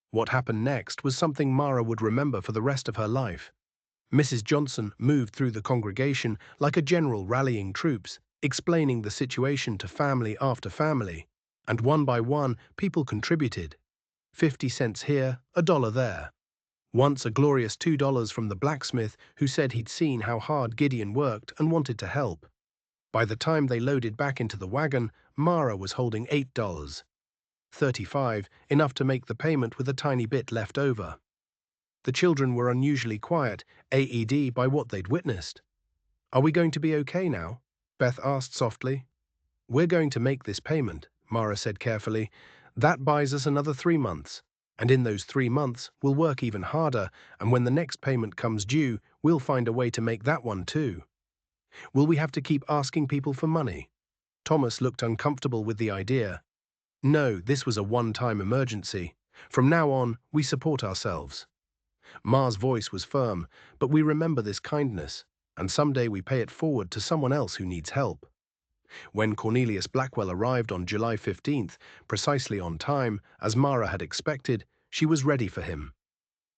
What happened next was something Mara would remember for the rest of her life. Mrs. Johnson moved through the congregation like a general rallying troops, explaining the situation to family after family, and one by one people contributed. 50 cents here, $1 there. Once a glorious $2 from the blacksmith who said he'd seen how hard Gideon worked and wanted to help. By the time they loaded back into the wagon, Mara was holding $8. 35, enough to make the payment with a tiny bit left over. The children were unusually quiet, AED by what they'd witnessed. Are we going to be okay now? Beth asked softly. We're going to make this payment, Mara said carefully. That buys us another 3 months. And in those 3 months, we'll work even harder, and when the next payment comes due, we'll find a way to make that one too. Will we have to keep asking people for money? Thomas looked uncomfortable with the idea. No, this was a one-time emergency. From now on, we support ourselves. Ma's voice was firm, but we remember this kindness, and someday we pay it forward to someone else who needs help. When Cornelius Blackwell arrived on July 15th, precisely on time, as Mara had expected, she was ready for him.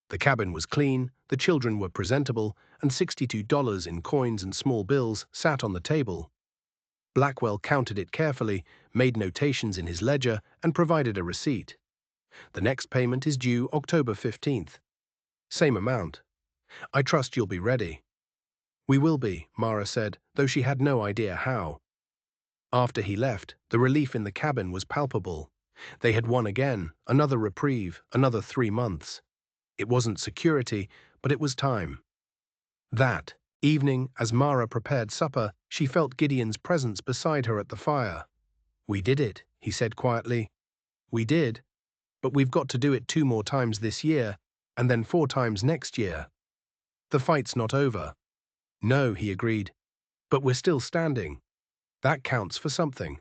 The cabin was clean, the children were presentable, and $62 in coins and small bills sat on the table. Blackwell counted it carefully, made notations in his ledger, and provided a receipt. The next payment is due October 15th. Same amount. I trust you'll be ready. We will be, Mara said, though she had no idea how. After he left, the relief in the cabin was palpable. They had won again, another reprieve, another 3 months. It wasn't security, but it was time. That evening, as Mara prepared supper, she felt Gideon's presence beside her at the fire. "We did it," he said quietly. "We did, but we've got to do it 2 more times this year, and then 4 times next year. The fight's not over." "No," he agreed, "but we're still standing. That counts for something."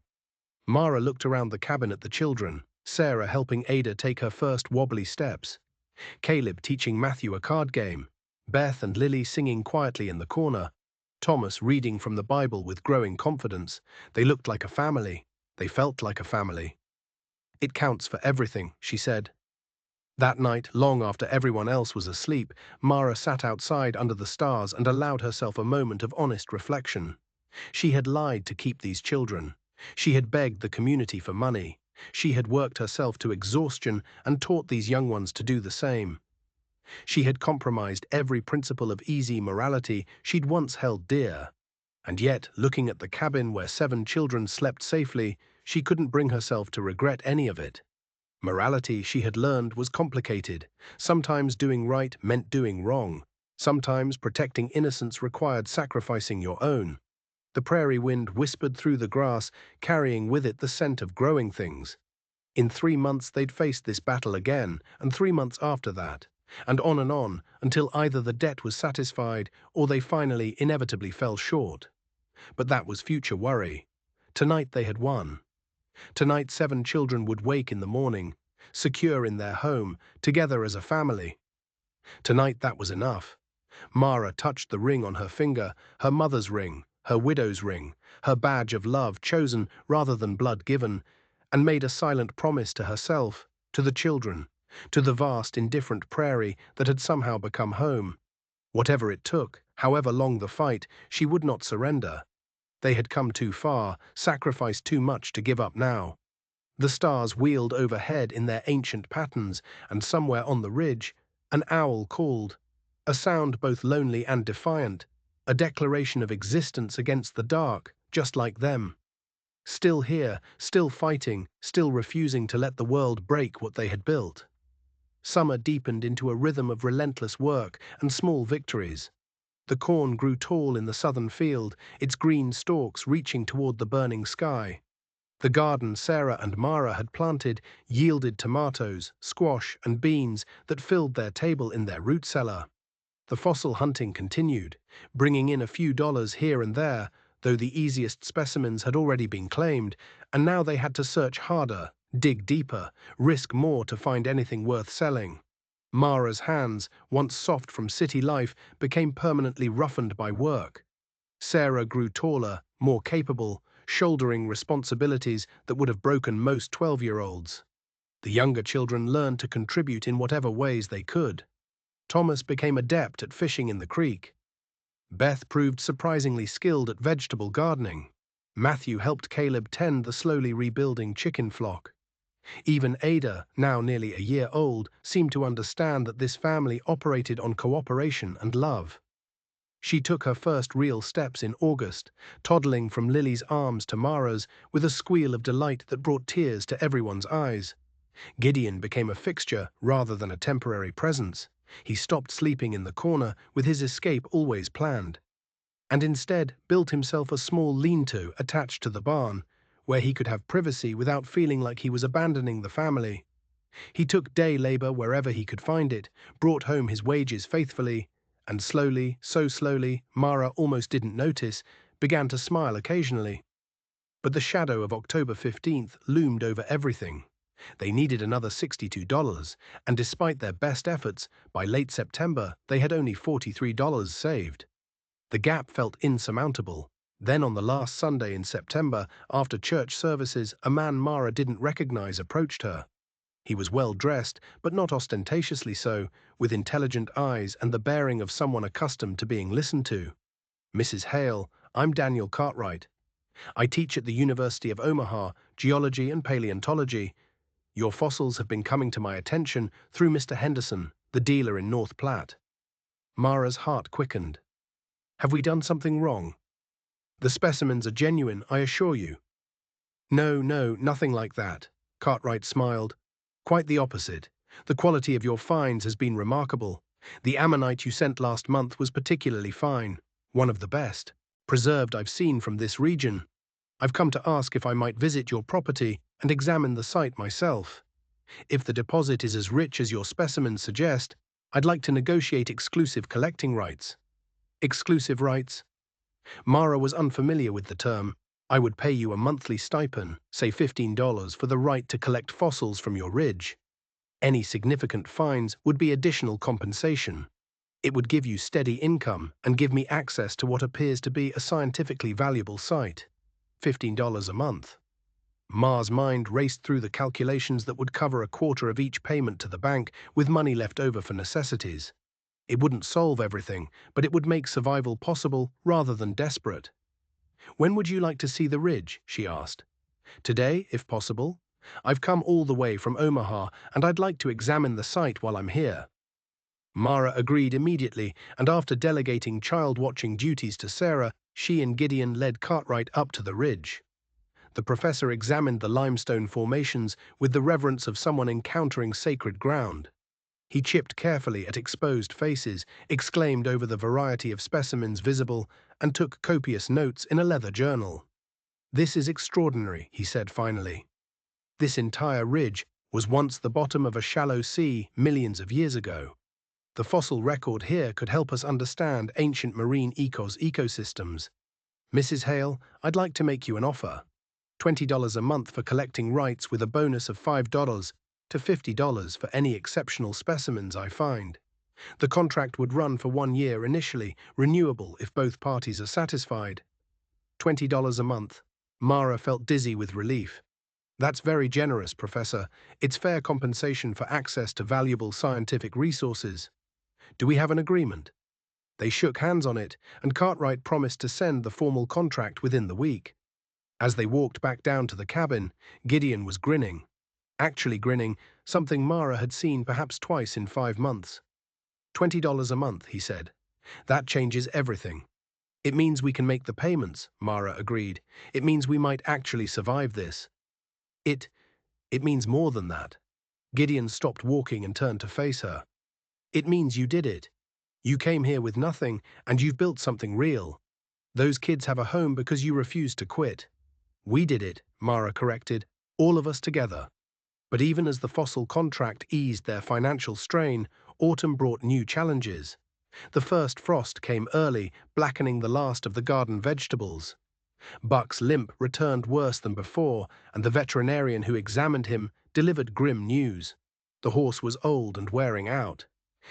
Mara looked around the cabin at the children, Sarah helping Ada take her first wobbly steps, Caleb teaching Matthew a card game, Beth and Lily singing quietly in the corner, Thomas reading from the Bible with growing confidence. They looked like a family. They felt like a family. "It counts for everything," she said. That night, long after everyone else was asleep, Mara sat outside under the stars and allowed herself a moment of honest reflection. She had lied to keep these children. She had begged the community for money. She had worked herself to exhaustion and taught these young ones to do the same. She had compromised every principle of easy morality she'd once held dear. And yet, looking at the cabin where 7 children slept safely, she couldn't bring herself to regret any of it. Morality, she had learned, was complicated. Sometimes doing right meant doing wrong. Sometimes protecting innocence required sacrificing your own. The prairie wind whispered through the grass, carrying with it the scent of growing things. In 3 months they'd faced this battle again, and 3 months after that, and on, until either the debt was satisfied or they finally inevitably fell short. But that was future worry. Tonight they had won. Tonight 7 children would wake in the morning, secure in their home, together as a family. Tonight that was enough. Mara touched the ring on her finger, her mother's ring, her widow's ring, her badge of love chosen rather than blood given, and made a silent promise to herself, to the children, to the vast indifferent prairie that had somehow become home. Whatever it took, however long the fight, she would not surrender. They had come too far, sacrificed too much to give up now. The stars wheeled overhead in their ancient patterns, and somewhere on the ridge, an owl called, a sound both lonely and defiant, a declaration of existence against the dark, just like them. Still here, still fighting, still refusing to let the world break what they had built. Summer deepened into a rhythm of relentless work and small victories. The corn grew tall in the southern field, its green stalks reaching toward the burning sky. The garden Sarah and Mara had planted yielded tomatoes, squash, and beans that filled their table in their root cellar. The fossil hunting continued, bringing in a few dollars here and there, though the easiest specimens had already been claimed, and now they had to search harder, dig deeper, risk more to find anything worth selling. Mara's hands, once soft from city life, became permanently roughened by work. Sarah grew taller, more capable, shouldering responsibilities that would have broken most 12-year-olds. The younger children learned to contribute in whatever ways they could. Thomas became adept at fishing in the creek. Beth proved surprisingly skilled at vegetable gardening. Matthew helped Caleb tend the slowly rebuilding chicken flock. Even Ada, now nearly a year old, seemed to understand that this family operated on cooperation and love. She took her first real steps in August, toddling from Lily's arms to Mara's with a squeal of delight that brought tears to everyone's eyes. Gideon became a fixture rather than a temporary presence. He stopped sleeping in the corner with his escape always planned, and instead built himself a small lean-to attached to the barn, where he could have privacy without feeling like he was abandoning the family. He took day labor wherever he could find it, brought home his wages faithfully, and slowly, so slowly, Mara almost didn't notice, began to smile occasionally. But the shadow of October 15th loomed over everything. They needed another $62, and despite their best efforts, by late September they had only $43 saved. The gap felt insurmountable. Then on the last Sunday in September, after church services, a man Mara didn't recognize approached her. He was well dressed, but not ostentatiously so, with intelligent eyes and the bearing of someone accustomed to being listened to. "Mrs. Hale, I'm Daniel Cartwright. I teach at the University of Omaha, geology and paleontology. Your fossils have been coming to my attention through Mr. Henderson, the dealer in North Platte." Mara's heart quickened. "Have we done something wrong?" "The specimens are genuine, I assure you." "No, no, nothing like that." Cartwright smiled. "Quite the opposite. The quality of your finds has been remarkable. The ammonite you sent last month was particularly fine, one of the best preserved I've seen from this region. I've come to ask if I might visit your property and examine the site myself. If the deposit is as rich as your specimens suggest, I'd like to negotiate exclusive collecting rights." "Exclusive rights?" Mara was unfamiliar with the term. "I would pay you a monthly stipend, say $15, for the right to collect fossils from your ridge. Any significant finds would be additional compensation. It would give you steady income and give me access to what appears to be a scientifically valuable site. $15 a month." Ma's mind raced through the calculations that would cover a quarter of each payment to the bank, with money left over for necessities. It wouldn't solve everything, but it would make survival possible rather than desperate. "When would you like to see the ridge?" she asked. "Today, if possible. I've come all the way from Omaha, and I'd like to examine the site while I'm here." Mara agreed immediately, and after delegating child-watching duties to Sarah, she and Gideon led Cartwright up to the ridge. The professor examined the limestone formations with the reverence of someone encountering sacred ground. He chipped carefully at exposed faces, exclaimed over the variety of specimens visible, and took copious notes in a leather journal. "This is extraordinary," he said finally. "This entire ridge was once the bottom of a shallow sea millions of years ago. The fossil record here could help us understand ancient marine ecosystems. Mrs. Hale, I'd like to make you an offer. $20 a month for collecting rights with a bonus of $5 to $50 for any exceptional specimens I find. The contract would run for 1 year initially, renewable if both parties are satisfied." $20 a month. Mara felt dizzy with relief. "That's very generous, Professor. It's fair compensation for access to valuable scientific resources. Do we have an agreement?" They shook hands on it, and Cartwright promised to send the formal contract within the week. As they walked back down to the cabin, Gideon was grinning. Actually grinning, something Mara had seen perhaps twice in 5 months. $20 a month, he said. "That changes everything." "It means we can make the payments," Mara agreed. "It means we might actually survive this." It means more than that." Gideon stopped walking and turned to face her. "It means you did it. You came here with nothing, and you've built something real. Those kids have a home because you refused to quit." "We did it," Mara corrected, "all of us together." But even as the fossil contract eased their financial strain, autumn brought new challenges. The first frost came early, blackening the last of the garden vegetables. Buck's limp returned worse than before, and the veterinarian who examined him delivered grim news. The horse was old and wearing out.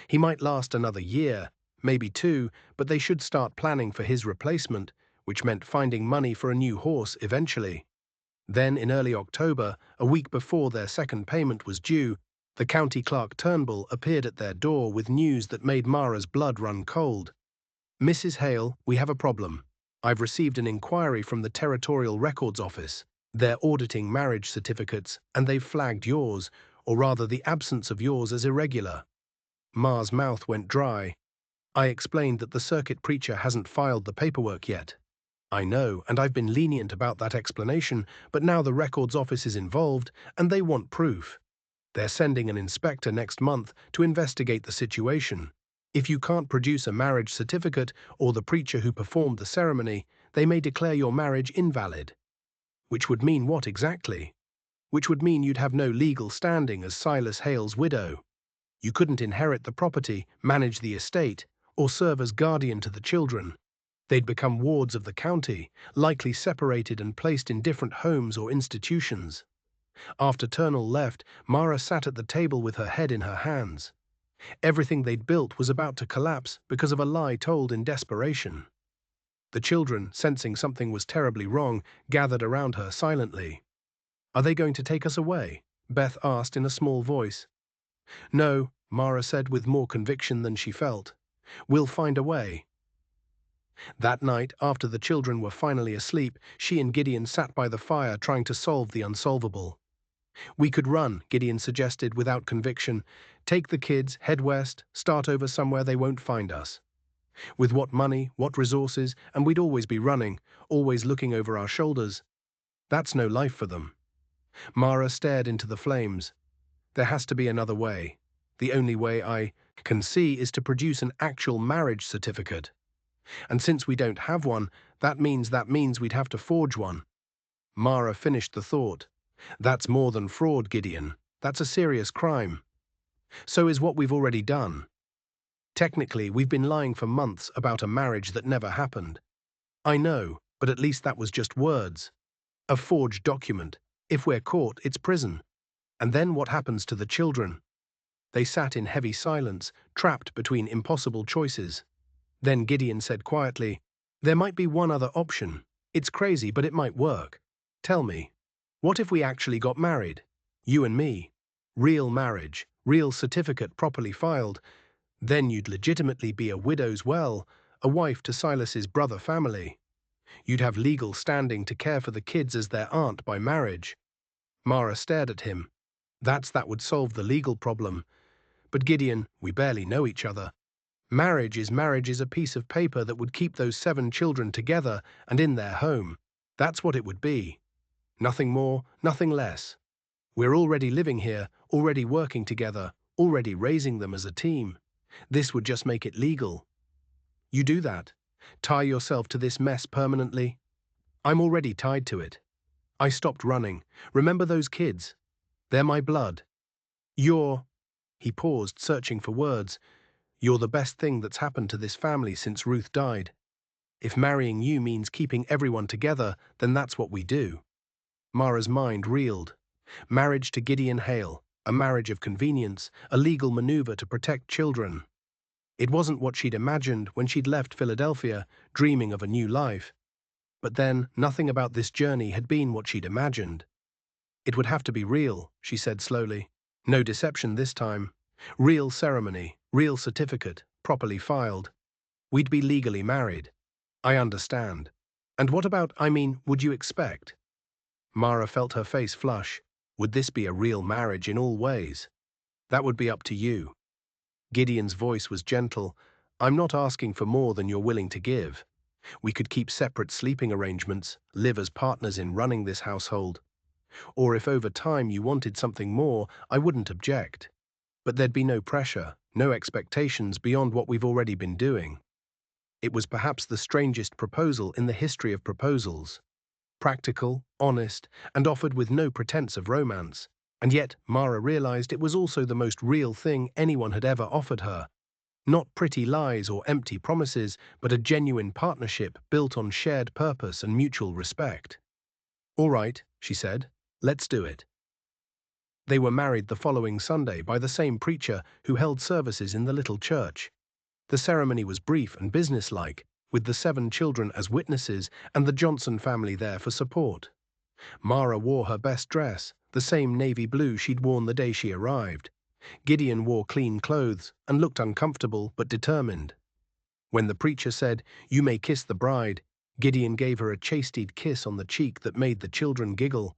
He might last another year, maybe 2, but they should start planning for his replacement, which meant finding money for a new horse eventually. Then, in early October, a week before their second payment was due, the county clerk Turnbull appeared at their door with news that made Mara's blood run cold. "Mrs. Hale, we have a problem. I've received an inquiry from the Territorial Records Office. They're auditing marriage certificates, and they've flagged yours, or rather the absence of yours, as irregular." Ma's mouth went dry. "I explained that the circuit preacher hasn't filed the paperwork yet." "I know, and I've been lenient about that explanation, but now the records office is involved, and they want proof. They're sending an inspector next month to investigate the situation. If you can't produce a marriage certificate or the preacher who performed the ceremony, they may declare your marriage invalid." "Which would mean what exactly?" "Which would mean you'd have no legal standing as Silas Hale's widow. You couldn't inherit the property, manage the estate, or serve as guardian to the children." They'd become wards of the county, likely separated and placed in different homes or institutions. After Turnell left, Mara sat at the table with her head in her hands. Everything they'd built was about to collapse because of a lie told in desperation. The children, sensing something was terribly wrong, gathered around her silently. "Are they going to take us away?" Beth asked in a small voice. "No," Mara said with more conviction than she felt. "We'll find a way." That night, after the children were finally asleep, she and Gideon sat by the fire trying to solve the unsolvable. "We could run," Gideon suggested without conviction. "Take the kids, head west, start over somewhere they won't find us. With what money, what resources, and we'd always be running, always looking over our shoulders. That's no life for them." Mara stared into the flames. "There has to be another way. The only way I can see is to produce an actual marriage certificate. And since we don't have one, that means we'd have to forge one." Mara finished the thought. "That's more than fraud, Gideon. That's a serious crime. So is what we've already done. Technically, we've been lying for months about a marriage that never happened." "I know, but at least that was just words. A forged document. If we're caught, it's prison. And then what happens to the children?" They sat in heavy silence, trapped between impossible choices. Then Gideon said quietly, "There might be one other option. It's crazy, but it might work. Tell me, what if we actually got married? You and me. Real marriage, real certificate properly filed. Then you'd legitimately be a widow's well, a wife to Silas's brother family. You'd have legal standing to care for the kids as their aunt by marriage." Mara stared at him. That would solve the legal problem. "But Gideon, we barely know each other. Marriage is a piece of paper that would keep those 7 children together and in their home. That's what it would be. Nothing more, nothing less. We're already living here, already working together, already raising them as a team. This would just make it legal. You do that. Tie yourself to this mess permanently. I'm already tied to it. I stopped running. Remember those kids? They're my blood. You're—" He paused, searching for words. "You're the best thing that's happened to this family since Ruth died. If marrying you means keeping everyone together, then that's what we do." Mara's mind reeled. Marriage to Gideon Hale, a marriage of convenience, a legal maneuver to protect children. It wasn't what she'd imagined when she'd left Philadelphia, dreaming of a new life. But then, nothing about this journey had been what she'd imagined. "It would have to be real," she said slowly. "No deception this time. Real ceremony, real certificate, properly filed. We'd be legally married." "I understand. And what about, would you expect?" Mara felt her face flush. "Would this be a real marriage in all ways?" "That would be up to you." Gideon's voice was gentle. "I'm not asking for more than you're willing to give. We could keep separate sleeping arrangements, live as partners in running this household. Or if over time you wanted something more, I wouldn't object. But there'd be no pressure, no expectations beyond what we've already been doing." It was perhaps the strangest proposal in the history of proposals. Practical, honest, and offered with no pretense of romance. And yet, Mara realized it was also the most real thing anyone had ever offered her. Not pretty lies or empty promises, but a genuine partnership built on shared purpose and mutual respect. "All right," she said, "let's do it." They were married the following Sunday by the same preacher who held services in the little church. The ceremony was brief and businesslike, with the 7 children as witnesses and the Johnson family there for support. Mara wore her best dress, the same navy blue she'd worn the day she arrived. Gideon wore clean clothes and looked uncomfortable but determined. When the preacher said, "You may kiss the bride," Gideon gave her a chastened kiss on the cheek that made the children giggle.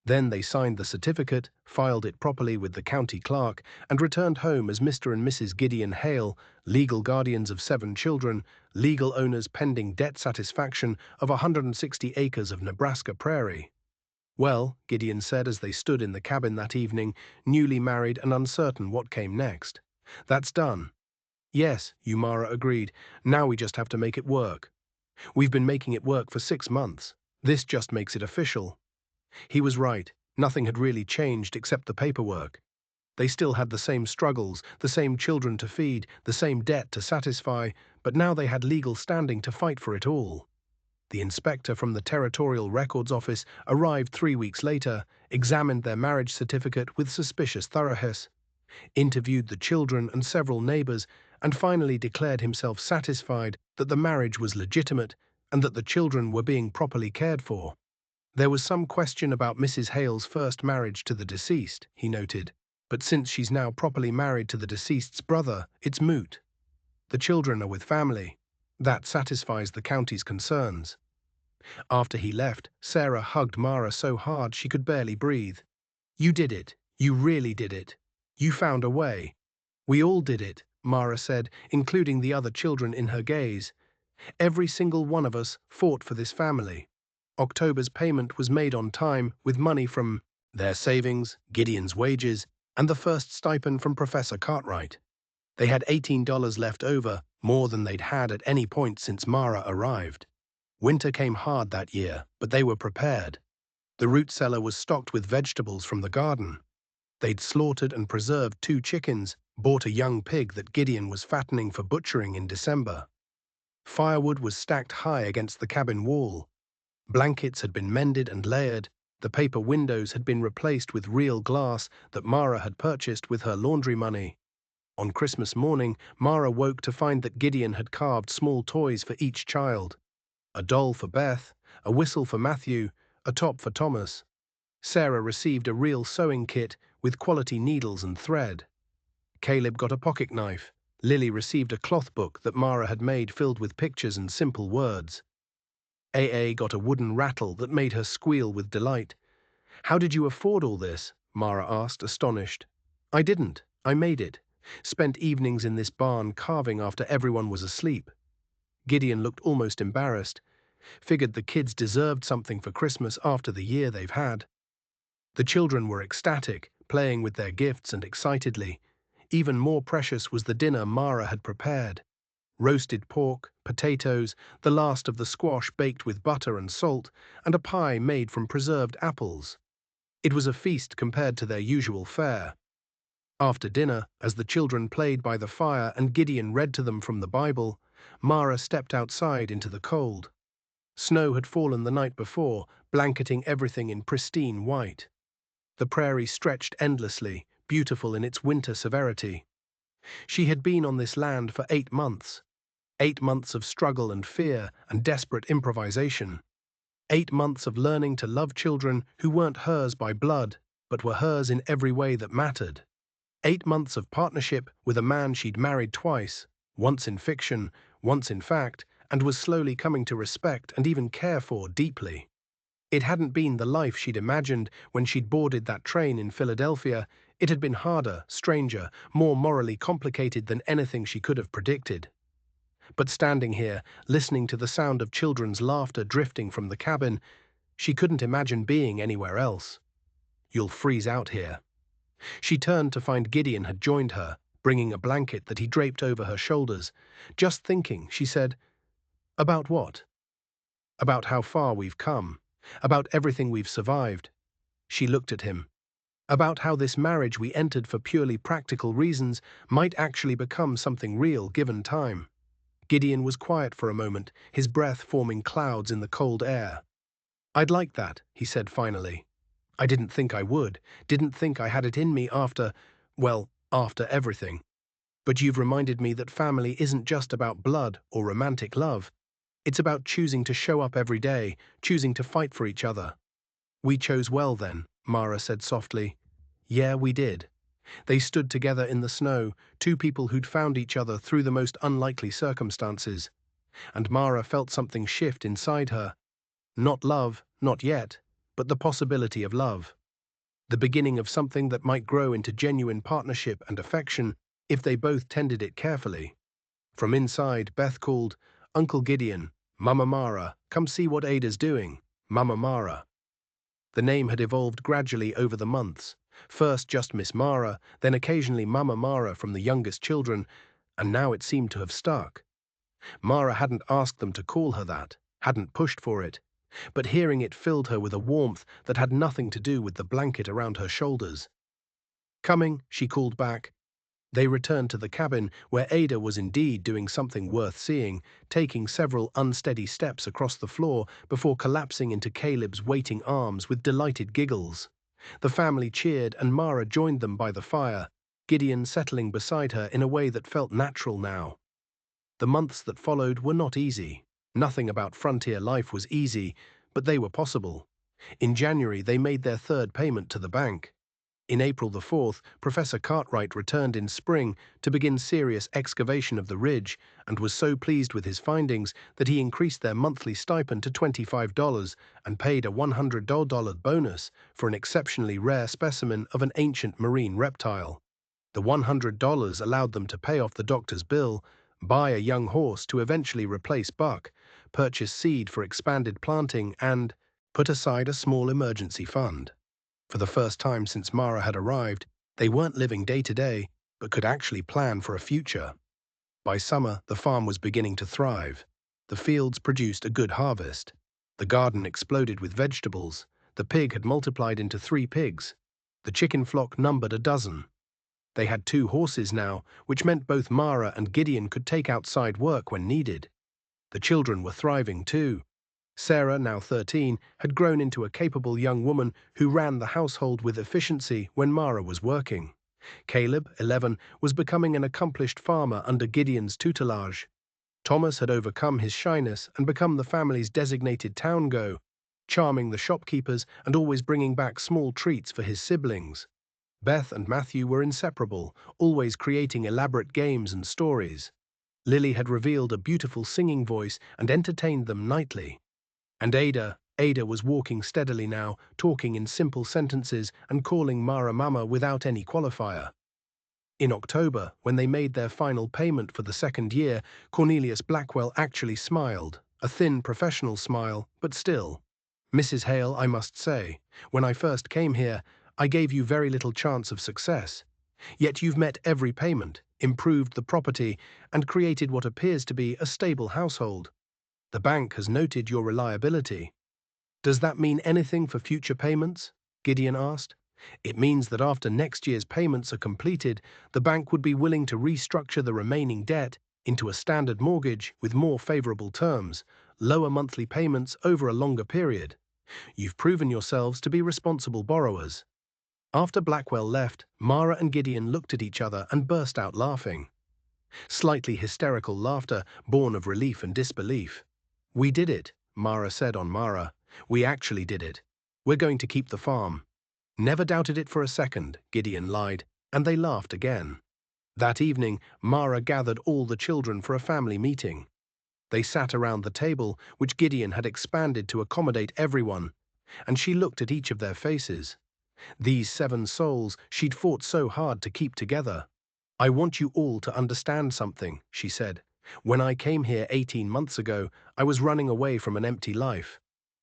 Then they signed the certificate, filed it properly with the county clerk, and returned home as Mr. and Mrs. Gideon Hale, legal guardians of 7 children, legal owners pending debt satisfaction of 160 acres of Nebraska prairie. "Well," Gideon said as they stood in the cabin that evening, newly married and uncertain what came next, "that's done." "Yes," Mara agreed. "Now we just have to make it work. We've been making it work for 6 months. This just makes it official." He was right. Nothing had really changed except the paperwork. They still had the same struggles, the same children to feed, the same debt to satisfy, but now they had legal standing to fight for it all. The inspector from the Territorial Records Office arrived 3 weeks later, examined their marriage certificate with suspicious thoroughness, interviewed the children and several neighbors, and finally declared himself satisfied that the marriage was legitimate and that the children were being properly cared for. There was some question about Mrs. Hale's first marriage to the deceased, he noted, but since she's now properly married to the deceased's brother, it's moot. The children are with family. That satisfies the county's concerns. After he left, Sarah hugged Mara so hard she could barely breathe. You did it. You really did it. You found a way. We all did it, Mara said, including the other children in her gaze. Every single one of us fought for this family. October's payment was made on time with money from their savings, Gideon's wages, and the first stipend from Professor Cartwright. They had $18 left over, more than they'd had at any point since Mara arrived. Winter came hard that year, but they were prepared. The root cellar was stocked with vegetables from the garden. They'd slaughtered and preserved 2 chickens, bought a young pig that Gideon was fattening for butchering in December. Firewood was stacked high against the cabin wall. Blankets had been mended and layered. The paper windows had been replaced with real glass that Mara had purchased with her laundry money. On Christmas morning, Mara woke to find that Gideon had carved small toys for each child. A doll for Beth, a whistle for Matthew, a top for Thomas. Sarah received a real sewing kit with quality needles and thread. Caleb got a pocket knife. Lily received a cloth book that Mara had made filled with pictures and simple words. AA got a wooden rattle that made her squeal with delight. How did you afford all this? Mara asked, astonished. I didn't. I made it. Spent evenings in this barn carving after everyone was asleep. Gideon looked almost embarrassed. Figured the kids deserved something for Christmas after the year they've had. The children were ecstatic, playing with their gifts and excitedly. Even more precious was the dinner Mara had prepared. Roasted pork, potatoes, the last of the squash baked with butter and salt, and a pie made from preserved apples. It was a feast compared to their usual fare. After dinner, as the children played by the fire and Gideon read to them from the Bible, Mara stepped outside into the cold. Snow had fallen the night before, blanketing everything in pristine white. The prairie stretched endlessly, beautiful in its winter severity. She had been on this land for 8 months. 8 months of struggle and fear and desperate improvisation. 8 months of learning to love children who weren't hers by blood, but were hers in every way that mattered. 8 months of partnership with a man she'd married twice, once in fiction, once in fact, and was slowly coming to respect and even care for deeply. It hadn't been the life she'd imagined when she'd boarded that train in Philadelphia. It had been harder, stranger, more morally complicated than anything she could have predicted. But standing here, listening to the sound of children's laughter drifting from the cabin, she couldn't imagine being anywhere else. You'll freeze out here. She turned to find Gideon had joined her, bringing a blanket that he draped over her shoulders. Just thinking, she said, about what? About how far we've come. About everything we've survived. She looked at him. About how this marriage we entered for purely practical reasons might actually become something real given time. Gideon was quiet for a moment, his breath forming clouds in the cold air. I'd like that, he said finally. I didn't think I would, didn't think I had it in me after everything. But you've reminded me that family isn't just about blood or romantic love. It's about choosing to show up every day, choosing to fight for each other. We chose well then, Mara said softly. Yeah, we did. They stood together in the snow, 2 people who'd found each other through the most unlikely circumstances. And Mara felt something shift inside her. Not love, not yet, but the possibility of love. The beginning of something that might grow into genuine partnership and affection if they both tended it carefully. From inside, Beth called, Uncle Gideon, Mama Mara, come see what Ada's doing, Mama Mara. The name had evolved gradually over the months. First just Miss Mara, then occasionally Mama Mara from the youngest children, and now it seemed to have stuck. Mara hadn't asked them to call her that, hadn't pushed for it, but hearing it filled her with a warmth that had nothing to do with the blanket around her shoulders. "Coming," she called back. They returned to the cabin, where Ada was indeed doing something worth seeing, taking several unsteady steps across the floor before collapsing into Caleb's waiting arms with delighted giggles. The family cheered and Mara joined them by the fire, Gideon settling beside her in a way that felt natural now. The months that followed were not easy. Nothing about frontier life was easy, but they were possible. In January, they made their third payment to the bank. In April the 4th, Professor Cartwright returned in spring to begin serious excavation of the ridge and was so pleased with his findings that he increased their monthly stipend to $25 and paid a $100 bonus for an exceptionally rare specimen of an ancient marine reptile. The $100 allowed them to pay off the doctor's bill, buy a young horse to eventually replace Buck, purchase seed for expanded planting, and put aside a small emergency fund. For the first time since Mara had arrived, they weren't living day to day, but could actually plan for a future. By summer, the farm was beginning to thrive. The fields produced a good harvest. The garden exploded with vegetables. The pig had multiplied into 3 pigs. The chicken flock numbered a dozen. They had 2 horses now, which meant both Mara and Gideon could take outside work when needed. The children were thriving too. Sarah, now 13, had grown into a capable young woman who ran the household with efficiency when Mara was working. Caleb, 11, was becoming an accomplished farmer under Gideon's tutelage. Thomas had overcome his shyness and become the family's designated town go, charming the shopkeepers and always bringing back small treats for his siblings. Beth and Matthew were inseparable, always creating elaborate games and stories. Lily had revealed a beautiful singing voice and entertained them nightly. And Ada was walking steadily now, talking in simple sentences and calling Mara Mama without any qualifier. In October, when they made their final payment for the second year, Cornelius Blackwell actually smiled, a thin professional smile, but still. "Mrs. Hale, I must say, when I first came here, I gave you very little chance of success. Yet you've met every payment, improved the property, and created what appears to be a stable household. The bank has noted your reliability." "Does that mean anything for future payments?" Gideon asked. "It means that after next year's payments are completed, the bank would be willing to restructure the remaining debt into a standard mortgage with more favorable terms, lower monthly payments over a longer period. You've proven yourselves to be responsible borrowers." After Blackwell left, Mara and Gideon looked at each other and burst out laughing. Slightly hysterical laughter born of relief and disbelief. "We did it," Mara said on Mara. "We actually did it. We're going to keep the farm." "Never doubted it for a second," Gideon lied, and they laughed again. That evening, Mara gathered all the children for a family meeting. They sat around the table, which Gideon had expanded to accommodate everyone, and she looked at each of their faces. These 7 souls she'd fought so hard to keep together. "I want you all to understand something," she said. "When I came here 18 months ago, I was running away from an empty life.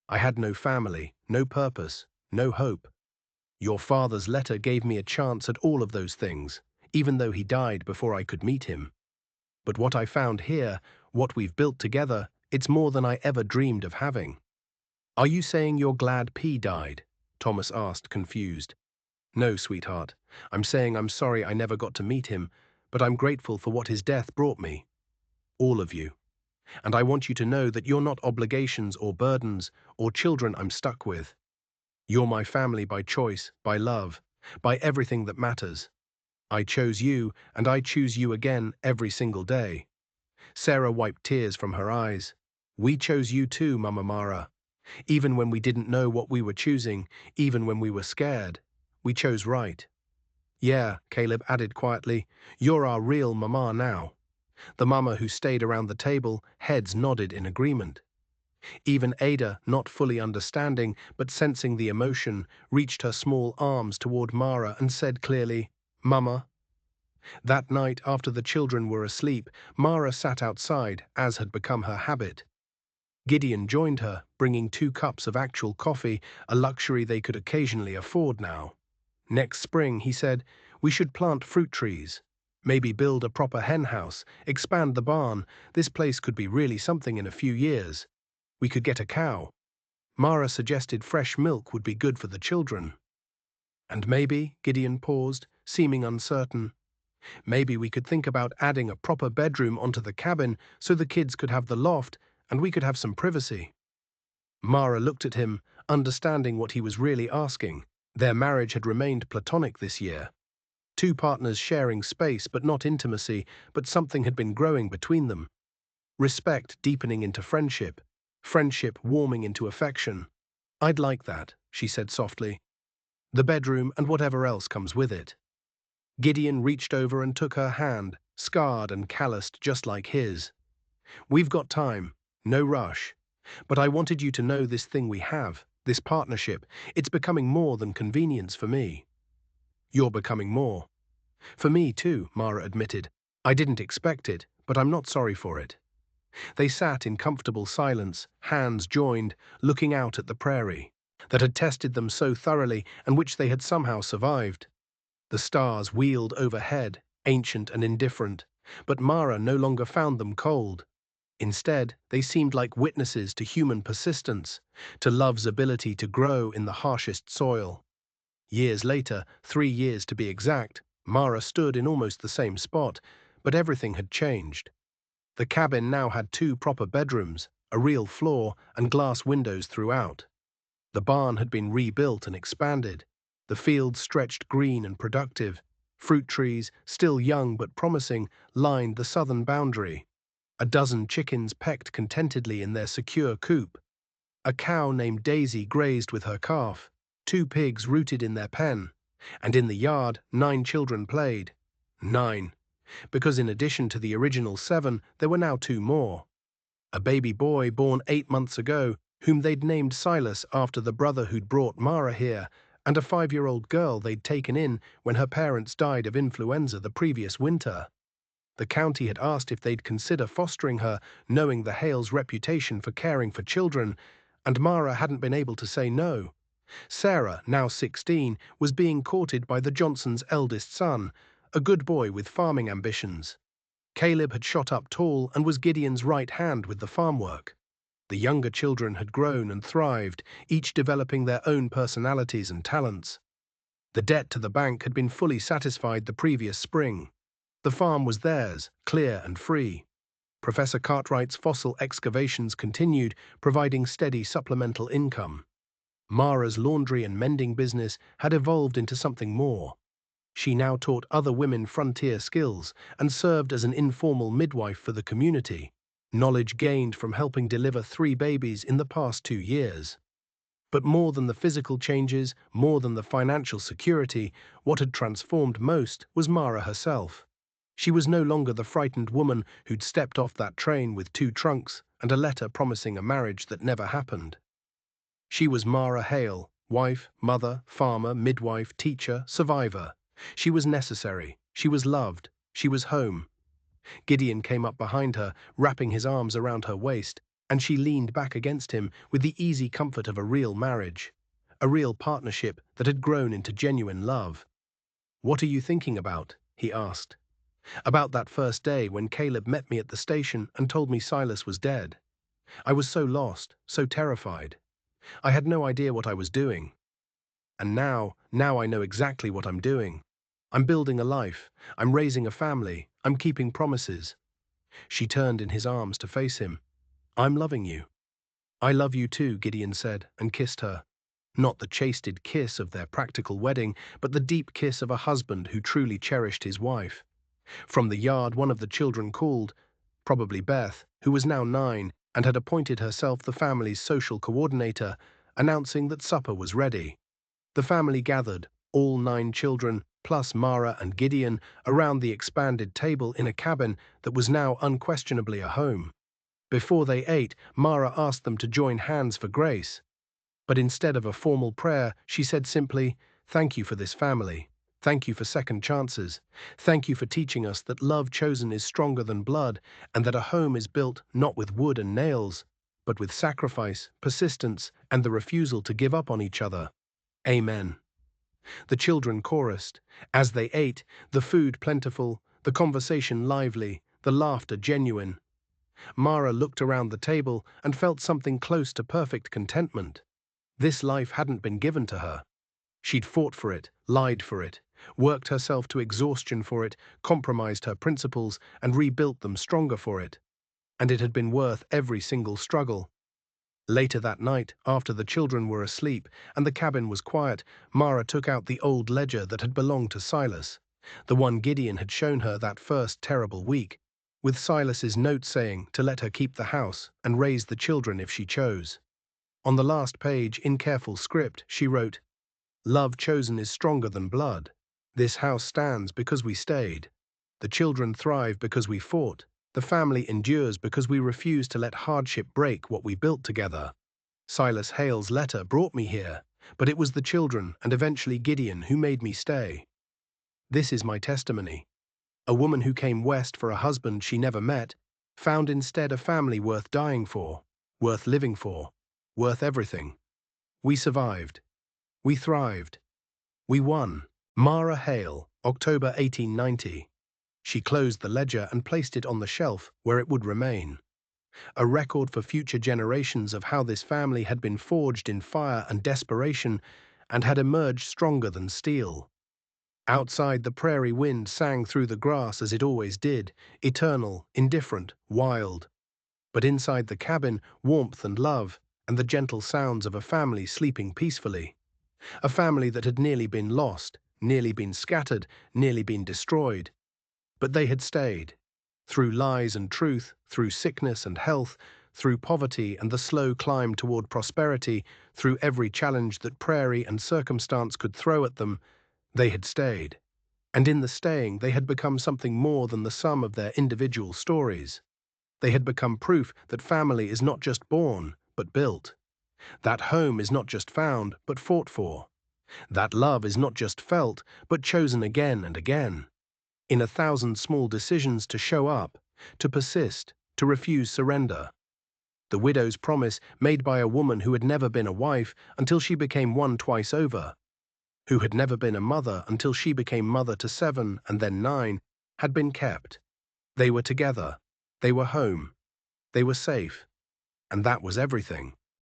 I had no family, no purpose, no hope. Your father's letter gave me a chance at all of those things, even though he died before I could meet him. But what I found here, what we've built together, it's more than I ever dreamed of having." "Are you saying you're glad P died?" Thomas asked, confused. "No, sweetheart. I'm saying I'm sorry I never got to meet him, but I'm grateful for what his death brought me. All of you. And I want you to know that you're not obligations or burdens or children I'm stuck with. You're my family by choice, by love, by everything that matters. I chose you, and I choose you again every single day." Sarah wiped tears from her eyes. "We chose you too, Mama Mara. Even when we didn't know what we were choosing, even when we were scared, we chose right." "Yeah," Caleb added quietly, "you're our real mama now." The mama who stayed around the table, heads nodded in agreement. Even Ada, not fully understanding but sensing the emotion, reached her small arms toward Mara and said clearly, "Mama." That night, after the children were asleep, Mara sat outside, as had become her habit. Gideon joined her, bringing 2 cups of actual coffee, a luxury they could occasionally afford now. "Next spring," he said, "we should plant fruit trees. Maybe build a proper hen house, expand the barn. This place could be really something in a few years. We could get a cow." Mara suggested fresh milk would be good for the children. "And maybe," Gideon paused, seeming uncertain. Maybe we could think about adding a proper bedroom onto the cabin so the kids could have the loft and we could have some privacy. Mara looked at him, understanding what he was really asking. Their marriage had remained platonic this year. Two partners sharing space but not intimacy, but something had been growing between them. Respect deepening into friendship, friendship warming into affection. "I'd like that," she said softly. "The bedroom and whatever else comes with it." Gideon reached over and took her hand, scarred and calloused just like his. "We've got time, no rush. But I wanted you to know this thing we have, this partnership, it's becoming more than convenience for me." "You're becoming more." "For me too," Mara admitted. "I didn't expect it, but I'm not sorry for it." They sat in comfortable silence, hands joined, looking out at the prairie that had tested them so thoroughly and which they had somehow survived. The stars wheeled overhead, ancient and indifferent, but Mara no longer found them cold. Instead, they seemed like witnesses to human persistence, to love's ability to grow in the harshest soil. Years later, 3 years to be exact, Mara stood in almost the same spot, but everything had changed. The cabin now had 2 proper bedrooms, a real floor, and glass windows throughout. The barn had been rebuilt and expanded. The fields stretched green and productive. Fruit trees, still young but promising, lined the southern boundary. A dozen chickens pecked contentedly in their secure coop. A cow named Daisy grazed with her calf. 2 pigs rooted in their pen. And in the yard, 9 children played. 9. Because in addition to the original 7, there were now 2 more. A baby boy born 8 months ago, whom they'd named Silas after the brother who'd brought Mara here, and a 5-year-old girl they'd taken in when her parents died of influenza the previous winter. The county had asked if they'd consider fostering her, knowing the Hales' reputation for caring for children, and Mara hadn't been able to say no. Sarah, now 16, was being courted by the Johnsons' eldest son, a good boy with farming ambitions. Caleb had shot up tall and was Gideon's right hand with the farm work. The younger children had grown and thrived, each developing their own personalities and talents. The debt to the bank had been fully satisfied the previous spring. The farm was theirs, clear and free. Professor Cartwright's fossil excavations continued, providing steady supplemental income. Mara's laundry and mending business had evolved into something more. She now taught other women frontier skills and served as an informal midwife for the community, knowledge gained from helping deliver 3 babies in the past 2 years. But more than the physical changes, more than the financial security, what had transformed most was Mara herself. She was no longer the frightened woman who'd stepped off that train with 2 trunks and a letter promising a marriage that never happened. She was Mara Hale, wife, mother, farmer, midwife, teacher, survivor. She was necessary, she was loved, she was home. Gideon came up behind her, wrapping his arms around her waist, and she leaned back against him with the easy comfort of a real marriage, a real partnership that had grown into genuine love. "What are you thinking about?" he asked. "About that first day when Caleb met me at the station and told me Silas was dead. I was so lost, so terrified. I had no idea what I was doing. And now I know exactly what I'm doing. I'm building a life, I'm raising a family, I'm keeping promises." She turned in his arms to face him. "I'm loving you." "I love you too," Gideon said, and kissed her. Not the chasted kiss of their practical wedding, but the deep kiss of a husband who truly cherished his wife. From the yard, one of the children called, probably Beth, who was now 9 and had appointed herself the family's social coordinator, announcing that supper was ready. The family gathered, all 9 children, plus Mara and Gideon, around the expanded table in a cabin that was now unquestionably a home. Before they ate, Mara asked them to join hands for grace. But instead of a formal prayer, she said simply, "Thank you for this family. Thank you for second chances. Thank you for teaching us that love chosen is stronger than blood, and that a home is built not with wood and nails, but with sacrifice, persistence, and the refusal to give up on each other. Amen." The children chorused. As they ate, the food plentiful, the conversation lively, the laughter genuine. Mara looked around the table and felt something close to perfect contentment. This life hadn't been given to her. She'd fought for it, lied for it, worked herself to exhaustion for it, compromised her principles, and rebuilt them stronger for it. And it had been worth every single struggle. Later that night, after the children were asleep and the cabin was quiet, Mara took out the old ledger that had belonged to Silas, the one Gideon had shown her that first terrible week, with Silas's note saying to let her keep the house and raise the children if she chose. On the last page, in careful script, she wrote, "Love chosen is stronger than blood. This house stands because we stayed. The children thrive because we fought. The family endures because we refuse to let hardship break what we built together. Silas Hale's letter brought me here, but it was the children and eventually Gideon who made me stay. This is my testimony. A woman who came west for a husband she never met, found instead a family worth dying for, worth living for, worth everything. We survived. We thrived. We won." Mara Hale, October 1890. She closed the ledger and placed it on the shelf where it would remain. A record for future generations of how this family had been forged in fire and desperation and had emerged stronger than steel. Outside, the prairie wind sang through the grass as it always did, eternal, indifferent, wild. But inside the cabin, warmth and love, and the gentle sounds of a family sleeping peacefully. A family that had nearly been lost, nearly been scattered, nearly been destroyed. But they had stayed. Through lies and truth, through sickness and health, through poverty and the slow climb toward prosperity, through every challenge that prairie and circumstance could throw at them, they had stayed. And in the staying, they had become something more than the sum of their individual stories. They had become proof that family is not just born, but built. That home is not just found, but fought for. That love is not just felt, but chosen again and again. In 1,000 small decisions to show up, to persist, to refuse surrender. The widow's promise made by a woman who had never been a wife until she became one twice over, who had never been a mother until she became mother to 7 and then 9, had been kept. They were together. They were home. They were safe. And that was everything.